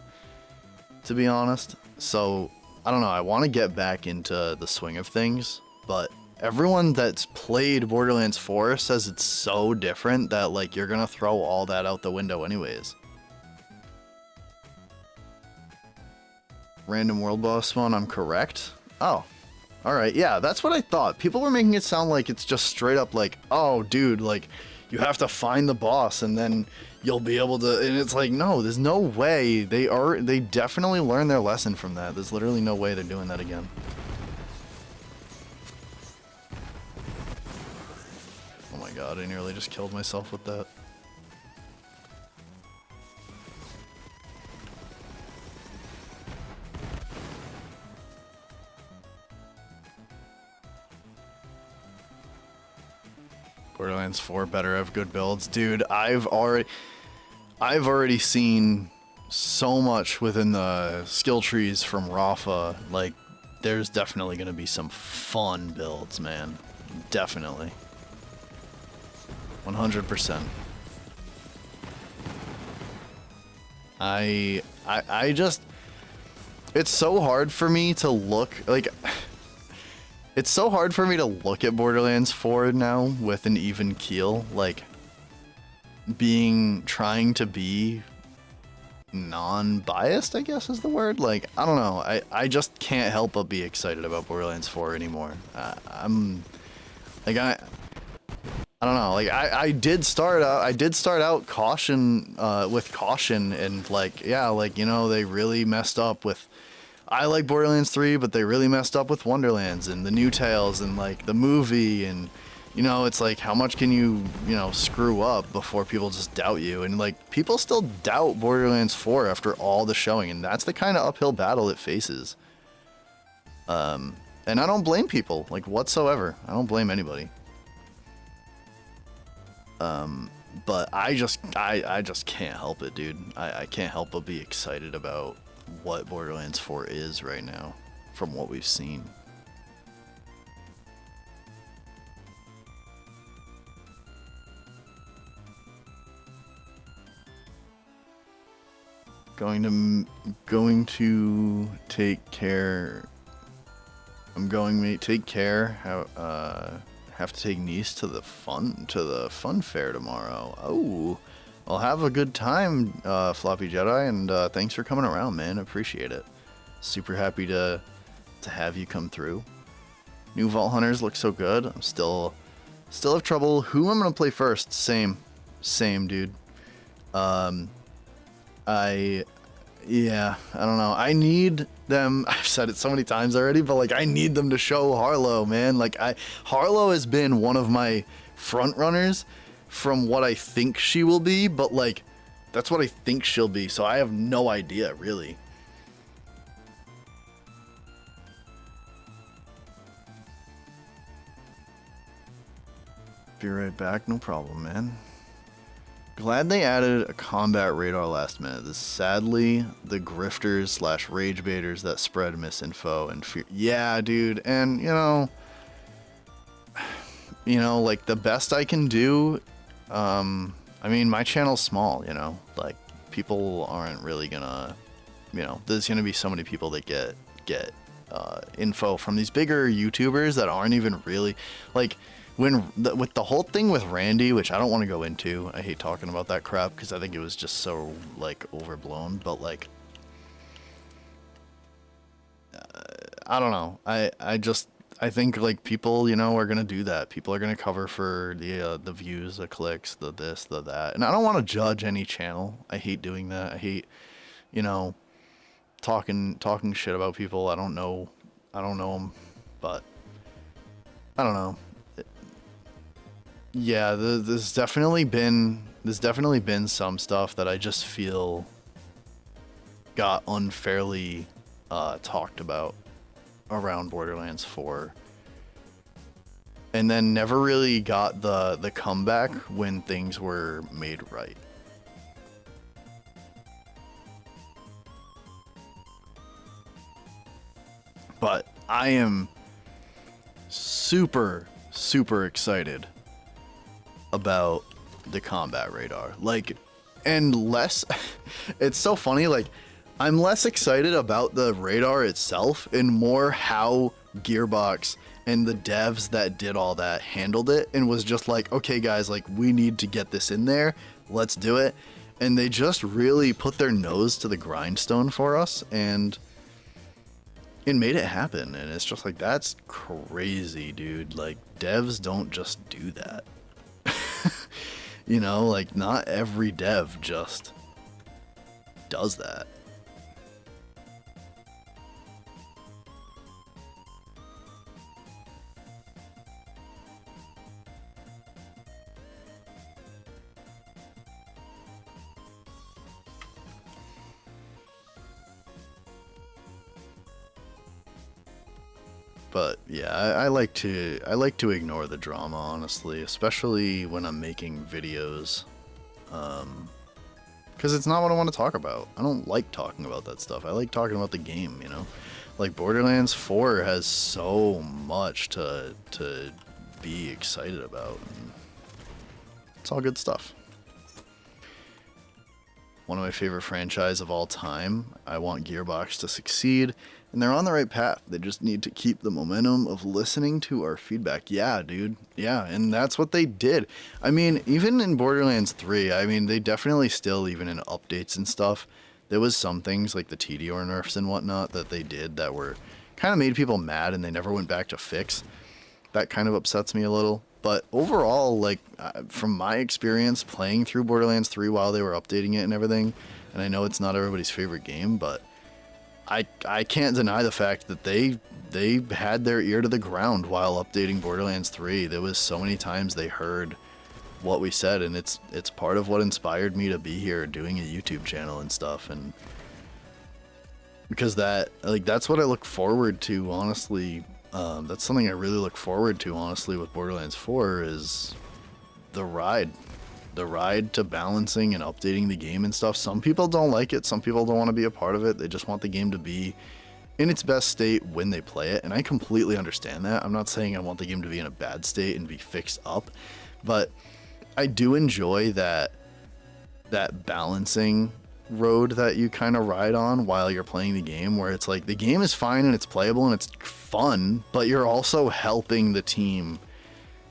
to be honest. So, I don't know, I want to get back into the swing of things, but everyone that's played Borderlands 4 says it's so different that, like, you're gonna throw all that out the window anyways. Random world boss spawn, I'm correct? Oh. Alright, yeah, that's what I thought. People were making it sound like it's just straight up like, oh, dude, like, you have to find the boss and then you'll be able to, and it's like, no, there's no way. They definitely learned their lesson from that. There's literally no way they're doing that again. Oh my god, I nearly just killed myself with that. Borderlands 4 better have good builds. Dude, I've already seen so much within the skill trees from Rafa. Like, there's definitely going to be some fun builds, man. Definitely. 100%. I just... It's so hard for me to look... Like... It's so hard for me to look at Borderlands 4 now with an even keel, like trying to be non-biased, I guess is the word. Like, I don't know, I just can't help but be excited about Borderlands 4 anymore. I'm like, I don't know, like I did start out caution with caution, and like, yeah, like, you know, they really messed up with, I like Borderlands 3, but they really messed up with Wonderlands and the New Tales and like the movie, and you know, it's like, how much can you know, screw up before people just doubt you? And like, people still doubt Borderlands 4 after all the showing, and that's the kind of uphill battle it faces. And I don't blame people, like, whatsoever. I don't blame anybody. But I just can't help it, dude. I can't help but be excited about what Borderlands 4 is right now, from what we've seen. Going to take care. I'm going to take care. Have to take niece to the fun fair tomorrow. Oh. Well, have a good time, Floppy Jedi, and thanks for coming around, man. Appreciate it. Super happy to have you come through. New Vault Hunters look so good. I'm still have trouble. Who I'm gonna play first? Same, dude. Yeah, I don't know. I need them. I've said it so many times already, but like, I need them to show Harlow, man. Like, Harlow has been one of my front runners from what I think she will be, but like, that's what I think she'll be, so I have no idea, really. Be right back, no problem, man. Glad they added a combat radar last minute. This sadly the grifters / rage baiters that spread misinfo and fear. Yeah, dude, and you know, like, the best I can do. I mean, my channel's small, you know, like, people aren't really gonna, you know, there's gonna be so many people that get info from these bigger YouTubers that aren't even really, like, with the whole thing with Randy, which I don't want to go into. I hate talking about that crap because I think it was just so, like, overblown, but like, I don't know. I think, like, people, you know, are gonna do that. People are gonna cover for the views, the clicks, the this, the that. And I don't want to judge any channel. I hate doing that. I hate, you know, talking shit about people. I don't know them, but I don't know. Yeah, there's definitely been some stuff that I just feel got unfairly talked about around Borderlands 4, and then never really got the comeback when things were made right. But I am super excited about the combat radar, like, and less it's so funny, like, I'm less excited about the radar itself and more how Gearbox and the devs that did all that handled it, and was just like, okay guys, like, we need to get this in there, let's do it. And they just really put their nose to the grindstone for us and made it happen. And it's just like, that's crazy, dude. Like, devs don't just do that. You know, like, not every dev just does that. But yeah, I like to ignore the drama, honestly, especially when I'm making videos, because it's not what I want to talk about. I don't like talking about that stuff. I like talking about the game, you know. Like Borderlands 4 has so much to be excited about. And it's all good stuff. One of my favorite franchise of all time. I want Gearbox to succeed, and they're on the right path. They just need to keep the momentum of listening to our feedback. Yeah, dude. Yeah, and that's what they did. I mean, even in Borderlands 3, I mean, they definitely still, even in updates and stuff, there was some things like the TDR nerfs and whatnot that they did that were kind of made people mad, and they never went back to fix. That kind of upsets me a little. But overall, like, from my experience playing through Borderlands 3 while they were updating it and everything, and I know it's not everybody's favorite game, but I can't deny the fact that they had their ear to the ground while updating Borderlands 3. There was so many times they heard what we said, and it's part of what inspired me to be here doing a YouTube channel and stuff. And because that's what I look forward to, honestly. That's something I really look forward to, honestly, with Borderlands 4 is the ride to balancing and updating the game and stuff. Some people don't like it. Some people don't want to be a part of it. They just want the game to be in its best state when they play it. And I completely understand that. I'm not saying I want the game to be in a bad state and be fixed up, but I do enjoy that balancing road that you kind of ride on while you're playing the game, where it's like the game is fine and it's playable and it's fun, but you're also helping the team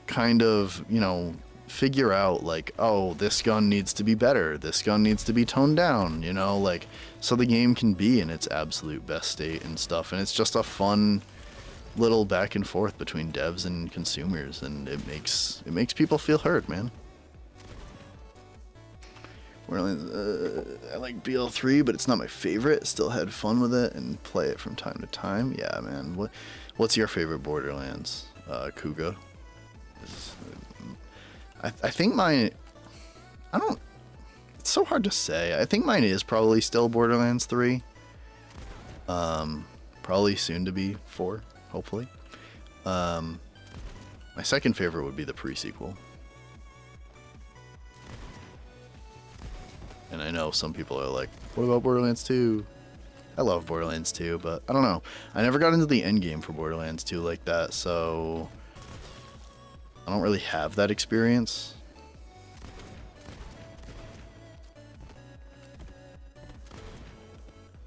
kind of, you know, figure out like, oh, this gun needs to be better, this gun needs to be toned down, you know, like, so the game can be in its absolute best state and stuff. And it's just a fun little back and forth between devs and consumers, and it makes people feel heard, man. I like BL3, but it's not my favorite. Still had fun with it and play it from time to time. Yeah, man. What's your favorite Borderlands? Kuga? I think mine... It's so hard to say. I think mine is probably still Borderlands 3. Probably soon to be 4, hopefully. My second favorite would be the pre-sequel. And I know some people are like, what about Borderlands 2? I love Borderlands 2, but I don't know. I never got into the end game for Borderlands 2 like that, so I don't really have that experience.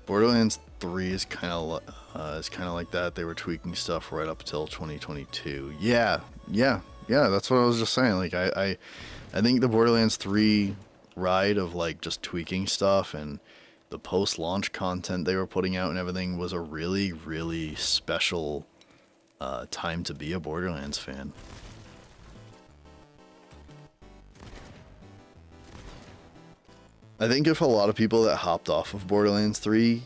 Borderlands 3 is kind of like that. They were tweaking stuff right up until 2022. Yeah, that's what I was just saying. Like I think the Borderlands 3 ride of like just tweaking stuff and the post-launch content they were putting out and everything was a really, really special time to be a Borderlands fan. I think if a lot of people that hopped off of Borderlands 3,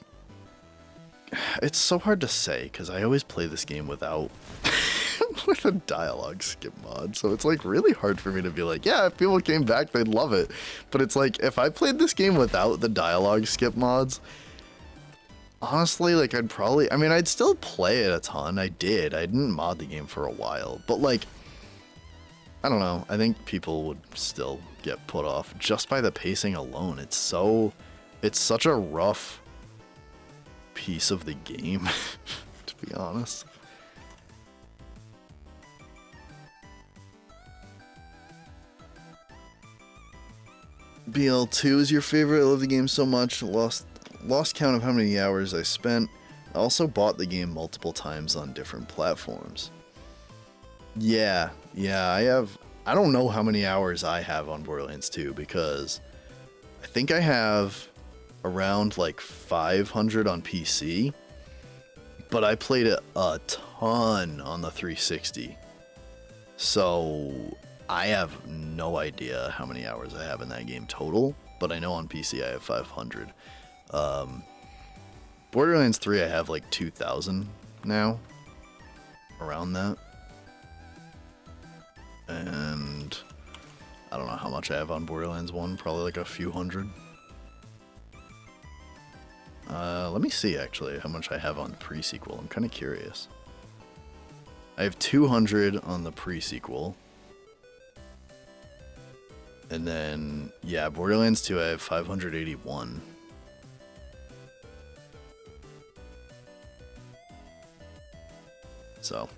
it's so hard to say because I always play this game without with a dialogue skip mod, so it's like really hard for me to be like, yeah, if people came back they'd love it. But it's like, if I played this game without the dialogue skip mods, honestly, like I'd still play it a ton. I didn't mod the game for a while, but like, I don't know, I think people would still get put off just by the pacing alone. It's such a rough piece of the game to be honest. BL2 is your favorite. I love the game so much. Lost count of how many hours I spent. I also bought the game multiple times on different platforms. Yeah, I don't know how many hours I have on Borderlands 2 because I think I have around like 500 on PC, but I played it a ton on the 360. So I have no idea how many hours I have in that game total, but I know on PC I have 500. Borderlands 3 I have like 2,000 now, around that. And I don't know how much I have on Borderlands 1, probably like a few hundred. Let me see actually how much I have on pre-sequel. I'm kind of curious. I have 200 on the pre-sequel. And then, yeah, Borderlands 2 I have 581. So.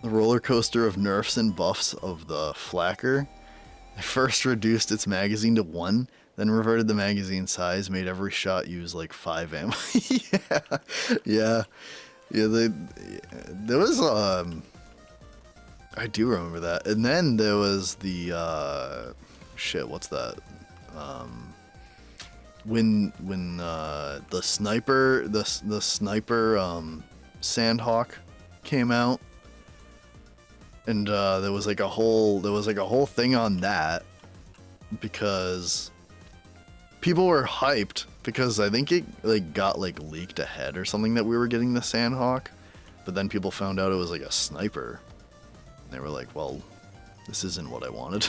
The roller coaster of nerfs and buffs of the Flacker. I first reduced its magazine to 1, then reverted the magazine size, made every shot use like 5 ammo. Yeah. There was I do remember that. And then there was the shit, what's that? When the sniper Sandhawk came out. And there was like a whole thing on that because people were hyped because I think it like got like leaked ahead or something that we were getting the Sandhawk, but then people found out it was like a sniper. And they were like, "Well, this isn't what I wanted."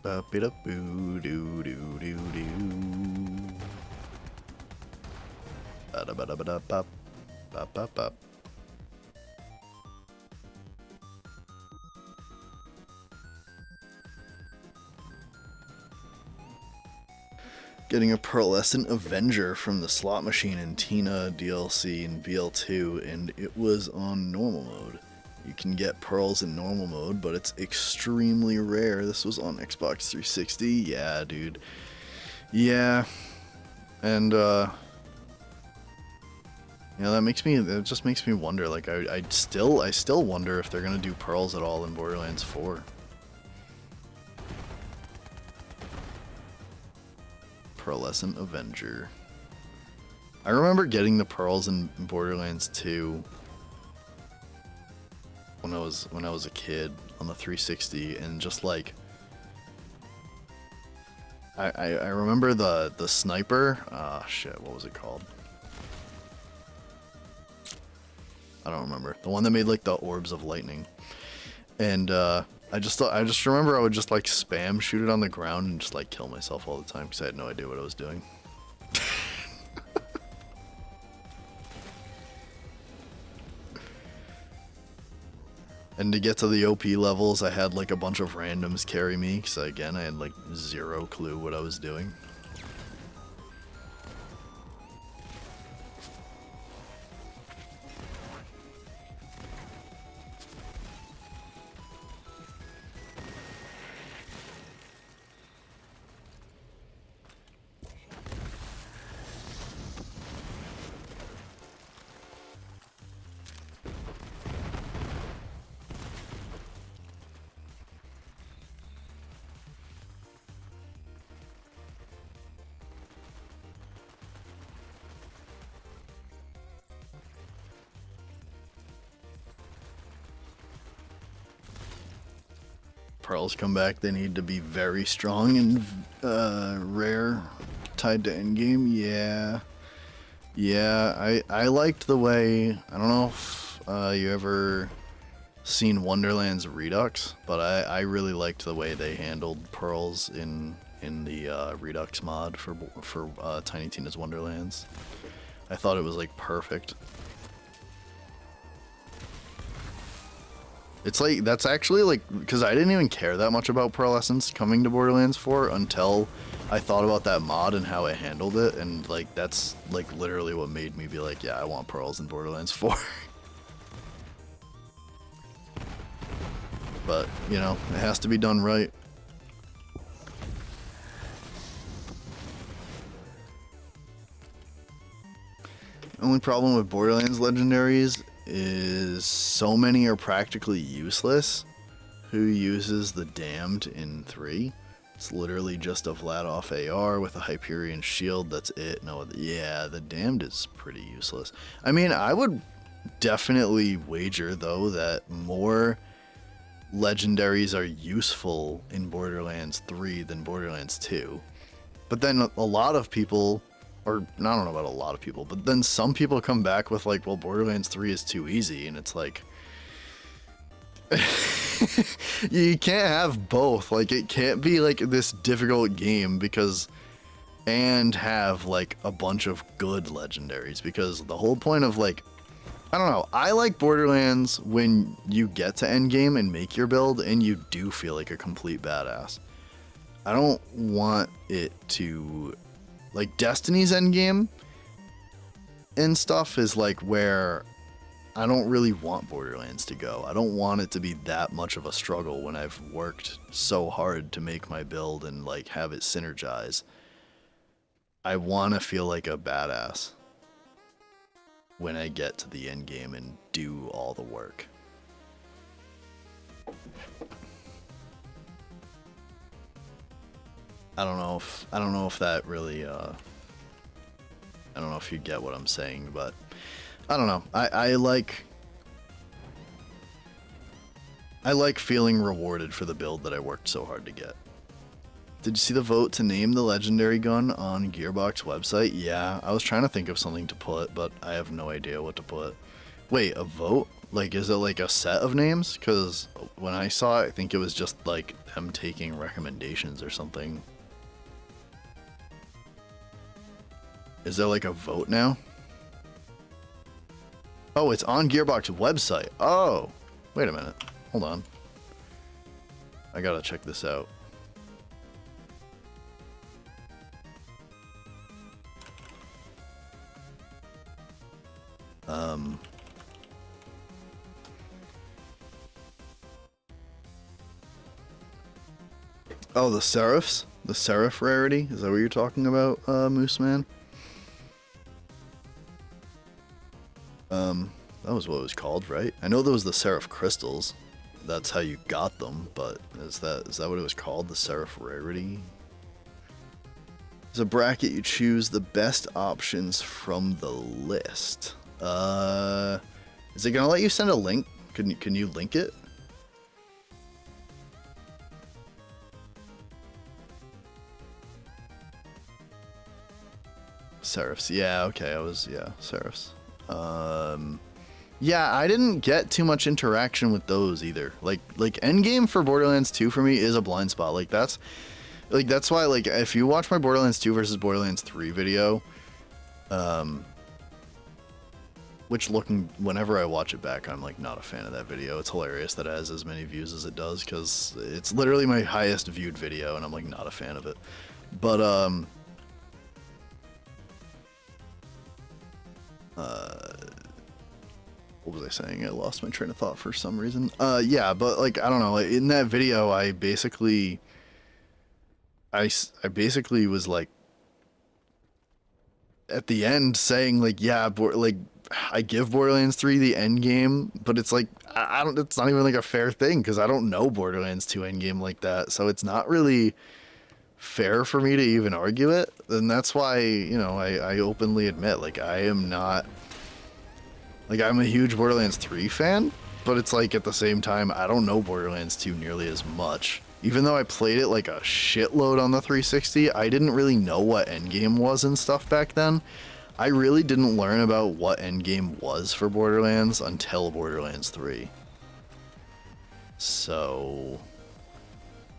Bop it up, boo doo doo doo doo. Ba da ba da ba da bop bop bop bop. Getting a Pearlescent Avenger from the slot machine in Tina DLC in BL2, and it was on normal mode. You can get pearls in normal mode, but it's extremely rare. This was on Xbox 360. Yeah, dude. Yeah. And, that just makes me wonder. Like, I still wonder if they're gonna do pearls at all in Borderlands 4. Pearlescent Avenger. I remember getting the pearls in Borderlands 2 when I was a kid on the 360, and just like I remember the sniper. Shit, what was it called? I don't remember. The one that made like the orbs of lightning. And I just remember I would just like spam shoot it on the ground and just like kill myself all the time because I had no idea what I was doing. And to get to the OP levels, I had like a bunch of randoms carry me because again I had like zero clue what I was doing. Pearls come back, they need to be very strong and rare, tied to endgame. Yeah, I liked the way, I don't know if you ever seen Wonderlands Redux, but I really liked the way they handled pearls in the Redux mod for Tiny Tina's Wonderlands. I thought it was like perfect. It's like, that's actually like, because I didn't even care that much about Pearlescence coming to Borderlands 4 until I thought about that mod and how it handled it, and like that's like literally what made me be like, yeah, I want pearls in Borderlands 4. But, you know, it has to be done right. The only problem with Borderlands legendaries is so many are practically useless. Who uses the Damned in 3? It's literally just a flat off AR with a Hyperion shield, that's it. No, yeah, the Damned is pretty useless. I mean, I would definitely wager, though, that more legendaries are useful in Borderlands 3 than Borderlands 2. But then a lot of people, or I don't know about a lot of people, but then some people come back with like, well, Borderlands 3 is too easy, and it's like, you can't have both. Like, it can't be like this difficult game and have like a bunch of good legendaries, because the whole point of like, I don't know, I like Borderlands when you get to endgame and make your build and you do feel like a complete badass. I don't want it to, like, Destiny's endgame and stuff is like where I don't really want Borderlands to go. I don't want it to be that much of a struggle when I've worked so hard to make my build and like have it synergize. I want to feel like a badass when I get to the end game and do all the work. I don't know if that really I don't know if you get what I'm saying, but I don't know. I like feeling rewarded for the build that I worked so hard to get. Did you see the vote to name the legendary gun on Gearbox website? Yeah, I was trying to think of something to put, but I have no idea what to put. Wait, a vote? Like, is it like a set of names? Because when I saw it, I think it was just like them taking recommendations or something. Is there like a vote now? Oh, it's on Gearbox website. Oh, wait a minute. Hold on. I gotta check this out. Oh, the Seraphs? The Seraph rarity? Is that what you're talking about, Moose Man? That was what it was called, right? I know there was the Seraph crystals. That's how you got them, but is that what it was called? The Seraph rarity? As a bracket, you choose the best options from the list. Is it gonna let you send a link? Can you link it? Seraphs, yeah, okay, Seraphs. Yeah, I didn't get too much interaction with those either. Like endgame for Borderlands 2 for me is a blind spot. That's why, like, if you watch my Borderlands 2 versus Borderlands 3 video, which whenever I watch it back, I'm like not a fan of that video. It's hilarious that it has as many views as it does, because it's literally my highest viewed video, and I'm like not a fan of it. But what was I saying? I lost my train of thought for some reason. Yeah, but like, I don't know. In that video, I basically was like, at the end saying like, yeah, I give Borderlands 3 the end game, but it's like, I don't. It's not even like a fair thing, because I don't know Borderlands 2 end game like that, so it's not really fair for me to even argue it. And that's why, you know, I openly admit, like, I am not. Like, I'm a huge Borderlands 3 fan, but it's like, at the same time, I don't know Borderlands 2 nearly as much. Even though I played it like a shitload on the 360, I didn't really know what endgame was and stuff back then. I really didn't learn about what endgame was for Borderlands until Borderlands 3. So,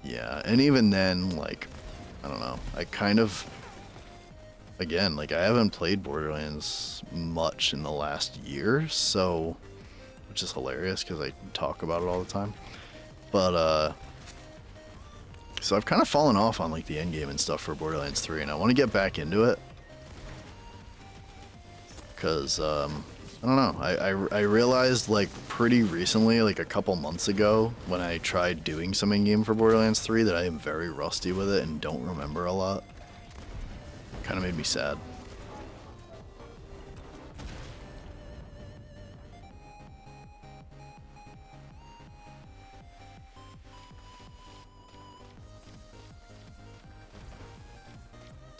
yeah, and even then, like, I don't know, I kind of... Again, like, I haven't played Borderlands much in the last year, so, which is hilarious because I talk about it all the time. But, so I've kind of fallen off on, like, the endgame and stuff for Borderlands 3, and I want to get back into it. Because, I don't know, I realized, like, pretty recently, like a couple months ago, when I tried doing some endgame for Borderlands 3, that I am very rusty with it and don't remember a lot. Kind of made me sad.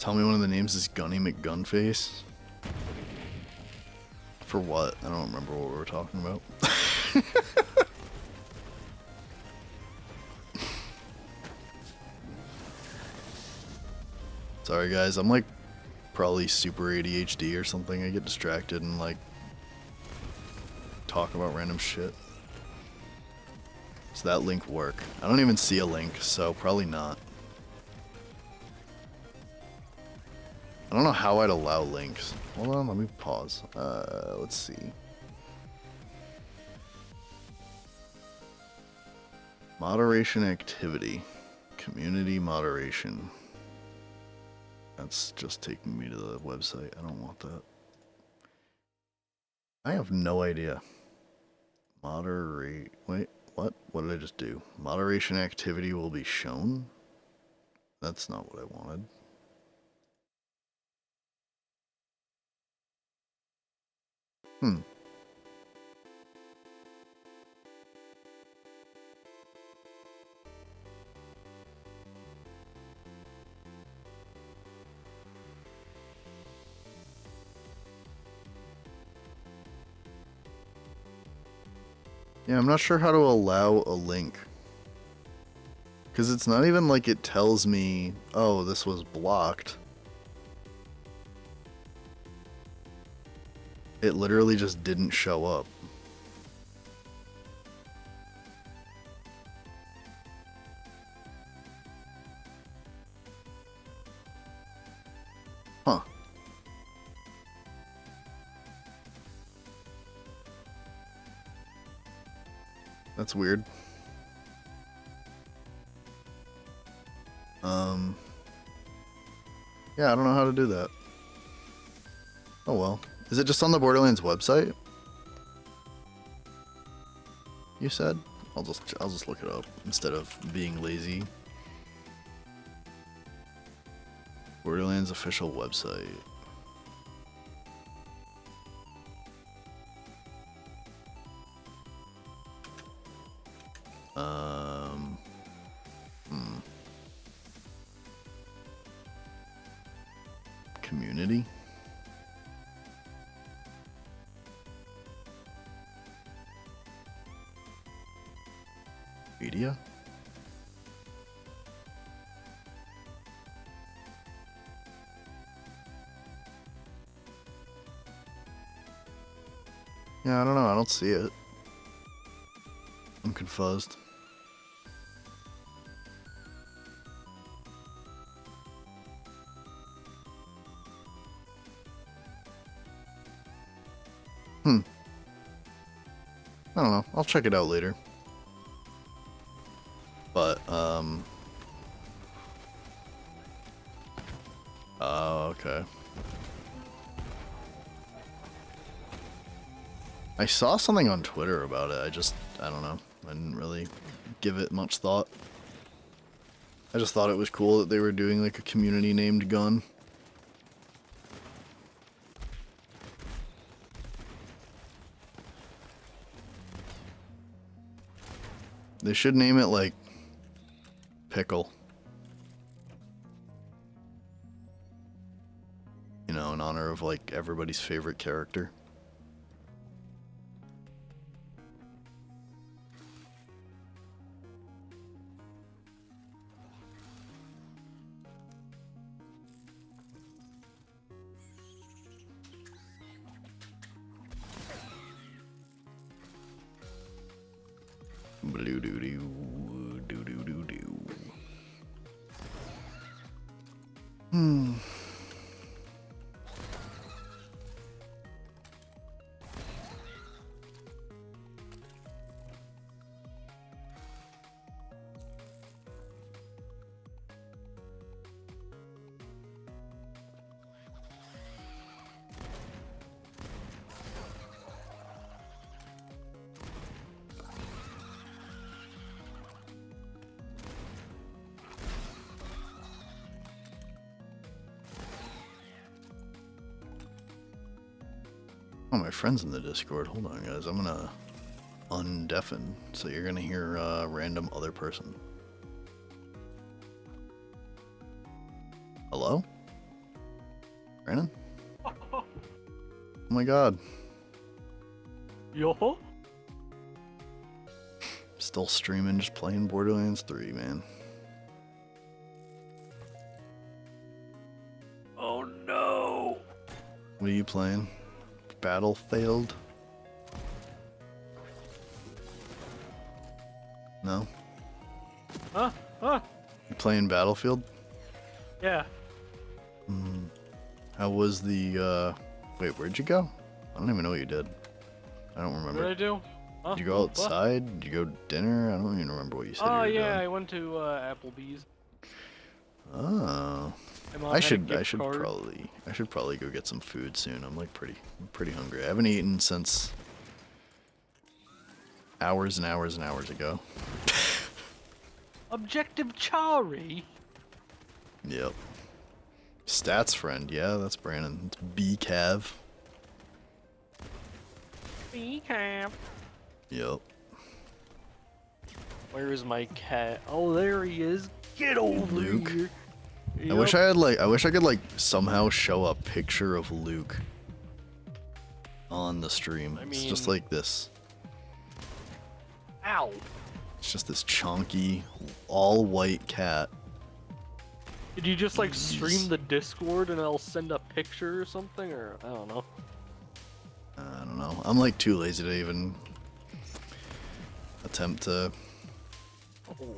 Tell me one of the names is Gunny McGunface. For what? I don't remember what we were talking about. Sorry guys, I'm like probably super ADHD or something. I get distracted and like talk about random shit. Does that link work? I don't even see a link, so probably not. I don't know how I'd allow links. Hold on, let me pause. Let's see. Moderation activity. Community moderation. That's just taking me to the website. I don't want that. I have no idea. Moderate. Wait, what? What did I just do? Moderation activity will be shown? That's not what I wanted. Yeah, I'm not sure how to allow a link. Because it's not even like it tells me, oh, this was blocked. It literally just didn't show up. Huh. That's weird. Yeah, I don't know how to do that. Oh well. Is it just on the Borderlands website? You said? I'll just look it up instead of being lazy. Borderlands official website. Community. Media. Yeah, I don't know. I don't see it. I'm confused. I don't know. I'll check it out later. But, oh, okay. I saw something on Twitter about it. I don't know. I didn't really give it much thought. I just thought it was cool that they were doing like a community named gun. They should name it like Pickle. You know, in honor of like everybody's favorite character. Blue doo doo doo doo doo doo. Oh, my friend's in the Discord. Hold on, guys. I'm gonna undeafen, so you're gonna hear a random other person. Hello? Brandon? Oh my god. Yo. Still streaming, just playing Borderlands 3, man. Oh no. What are you playing? Battlefield? No? Huh? Huh? You playing Battlefield? Yeah. How was the, wait, where'd you go? I don't even know what you did. I don't What remember. did I do? Huh? Did you go outside? Did you go dinner? I don't even remember what you said you Oh were yeah, doing. I went to Applebee's. Oh. My mom I had a should gift card. probably go get some food soon. I'm like pretty hungry. I haven't eaten since hours and hours and hours ago. Objective Chari. Yep. Stats friend, yeah, that's Brandon. It's B-Cav. Recap. Yep. Where is my cat? Oh, there he is. Get over Luke? here. I wish I could like somehow show a picture of Luke on the stream. I It's just mean- like this. Ow. It's just this chonky, all white cat. Did you just like Jeez. stream the Discord and I'll send a picture or something, or I don't know. I don't know. I'm like too lazy to even attempt to Oh.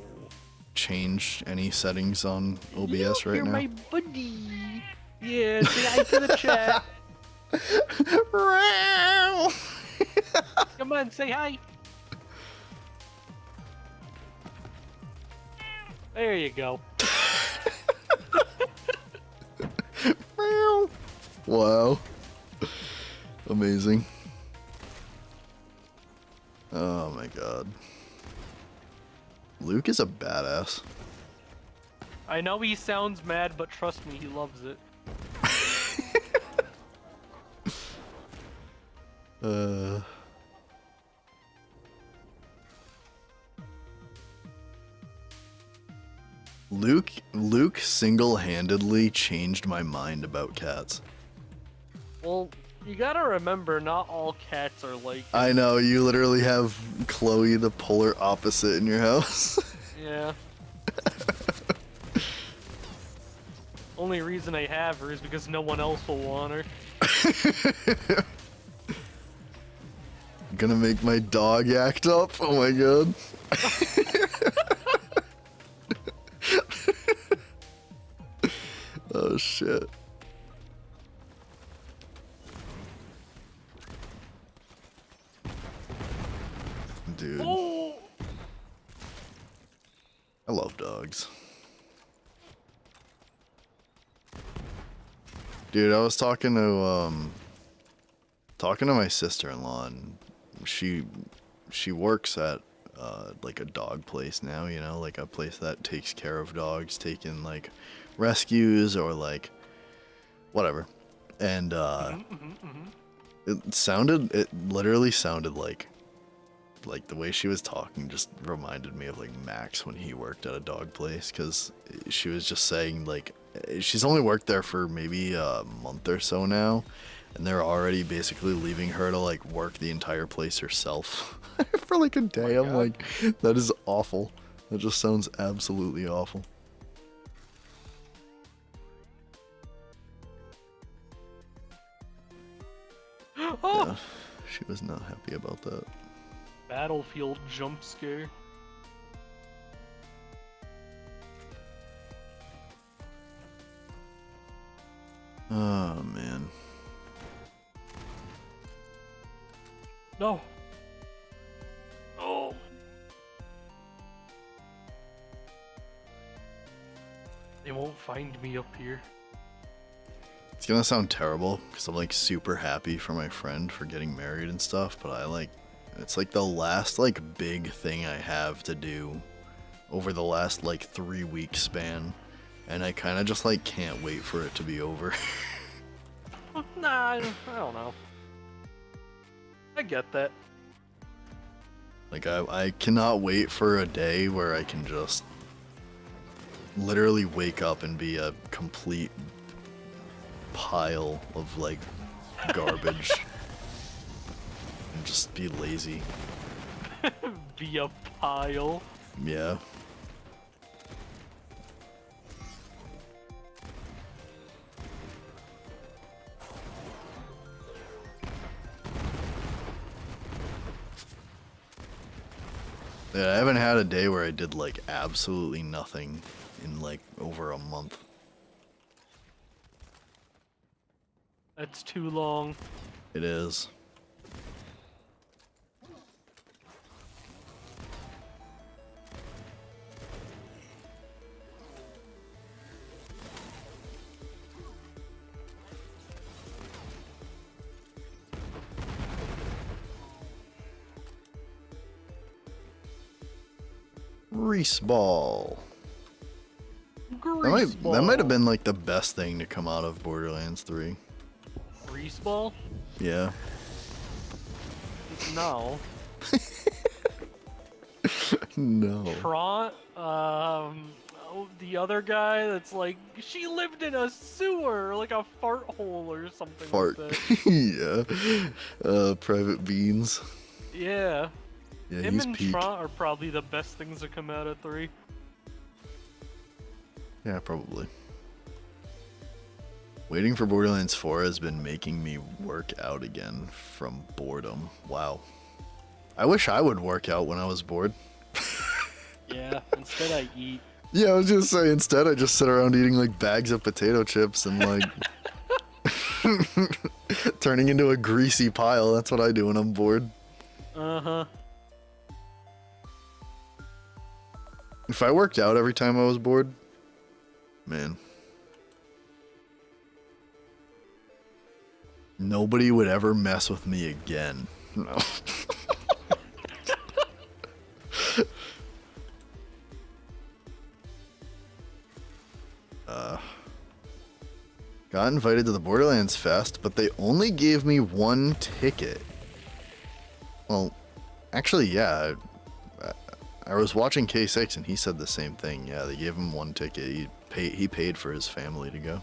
change any settings on OBS Luke, right you're now. my buddy. Yeah, say hi to the chat. Come on, say hi. There you go. Wow. Amazing. Oh my god. Luke is a badass. I know he sounds mad, but trust me, he loves it. Luke single-handedly changed my mind about cats. Well, you gotta remember, not all cats are like. I know, you literally have Chloe the polar opposite in your house. Yeah. Only reason I have her is because no one else will want her. Gonna make my dog act up? Oh my god. Oh shit. Dude, Oh! I love dogs. Dude, I was talking to my sister-in-law, and she works at like a dog place now, you know, like a place that takes care of dogs, taking like rescues or like whatever. And it literally sounded like the way she was talking just reminded me of like Max when he worked at a dog place, because she was just saying like she's only worked there for maybe a month or so now, and they're already basically leaving her to like work the entire place herself for like a day. I'm like, that is awful. That just sounds absolutely awful. Oh! Yeah, she was not happy about that. Battlefield jump scare. Oh man. No. Oh. They won't find me up here. It's gonna sound terrible because I'm like super happy for my friend for getting married and stuff, but it's like the last like big thing I have to do over the last like 3-week span, and I kind of just like can't wait for it to be over. Nah, I don't know. I get that. Like I cannot wait for a day where I can just literally wake up and be a complete pile of like garbage and just be lazy. Be a pile. Yeah. Yeah, I haven't had a day where I did like absolutely nothing in like over a month. That's too long. It is. Grease ball. Grease ball. That might have been like the best thing to come out of Borderlands 3. Grease ball? Yeah. No. No. Trot, the other guy that's like, she lived in a sewer, like a fart hole or something Fart. like that. Yeah. Private Beans. Yeah. Yeah, Him he's and peak. Trot are probably the best things to come out of 3. Yeah, probably. Waiting for Borderlands 4 has been making me work out again from boredom. Wow. I wish I would work out when I was bored. Yeah, instead I eat. Yeah, I was just saying, instead I just sit around eating like bags of potato chips and like turning into a greasy pile. That's what I do when I'm bored. Uh-huh. If I worked out every time I was bored, man, nobody would ever mess with me again. No. Got invited to the Borderlands Fest, but they only gave me one ticket. Well, actually, yeah. I was watching K6 and he said the same thing. Yeah, they gave him one ticket. He paid for his family to go.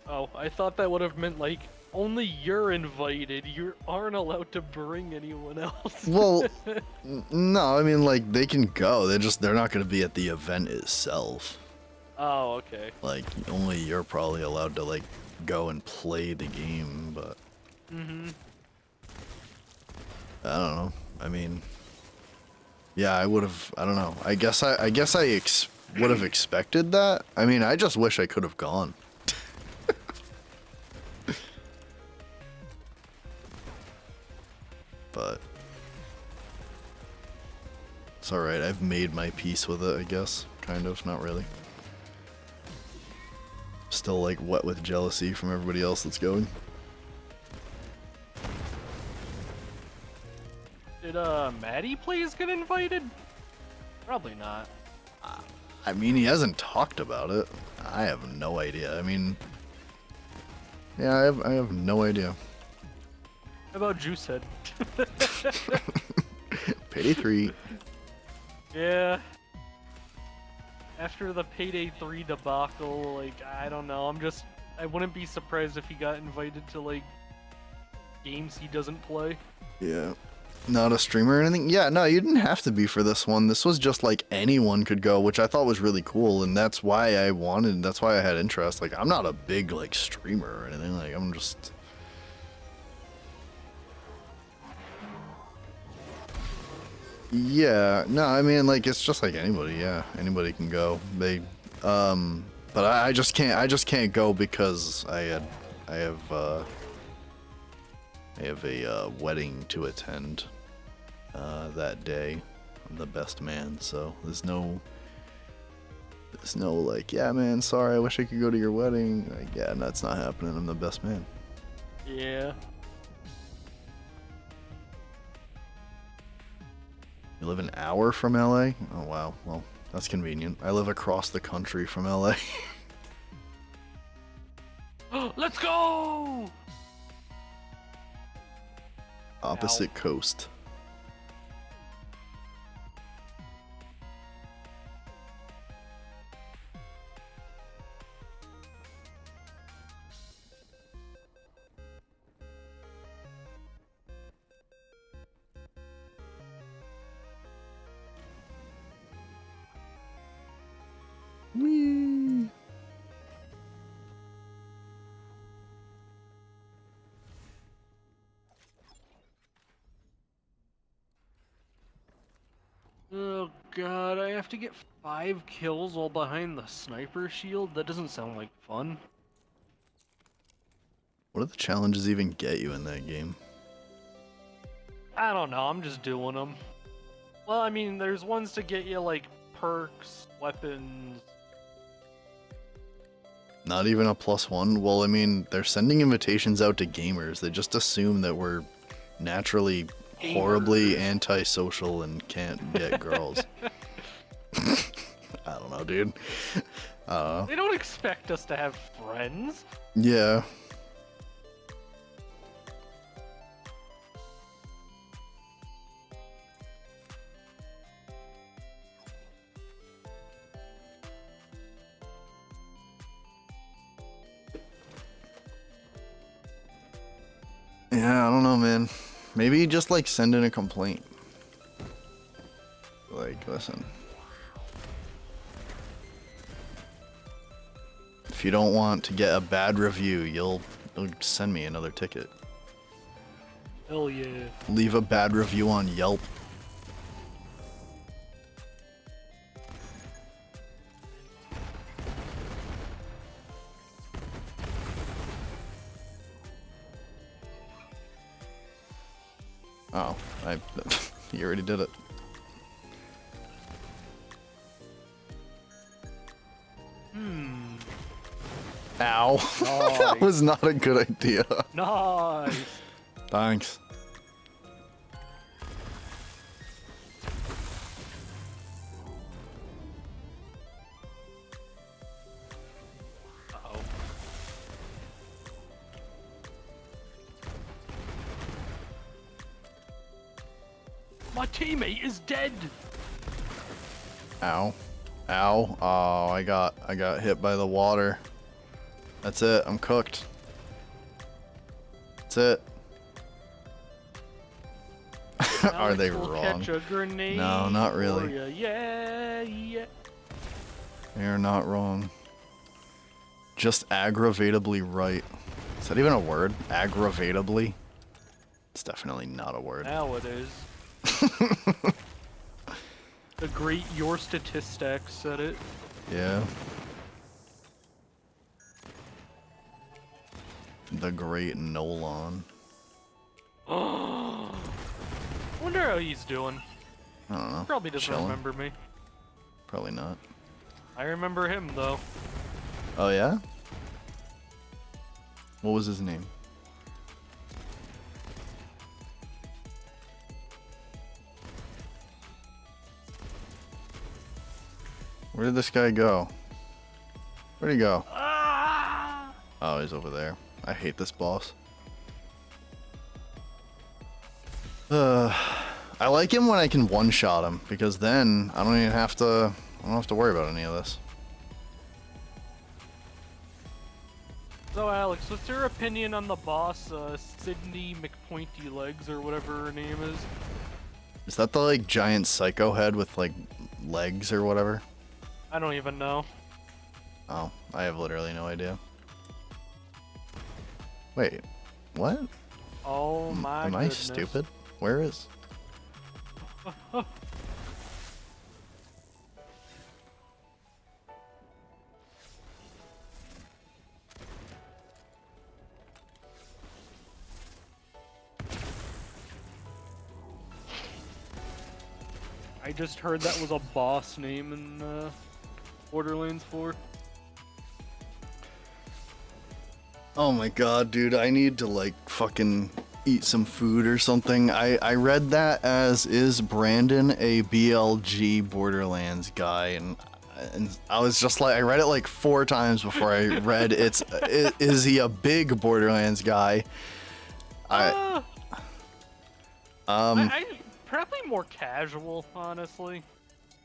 Oh, I thought that would have meant like only you're invited. You aren't allowed to bring anyone else. Well, no, I mean like they can go. They're not going to be at the event itself. Oh, okay. Like only you're probably allowed to like go and play the game, but I don't know. I mean, yeah, I would have. I don't know. I guess I would have expected that. I mean, I just wish I could have gone. But it's all right. I've made my peace with it. I guess, kind of. Not really. Still like wet with jealousy from everybody else that's going. Did Maddie please get invited? Probably not. I mean, he hasn't talked about it. I have no idea. I mean, yeah, I have no idea. How about Juicehead? Payday 3. Yeah. After the Payday 3 debacle, like, I don't know. I wouldn't be surprised if he got invited to, like, games he doesn't play. Yeah. Not a streamer or anything? Yeah, no, you didn't have to be for this one. This was just like anyone could go, which I thought was really cool, and that's why that's why I had interest. Like, I'm not a big, like, streamer or anything. Like, I'm just... Yeah, no, I mean, like, it's just like anybody, yeah. Anybody can go. But I just can't go because I have a wedding to attend that day. I'm the best man, so there's no like, yeah, man, sorry, I wish I could go to your wedding. Like, yeah, no, that's not happening. I'm the best man. Yeah. You live an hour from LA? Oh, wow. Well, that's convenient. I live across the country from LA. Let's go! Opposite Ow. coast. god, I have to get 5 kills while behind the sniper shield? That doesn't sound like fun. What do the challenges even get you in that game? I don't know, I'm just doing them. Well, I mean, there's ones to get you, like, perks, weapons. Not even a +1? Well, I mean, they're sending invitations out to gamers. They just assume that we're naturally horribly antisocial and can't get girls. I don't know, dude. They don't expect us to have friends. Yeah. Yeah, I don't know, man. Maybe just, like, send in a complaint. Like, listen. If you don't want to get a bad review, you'll send me another ticket. Hell yeah. Leave a bad review on Yelp. Oh, you already did it. Ow. Nice. That was not a good idea. Nice. Thanks. Uh-oh. My teammate is dead. Ow. Ow. Oh, I got hit by the water. That's it. I'm cooked. That's it. Are they wrong? Catch a grenade No, not really. for ya. Yeah, yeah. They're not wrong. Just aggravatably right. Is that even a word? Aggravatably? It's definitely not a word. Now it is. The great Your Statistics said it. Yeah. The great Nolan. Oh. Wonder how he's doing. I don't know. Probably doesn't Chilling. remember me. Probably not. I remember him though. Oh yeah? What was his name? Where did this guy go? Where'd he go? Ah! Oh, he's over there. I hate this boss. I like him when I can one-shot him, because then I don't even have to. I don't have to worry about any of this. So Alex, what's your opinion on the boss, Sydney McPointy Legs or whatever her name is? Is that the like giant psycho head with like legs or whatever? I don't even know. Oh, I have literally no idea. Wait, what? Oh my Am goodness. I stupid? Where is? I just heard that was a boss name in Borderlands 4. Oh my god, dude, I need to like fucking eat some food or something. I read that as, is Brandon a BLG Borderlands guy? And I was just like, I read it like 4 times before I read is he a big Borderlands guy? I probably more casual, honestly.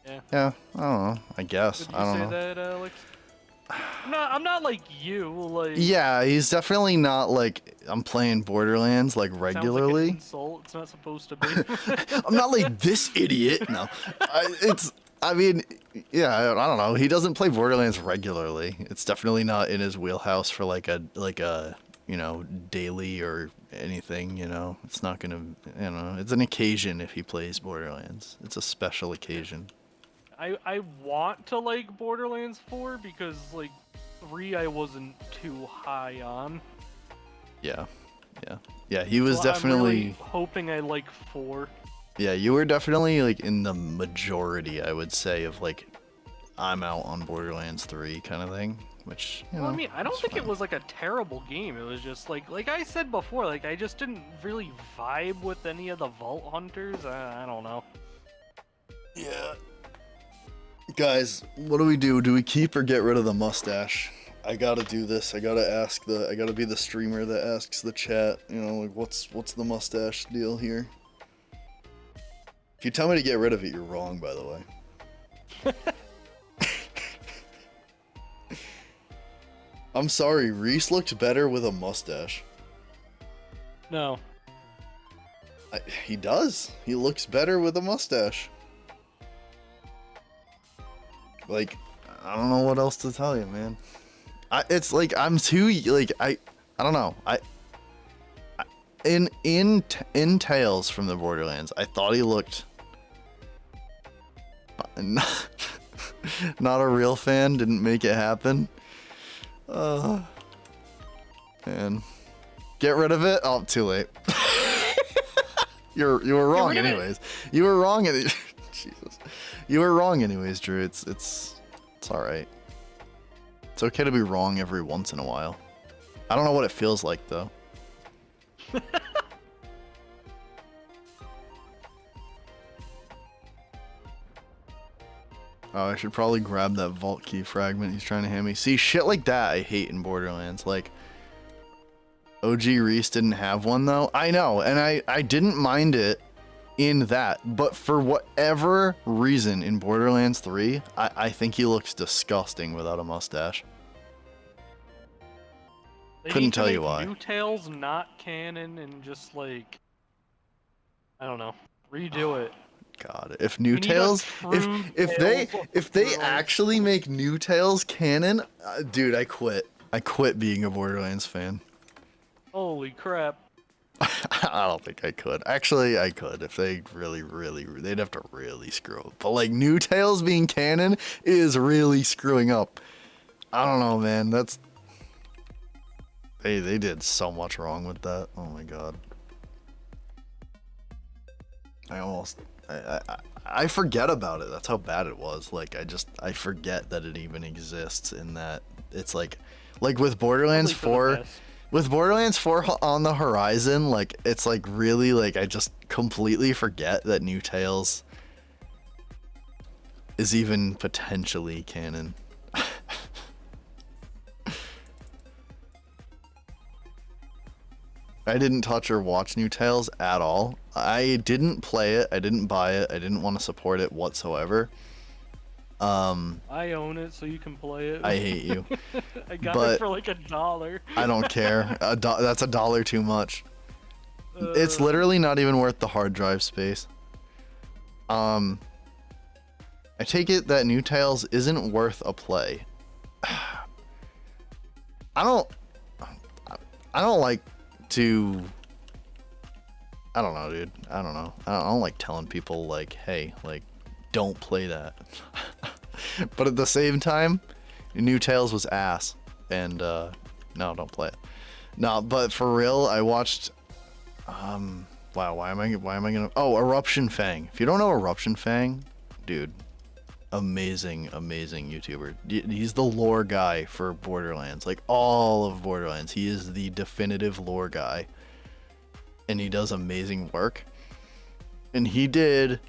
Yeah. Yeah, I don't know. I guess. Did you I don't say know. that, Alex? I'm not like you, like... Yeah, he's definitely not like, I'm playing Borderlands like regularly. Sounds like an insult. It's not supposed to be. I'm not like this idiot. No, I mean, yeah, I don't know. He doesn't play Borderlands regularly. It's definitely not in his wheelhouse for like a you know, daily or anything. You know, it's not gonna. You know, it's an occasion if he plays Borderlands. It's a special occasion. I want to like Borderlands 4 because like 3 I wasn't too high on. Yeah, yeah, yeah. He was So definitely. I'm really hoping I like 4. Yeah, you were definitely like in the majority, I would say, of like I'm out on Borderlands 3 kind of thing, which you Well, I know. mean, I don't it's think it fine. was like a terrible game. It was just like I said before, like I just didn't really vibe with any of the Vault Hunters. I don't know. Yeah. Guys, what do we do? Do we keep or get rid of the mustache? I gotta do this. I gotta be the streamer that asks the chat, you know, like what's the mustache deal here? If you tell me to get rid of it, you're wrong, by the way. I'm sorry, Reese looked better with a mustache. No. He does. He looks better with a mustache. Like, I don't know what else to tell you, man. It's like I'm too like I don't know. In Tales from the Borderlands, I thought he looked not, not a real fan. Didn't make it happen. Man, get rid of it. Oh, too late. You were wrong anyways. You were wrong. Jesus, you were wrong anyways, Drew. It's all right. It's okay to be wrong every once in a while. I don't know what it feels like though. Oh, I should probably grab that vault key fragment he's trying to hand me. See, shit like that I hate in Borderlands. Like, OG Reese didn't have one though. I know, and I didn't mind it in that, but for whatever reason in Borderlands 3, I think he looks disgusting without a mustache. They Couldn't need to tell you make why. New Tales not canon and just like I don't know, redo it. God, if New We need a Tales, true if Tales they Borderlands. actually make New Tales canon, dude, I quit. I quit being a Borderlands fan. Holy crap. I don't think I could. Actually, I could if they really, they'd have to really screw up. But like New Tales being canon is really screwing up. I don't know, man. That's they did so much wrong with that. Oh my god. I forget about it. That's how bad it was. Like I forget that it even exists. In that it's like with Borderlands Probably for the 4. best. With Borderlands 4 on the horizon, like, it's like really, like, I just completely forget that New Tales is even potentially canon. I didn't touch or watch New Tales at all. I didn't play it, I didn't buy it, I didn't want to support it whatsoever. I own it, so you can play it. I hate you. I got but it for like $1. I don't care. That's $1 too much. It's literally not even worth the hard drive space. I take it that New Tales isn't worth a play. I don't like to. I don't know, dude. I don't know. I don't like telling people like, hey, like, don't play that. But at the same time, New Tales was ass, and no, don't play it. No, but for real, I watched. Wow, why am I gonna? Oh, Eruption Fang. If you don't know Eruption Fang, dude, amazing YouTuber. He's the lore guy for Borderlands, like all of Borderlands. He is the definitive lore guy, and he does amazing work. And he did,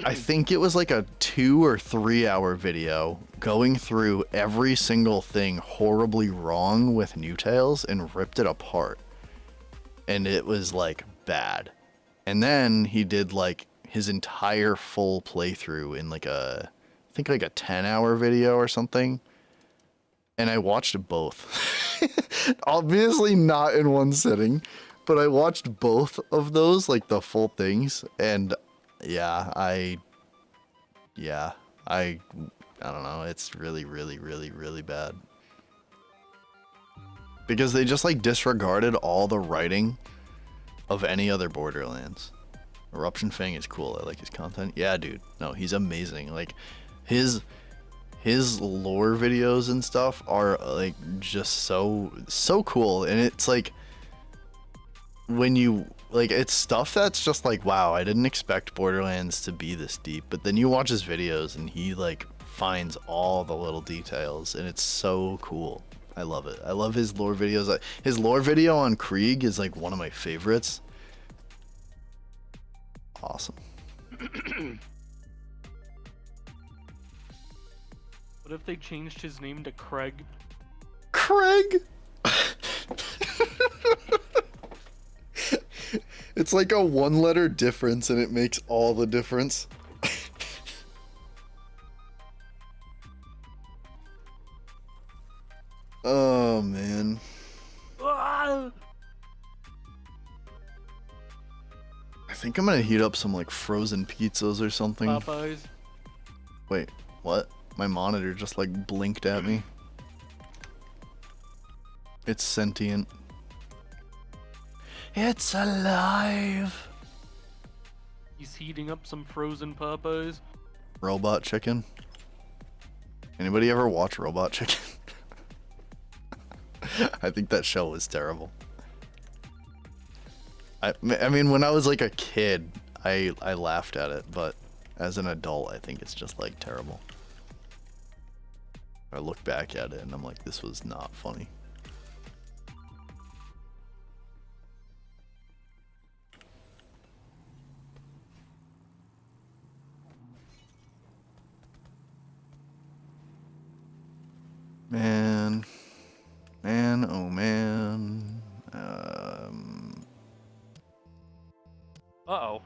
I think it was like a 2 or 3 hour video going through every single thing horribly wrong with New Tales and ripped it apart. And it was like bad. And then he did like his entire full playthrough in like I think like a 10-hour video or something. And I watched both. Obviously not in one sitting, but I watched both of those, like the full things. And yeah, I don't know. It's really bad. Because they just like disregarded all the writing of any other Borderlands. Eruption Fang is cool. I like his content. Yeah, dude. No, he's amazing. Like, his lore videos and stuff are like just so cool, and it's like when you like, it's stuff that's just like, wow, I didn't expect Borderlands to be this deep, but then you watch his videos and he like finds all the little details, and it's so cool. I love it. I love his lore videos. His lore video on Krieg is like one of my favorites. Awesome. What if they changed his name to Craig? Craig? It's like a 1-letter difference, and it makes all the difference. Oh, man. Ah! I think I'm gonna heat up some, like, frozen pizzas or something. Popeyes. Wait, what? My monitor just, like, blinked at me. It's sentient. It's alive! He's heating up some frozen Popeyes. Robot Chicken? Anybody ever watch Robot Chicken? I think that show was terrible. I mean, when I was like a kid, I laughed at it, but as an adult, I think it's just like terrible. I look back at it and I'm like, this was not funny. Man, oh man. Uh-oh.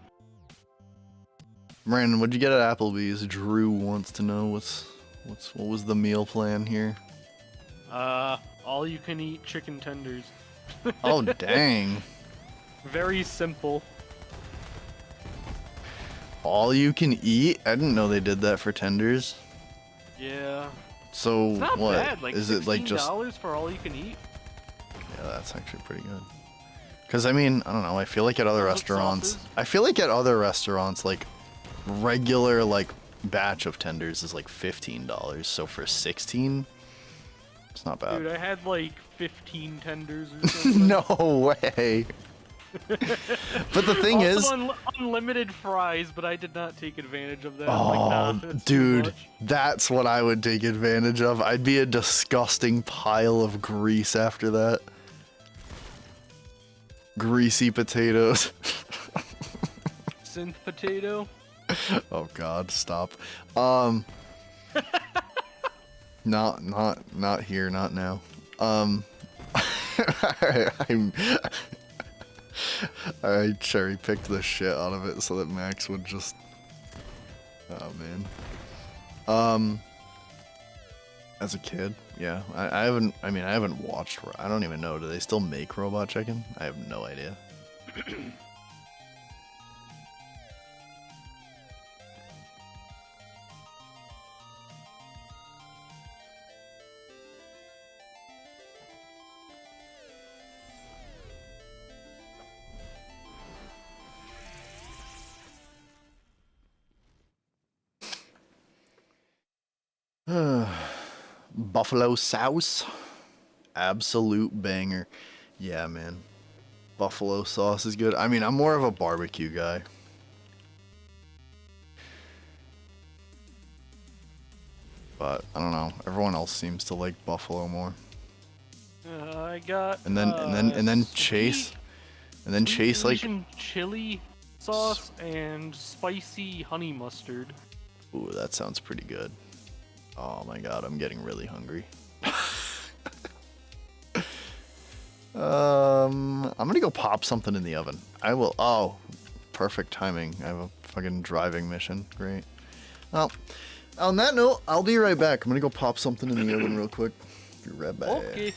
Brandon, what'd you get at Applebee's? Drew wants to know what was the meal plan here? All you can eat chicken tenders. Oh, dang. Very simple. All you can eat? I didn't know they did that for tenders. Yeah. So It's not what? bad. Like, is it like just $16 for all you can eat? Yeah, that's actually pretty good. Cause I mean, I don't know, I feel like at other Garlic restaurants sauces? like regular like batch of tenders is like $15. So for 16, it's not bad. Dude, I had like 15 tenders or something. No way. But the thing Also is, unlimited fries, but I did not take advantage of that. oh, Like, nah, that's too dude, much. that's what I would take advantage of. I'd be a disgusting pile of grease after that. Greasy potatoes. Synth potato. Oh God, stop. Not here, not now. I cherry picked the shit out of it so that Max would just. Oh man. As a kid, yeah, I haven't watched. I don't even know. Do they still make Robot Chicken? I have no idea. Buffalo sauce, absolute banger. Yeah, man, buffalo sauce is good. I mean, I'm more of a barbecue guy. But I don't know. Everyone else seems to like buffalo more. I got. And then Chase like. Asian chili sauce and spicy honey mustard. Ooh, that sounds pretty good. Oh my God, I'm getting really hungry. I'm gonna go pop something in the oven. I will. Oh, perfect timing. I have a fucking driving mission. Great. Well, on that note, I'll be right back. I'm gonna go pop something in the oven real quick. Be right back. Okay.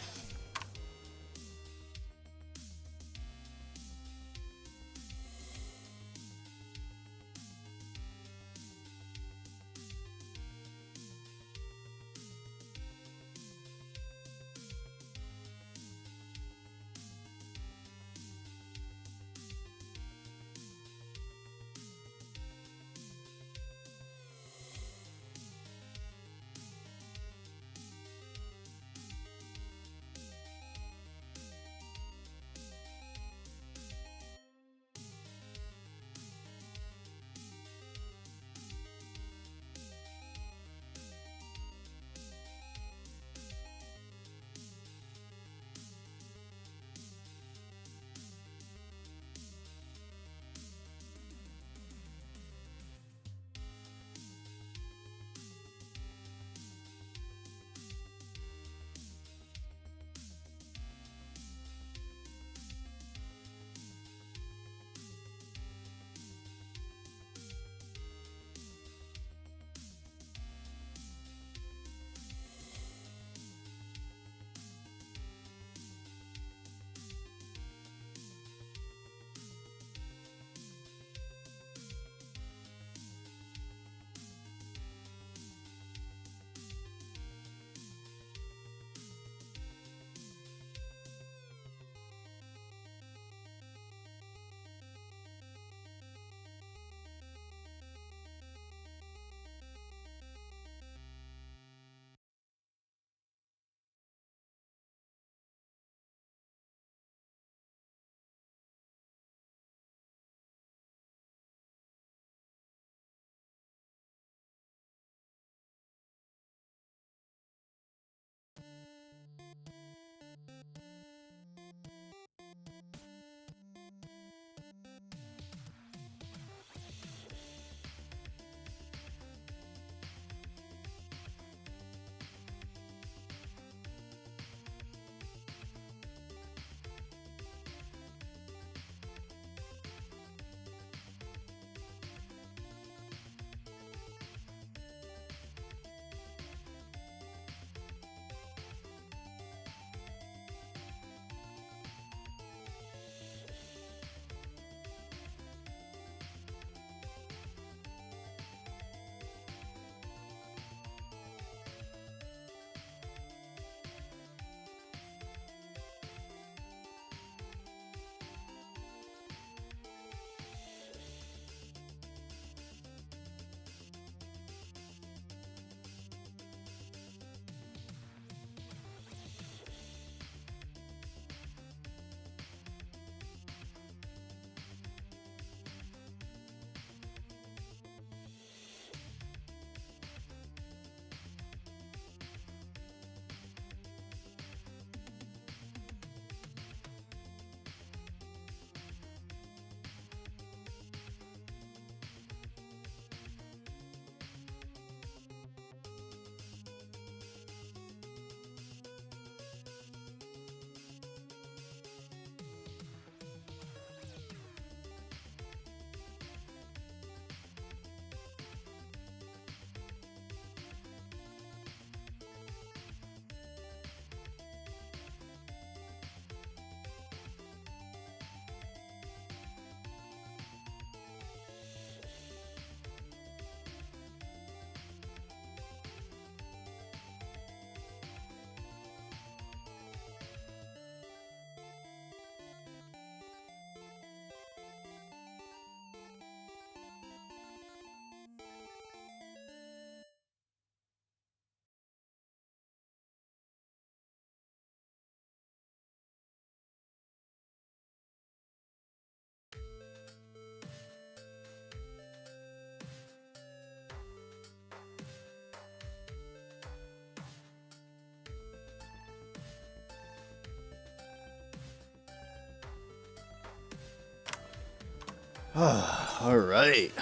Alright.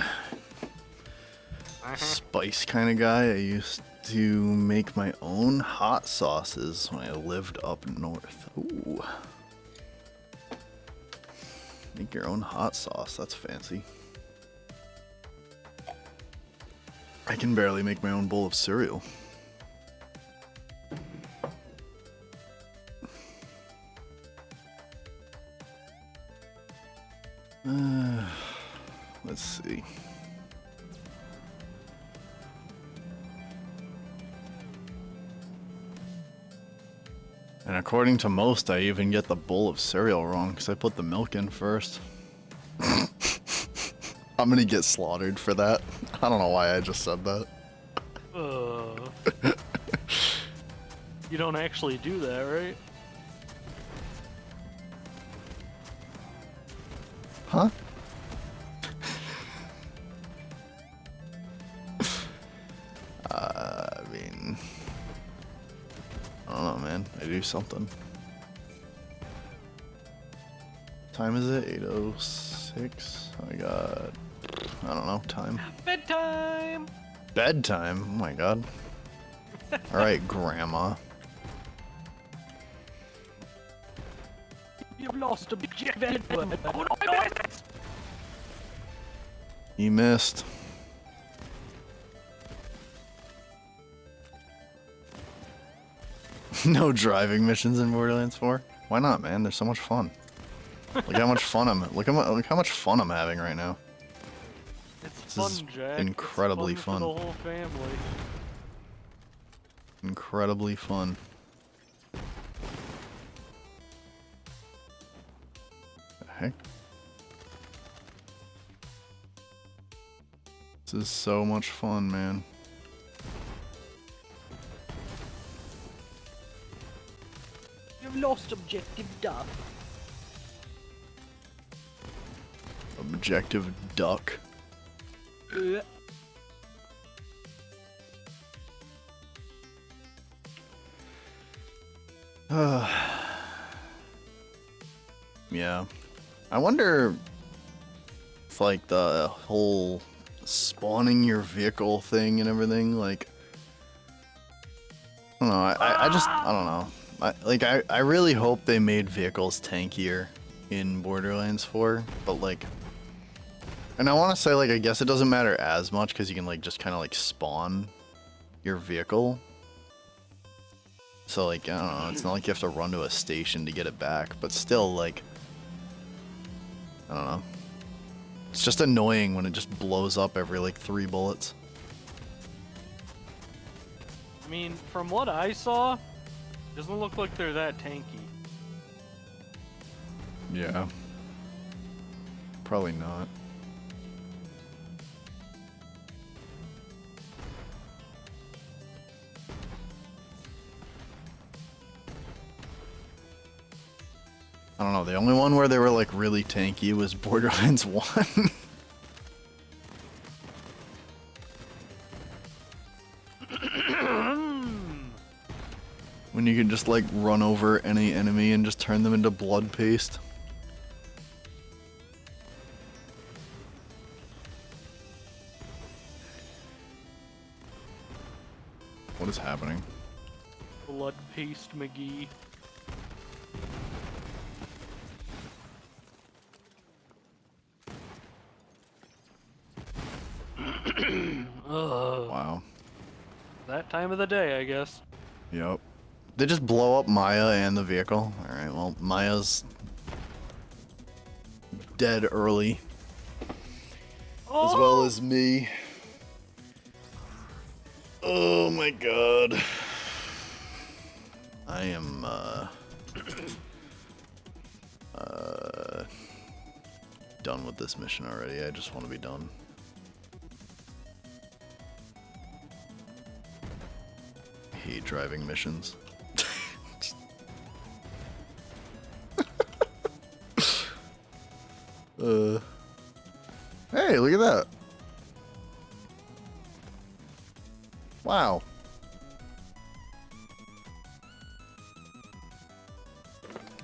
Spice kind of guy. I used to make my own hot sauces when I lived up north. Ooh. Make your own hot sauce. That's fancy. I can barely make my own bowl of cereal. Let's see. And according to most, I even get the bowl of cereal wrong because I put the milk in first. I'm gonna get slaughtered for that. I don't know why I just said that. You don't actually do that, right? Huh? I mean, I don't know, man. I do something. Time is it? 8:06. I got, I don't know, time. Bedtime! Bedtime? Oh my god. Alright, Grandma. You've lost a big jet. Oh no, I missed! You missed. No driving missions in Borderlands 4? Why not, man? They're so much fun. Look how much fun look how much fun I'm having right now. It's This is fun, Jack. incredibly it's fun. For the whole family. Incredibly fun. The heck? This is so much fun, man. You've lost objective duck. Objective duck. Yeah. I wonder if, like, the whole spawning your vehicle thing and everything, like, I don't know, I don't know. I really hope they made vehicles tankier in Borderlands 4, but, like, and I want to say, like, I guess it doesn't matter as much because you can, like, just kind of, like, spawn your vehicle. So, like, I don't know, it's not like you have to run to a station to get it back, but still, like, I don't know. It's just annoying when it just blows up every, like, 3 bullets. I mean, from what I saw, doesn't look like they're that tanky. Yeah. Probably not. I don't know, the only one where they were, like, really tanky was Borderlands 1. When you can just, like, run over any enemy and just turn them into blood paste. What is happening? Blood paste McGee. Wow. That time of the day, I guess. Yep. They just blow up Maya and the vehicle. Alright, well, Maya's dead early. As well as me. Oh my god. I am, done with this mission already. I just want to be done. I hate driving missions. Hey, look at that. Wow.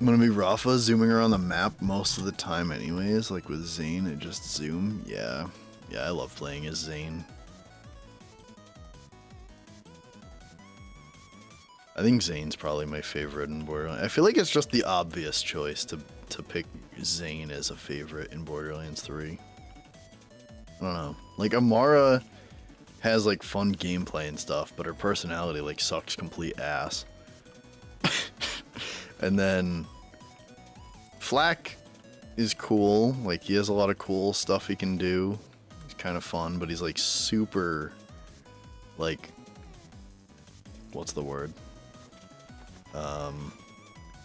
I'm gonna be Rafa zooming around the map most of the time anyways, like with Zane, I just zoom. Yeah. Yeah, I love playing as Zane. I think Zane's probably my favorite in Borderlands. I feel like it's just the obvious choice to pick Zane as a favorite in Borderlands 3. I don't know. Like, Amara has, like, fun gameplay and stuff, but her personality, like, sucks complete ass. And then Flak is cool. Like, he has a lot of cool stuff he can do. He's kind of fun, but he's, like, super, like, what's the word?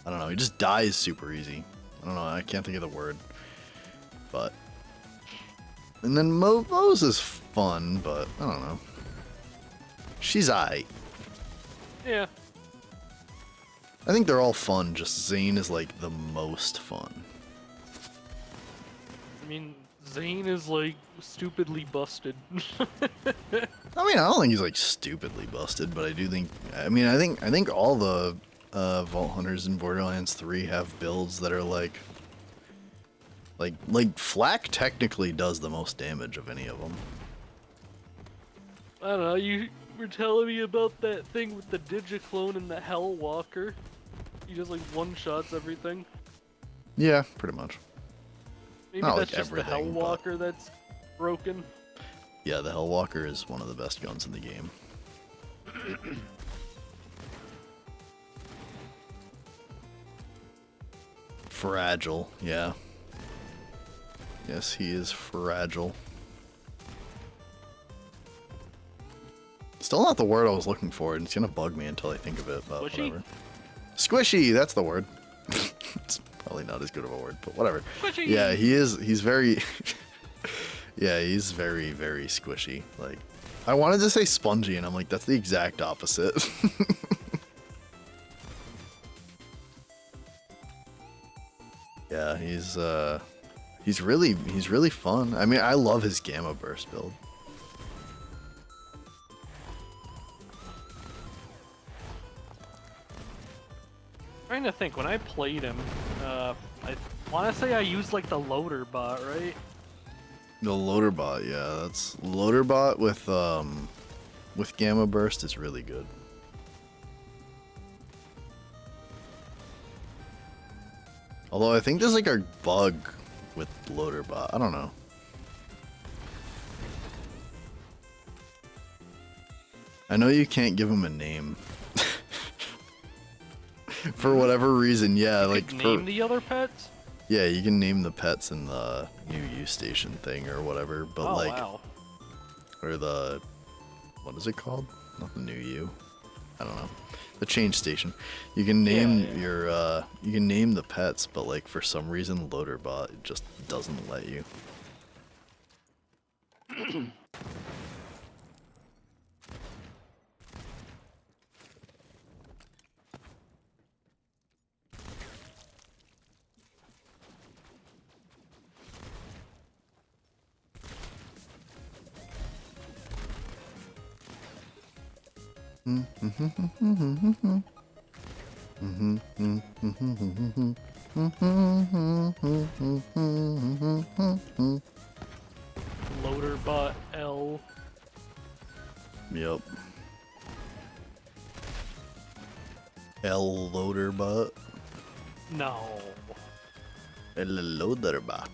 I don't know, he just dies super easy. I don't know, I can't think of the word. But... And then Mo's is fun, but I don't know. She's aight. Yeah. I think they're all fun, just Zane is like the most fun. I mean, Zane is like stupidly busted. I mean, I don't think he's like stupidly busted, but I do think. I mean, I think all the Vault Hunters in Borderlands 3 have builds that are like Flak technically does the most damage of any of them. I don't know. You were telling me about that thing with the Digiclone and the Hellwalker. He just like one-shots everything. Yeah, pretty much. Maybe Not that's like just the everything, Hellwalker that's broken. Yeah, the Hellwalker is one of the best guns in the game. Fragile, yeah. Yes, he is fragile. Still not the word I was looking for, and it's gonna bug me until I think of it, but Squishy? whatever. Squishy, that's the word. It's probably not as good of a word, but whatever. Squishy! Yeah, he's very... Yeah, he's very, very squishy. Like, I wanted to say spongy, and I'm like, that's the exact opposite. Yeah, he's really fun. I mean, I love his Gamma Burst build. Trying to think, when I played him, I want to say I used like the loader bot, right? The loader bot, yeah, that's loader bot with Gamma Burst is really good. Although I think there's like a bug with loader bot. I don't know. I know you can't give him a name. For whatever reason, yeah, like name the other pets? Yeah, you can name the pets in the new U station thing or whatever, but Oh, like wow. or the what is it called? Not the new U. I don't know. The change station. You can name your you can name the pets, but like for some reason Loaderbot just doesn't let you. Loaderbot L. Yep. L Loaderbot. No. El Loaderbot.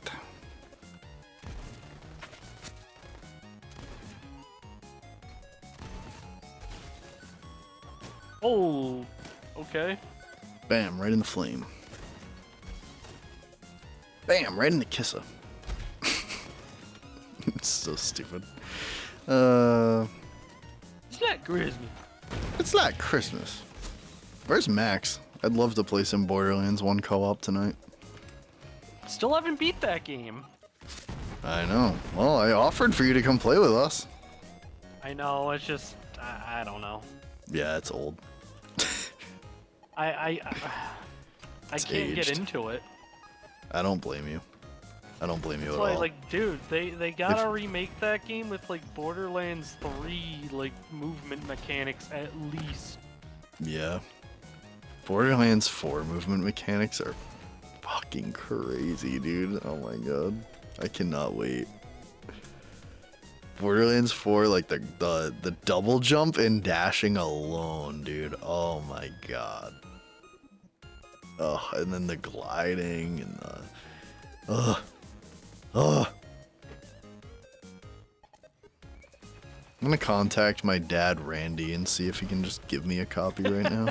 Oh, okay. Bam, right in the flame. Bam, right in the kisser. It's so stupid. It's not Christmas. It's not Christmas. Where's Max? I'd love to play some Borderlands 1 co-op tonight. Still haven't beat that game. I know. Well, I offered for you to come play with us. I know, it's just, I don't know. Yeah, it's old. I can't get aged. into it. I don't blame you. I don't blame you That's at why, all. like, dude, they gotta remake that game with, like, Borderlands 3, like, movement mechanics at least. Yeah. Borderlands 4 movement mechanics are fucking crazy, dude. Oh my god. I cannot wait. Borderlands 4, like the double jump and dashing alone, dude. Oh my god. Oh, and then the gliding and the I'm gonna contact my dad Randy and see if he can just give me a copy right now.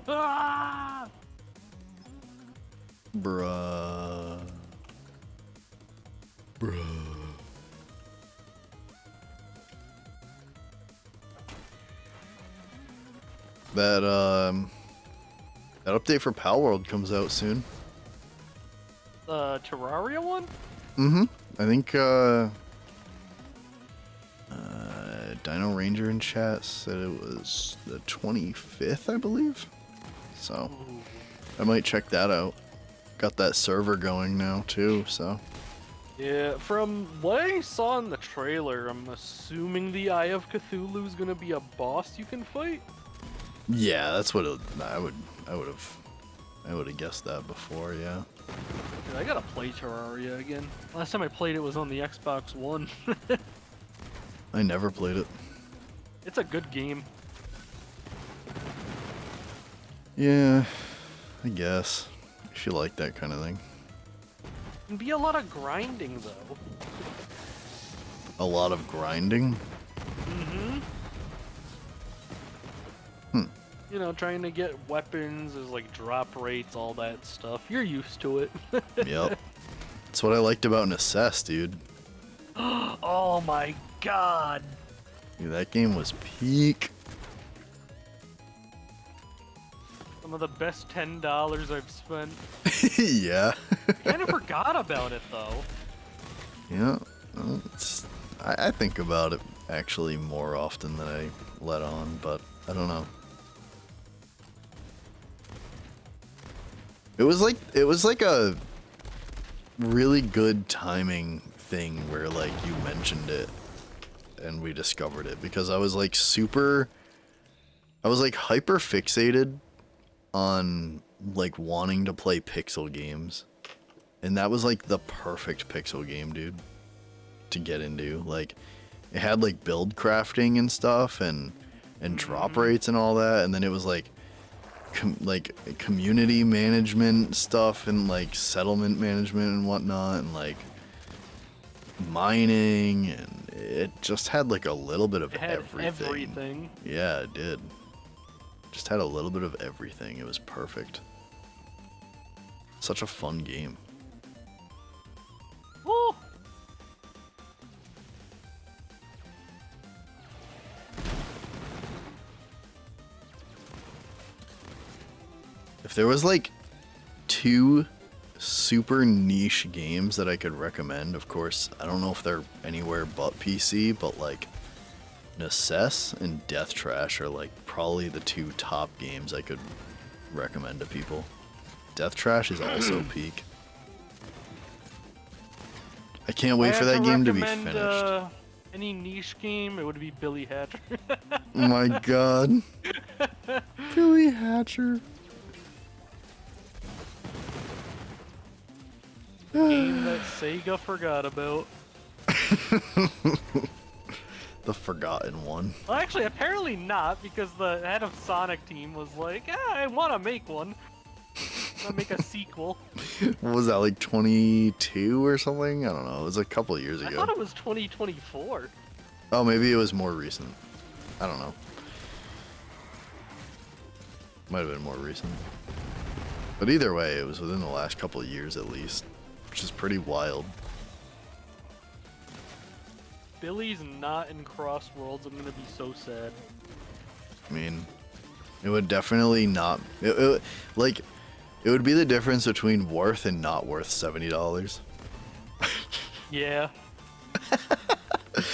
Ah! Bruh. Bruh. That update for Pal World comes out soon. The Terraria one? Mm-hmm. I think Dino Ranger in chat said it was the 25th, I believe. So Ooh. I might check that out. Got that server going now too, so. Yeah, from what I saw in the trailer, I'm assuming the Eye of Cthulhu is gonna be a boss you can fight. Yeah, that's what I would have guessed that before, yeah. Dude, I gotta play Terraria again. Last time I played it was on the Xbox One. I never played it. It's a good game. Yeah, I guess. If you like that kind of thing. It can be a lot of grinding though. A lot of grinding? Mm-hmm. You know, trying to get weapons, there's like drop rates, all that stuff. You're used to it. Yep. That's what I liked about Necess, dude. Oh my god. Dude, that game was peak. Some of the best $10 I've spent. Yeah. Kind of forgot about it though. Yeah. Well, I think about it actually more often than I let on, but I don't know. It was like a really good timing thing where like you mentioned it and we discovered it, because I was like hyper fixated on like wanting to play pixel games, and that was like the perfect pixel game, dude, to get into. Like it had like build crafting and stuff and drop rates and all that, and then it was like community management stuff and like settlement management and whatnot, and like mining, and it just had like a little bit of everything. Yeah, it did. Just had a little bit of everything. It was perfect. Such a fun game. Woo! If there was like 2 super niche games that I could recommend, of course, I don't know if they're anywhere but PC, but like Necess and Death Trash are like probably the 2 top games I could recommend to people. Death Trash is also peak. I can't wait for that game to be finished. Any niche game, it would be Billy Hatcher. Oh my god. Billy Hatcher. Game that Sega forgot about. The forgotten one. Well, actually, apparently not, because the head of Sonic team was like, I want to make one. I want to make a sequel. What was that, like 22 or something? I don't know. It was a couple of years ago. I thought it was 2024. Oh, maybe it was more recent. I don't know. Might have been more recent. But either way, it was within the last couple of years at least, which is pretty wild. Billy's not in Crossworlds. I'm gonna be so sad. I mean, it would definitely not. It would be the difference between worth and not worth $70. Yeah.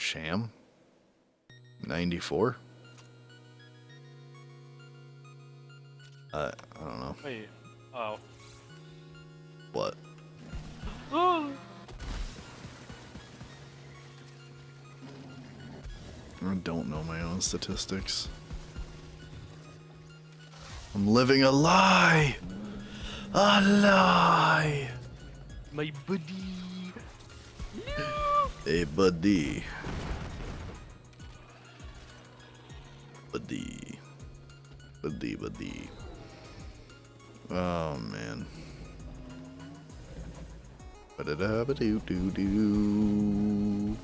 Sham? 94? I don't know. Wait. Oh. What? Oh. I don't know my own statistics. I'm living a lie! A lie! My buddy. Hey, buddy. Buddy. Oh, man. Ba-da-da-ba-doo-doo-doo.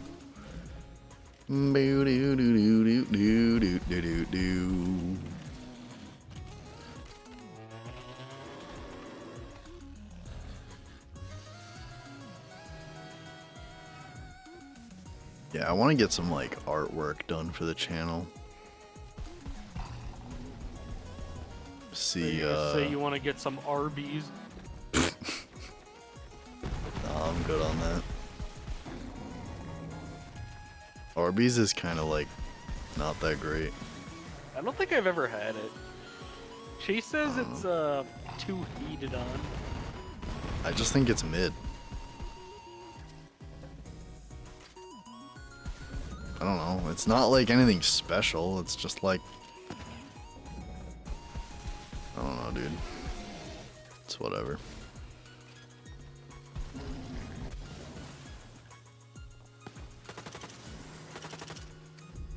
Boo-doo-doo-doo-doo-doo-doo-doo. Yeah, I want to get some, like, artwork done for the channel. See, say you want to get some Arby's. Nah, I'm good on that. Arby's is kind of, like, not that great. I don't think I've ever had it. Chase says it's too heated on. I just think it's mid. I don't know. It's not like anything special. It's just like, I don't know, dude. It's whatever.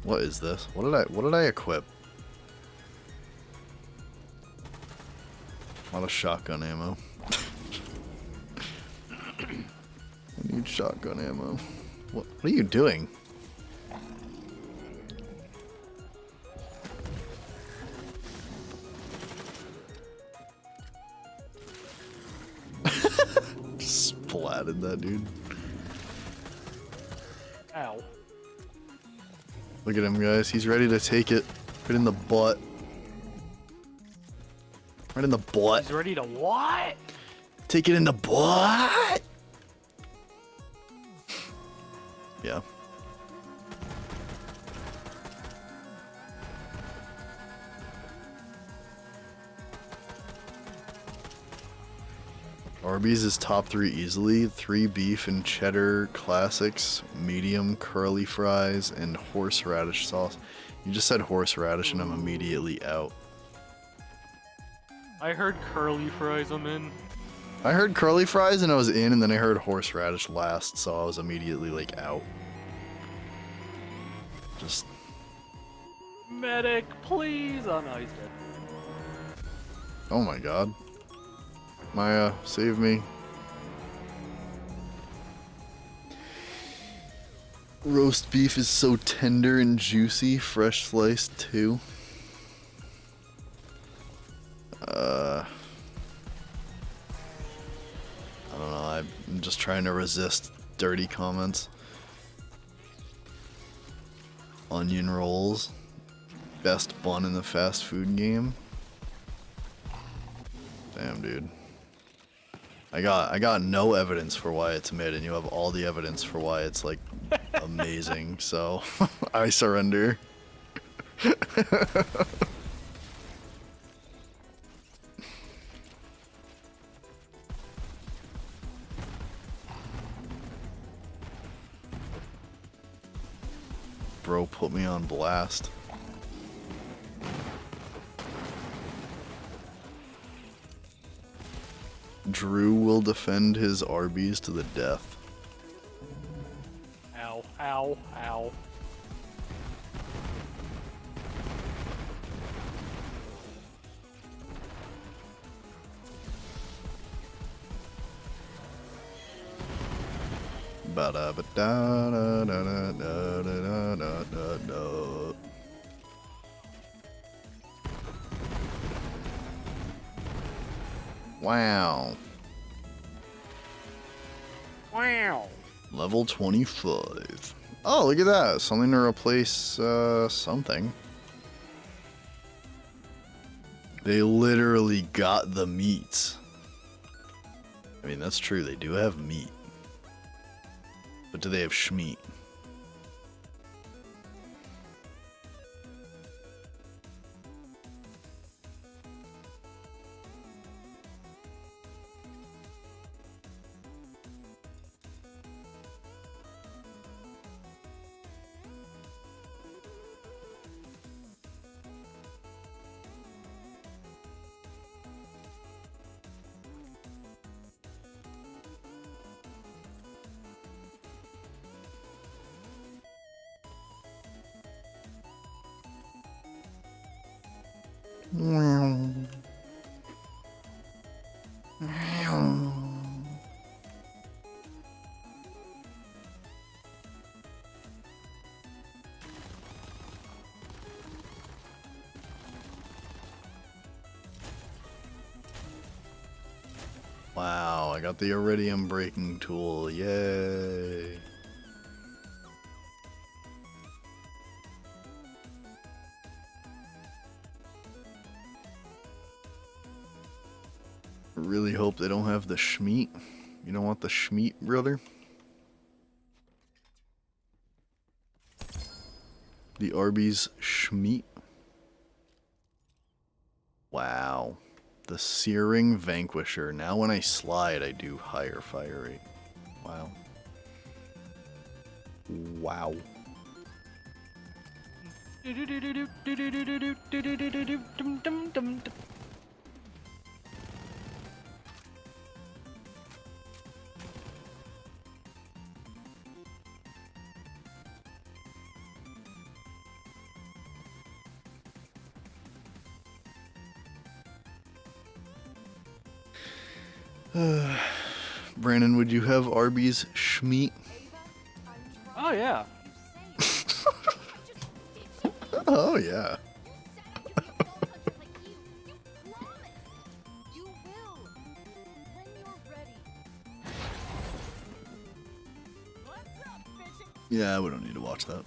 What is this? What did I equip? A lot of shotgun ammo. I need shotgun ammo. What are you doing? Splatted that dude. Ow. Look at him, guys. He's ready to take it. Right in the butt. Right in the butt. He's ready to what? Take it in the butt. Yeah. Arby's is top 3 easily. 3 beef and cheddar classics, medium curly fries, and horseradish sauce. You just said horseradish and I'm immediately out. I heard curly fries I'm in. I heard curly fries and I was in, and then I heard horseradish last, so I was immediately like out. Just... Medic, please! Oh no, he's dead. Oh my god. Maya, save me. Roast beef is so tender and juicy, fresh sliced too. I don't know, I'm just trying to resist dirty comments. Onion rolls. Best bun in the fast food game. Damn, dude. I got no evidence for why it's mid, and you have all the evidence for why it's like amazing, so I surrender. Bro put me on blast. Drew will defend his Arby's to the death. Ow, ow, ow. Ba da ba da da da da da da da da. Wow. Wow. Level 25. Oh, look at that. Something to replace something. They literally got the meats. I mean, that's true. They do have meat. But do they have schmeat? Wow, I got the iridium breaking tool. Yay. I really hope they don't have the Schmeat. You don't want the Schmeat, brother? The Arby's Schmeat. Wow. The Searing Vanquisher. Now when I slide, I do higher fire rate. Wow. Wow. Brandon, would you have Arby's Schmeat? Oh yeah. Oh yeah. Yeah, we don't need to watch that.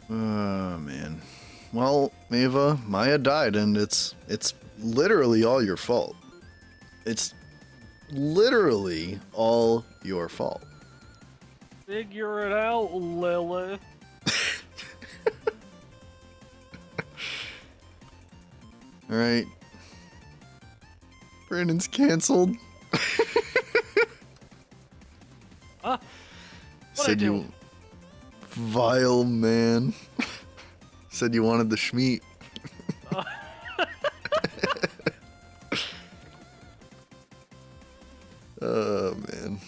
Oh man. Well, Ava, Maya died, and it's literally all your fault. It's literally all your fault. Figure it out, Lilith. All right. Brandon's canceled. Huh? Said you vile man. Said you wanted the Schmeat. Oh man.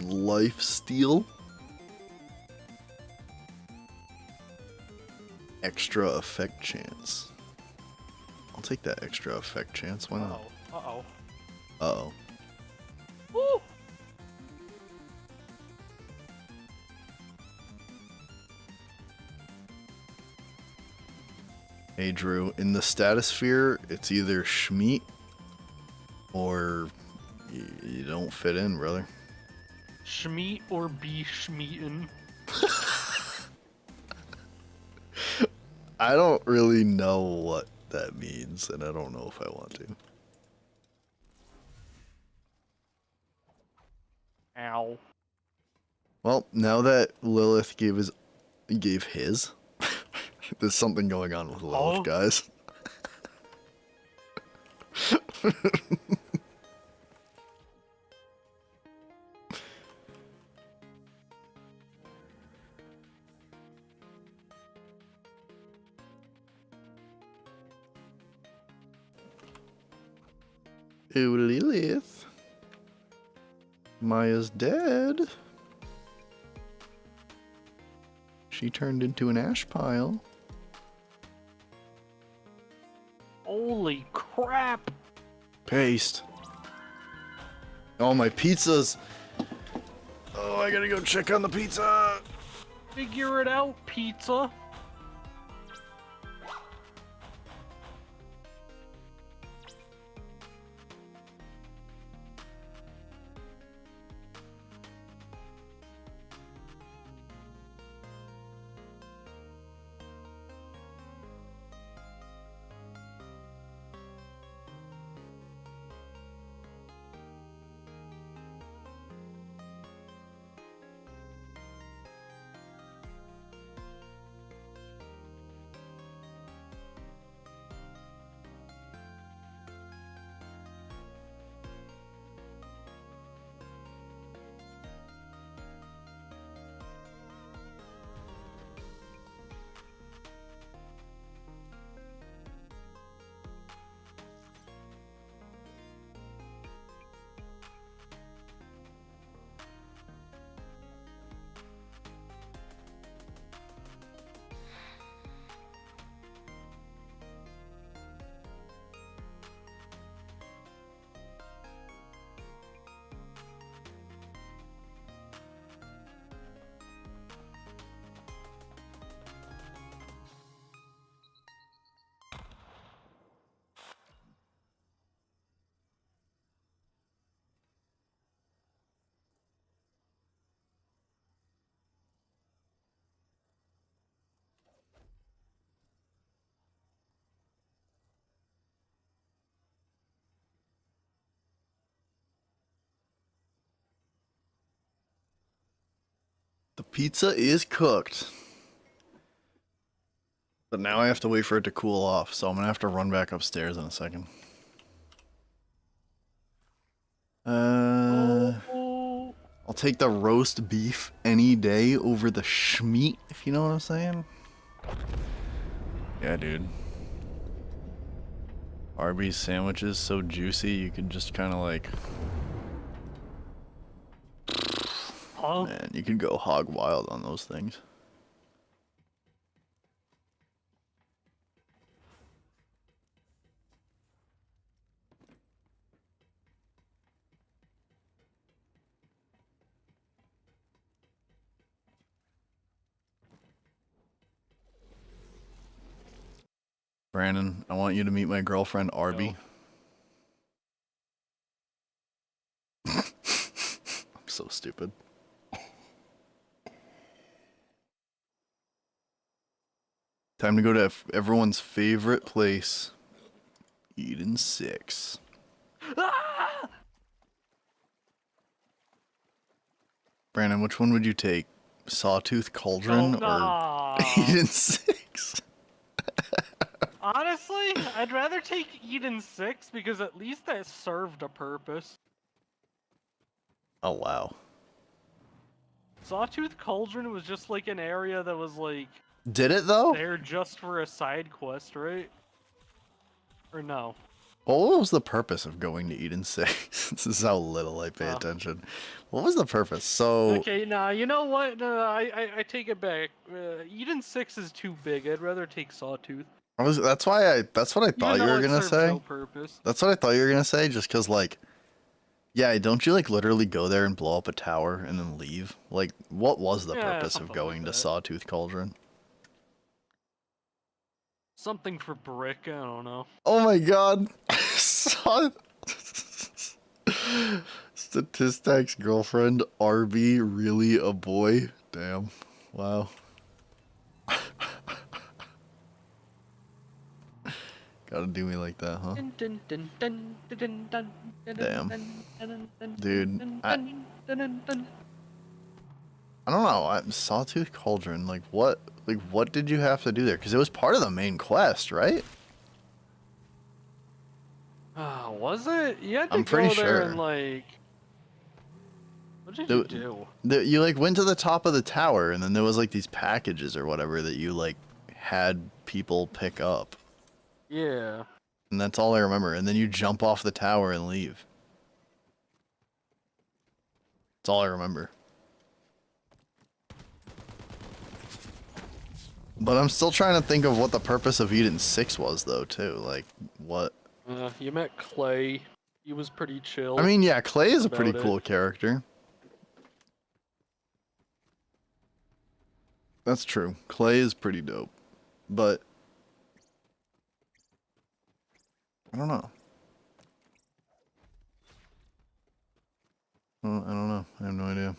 Life steal. Extra effect chance. I'll take that extra effect chance. Why not? Uh-oh. Uh-oh. Woo! Hey Drew, in the stratosphere, it's either Schmeat or you don't fit in, brother. Schmeat or be schmeaten. I don't really know what that means, and I don't know if I want to. Ow. Well, now that Lilith gave his, there's something going on with Lilith, guys. Ew, Lilith. Maya's dead. She turned into an ash pile. Holy crap! Paste. Oh, my pizzas. Oh, I gotta go check on the pizza. Figure it out, pizza. Pizza is cooked. But now I have to wait for it to cool off, so I'm gonna have to run back upstairs in a second. Oh. I'll take the roast beef any day over the schmeat, if you know what I'm saying. Yeah, dude. Arby's sandwiches so juicy you can just kind of like... Huh? Man, you can go hog wild on those things. Brandon, I want you to meet my girlfriend, Arby. No. I'm so stupid. Time to go to everyone's favorite place. Eden 6. Ah! Brandon, which one would you take? Sawtooth Cauldron or Eden 6? Honestly, I'd rather take Eden 6 because at least that served a purpose. Oh, wow. Sawtooth Cauldron was just like an area that was like... Did it, though? there just for a side quest, right? Or no? Well, what was the purpose of going to Eden 6? This is how little I pay attention. What was the purpose? So... Okay, nah, you know what? I take it back. Eden 6 is too big. I'd rather take Sawtooth. That's what I thought you were gonna say. No purpose. That's what I thought you were gonna say, just cause like, yeah, don't you like literally go there and blow up a tower and then leave? Like, what was the purpose of going to Sawtooth Cauldron? Something for brick, I don't know. Oh my god. Statistic's girlfriend, RB, really a boy? Damn. Wow. Gotta do me like that, huh? Damn. Dude, I don't know. Sawtooth Cauldron, like what did you have to do there? Because it was part of the main quest, right? Was it? You had to I'm pretty go there sure. and like... What did you do? You like went to the top of the tower, and then there was like these packages or whatever that you like had people pick up. Yeah. And that's all I remember. And then you jump off the tower and leave. That's all I remember. But I'm still trying to think of what the purpose of Eden 6 was, though, too. Like, what? You met Clay. He was pretty chill. I mean, yeah, Clay is a pretty cool character. That's true. Clay is pretty dope. But I don't know. I don't know. I have no idea.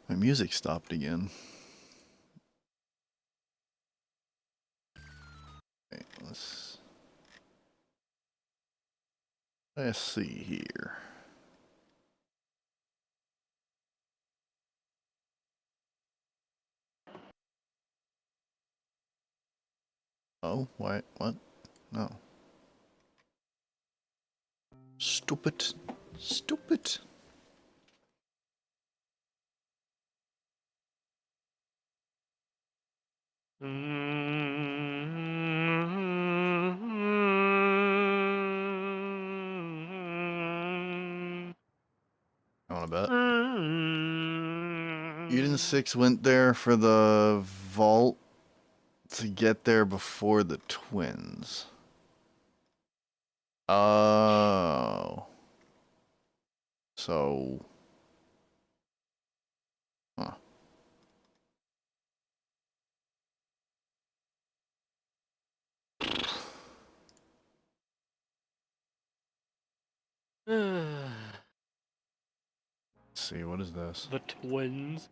My music stopped again. Okay, let's see here. Oh, what? No. Stupid. Stupid. I want to bet. Eden 6 went there for the vault to get there before the twins. Oh. So. Huh. Let's see, what is this? The twins.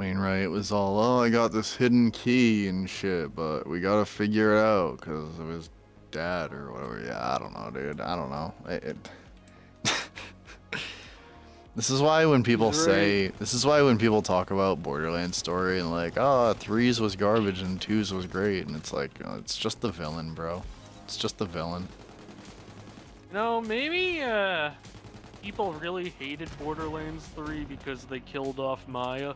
Wainwright was all, oh, I got this hidden key and shit, but we gotta figure it out because of his dad or whatever. Yeah, I don't know, dude. I don't know. This is why when people this is why when people talk about Borderlands story and like, oh, 3's was garbage and 2's was great, and it's like, it's just the villain, bro. It's just the villain. No, maybe people really hated Borderlands 3 because they killed off Maya.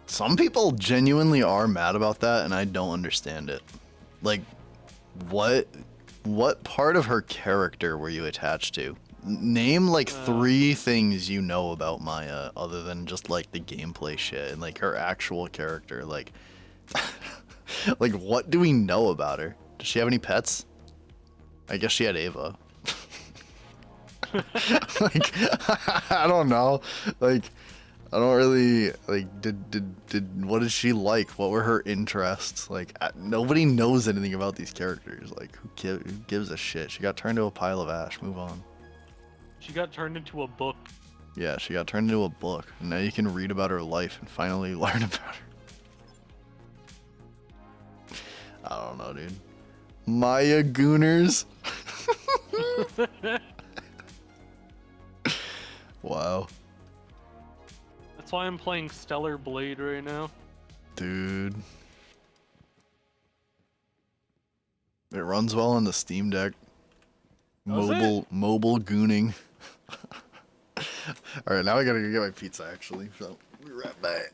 Some people genuinely are mad about that, and I don't understand it. Like, what part of her character were you attached to? Name like 3 things you know about Maya other than just like the gameplay shit and like her actual character. Like, like what do we know about her? Does she have any pets? I guess she had Ava. Like, I don't know. Like, I don't really like. What is she like? What were her interests? Like, nobody knows anything about these characters. Like, who gives a shit? She got turned to a pile of ash. Move on. She got turned into a book. Yeah, she got turned into a book. And now you can read about her life and finally learn about her. I don't know, dude. Maya Gooners. Wow. That's why I'm playing Stellar Blade right now. Dude. It runs well on the Steam Deck. Mobile gooning. Alright, now I gotta go get my pizza actually, so we'll be right back.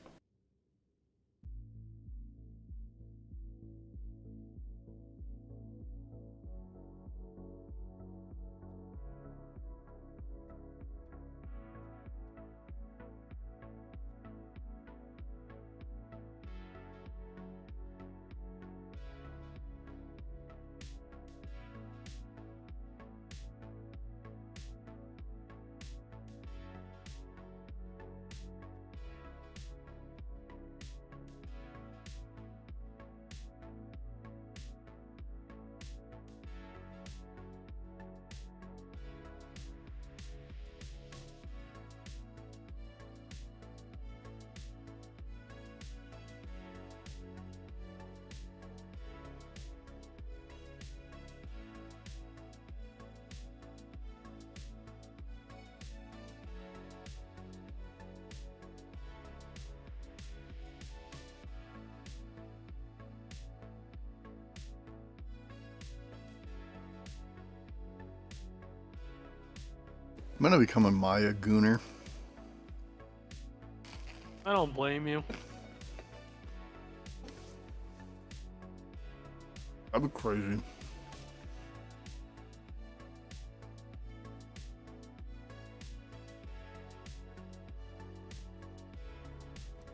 I'm gonna become a Maya Gooner. I don't blame you. That'd be crazy.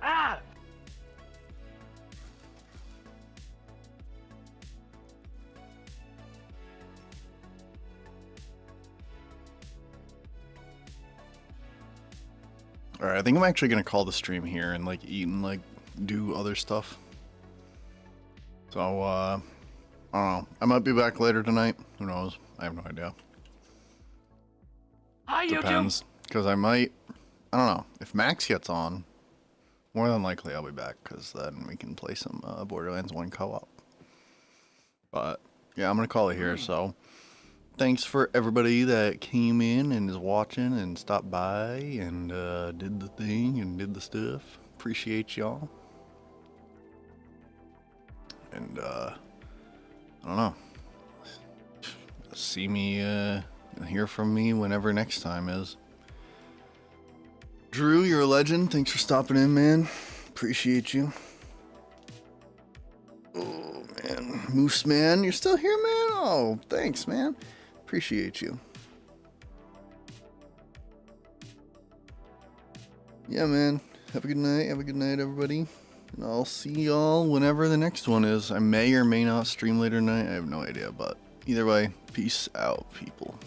Ah! Alright, I think I'm actually gonna call the stream here and like eat and like do other stuff. So, I don't know. I might be back later tonight. Who knows? I have no idea. Hi, Depends. Because I might, I don't know. If Max gets on, more than likely I'll be back because then we can play some Borderlands 1 co-op. But, yeah, I'm gonna call it here, so thanks for everybody that came in and is watching and stopped by and did the thing and did the stuff. Appreciate y'all. And I don't know. See me, hear from me whenever next time is. Drew, you're a legend. Thanks for stopping in, man. Appreciate you. Oh man, Moose Man, you're still here, man. Oh, thanks, man. Appreciate you. Yeah, man. Have a good night. Have a good night, everybody. And I'll see y'all whenever the next one is. I may or may not stream later tonight. I have no idea, but either way, peace out, people.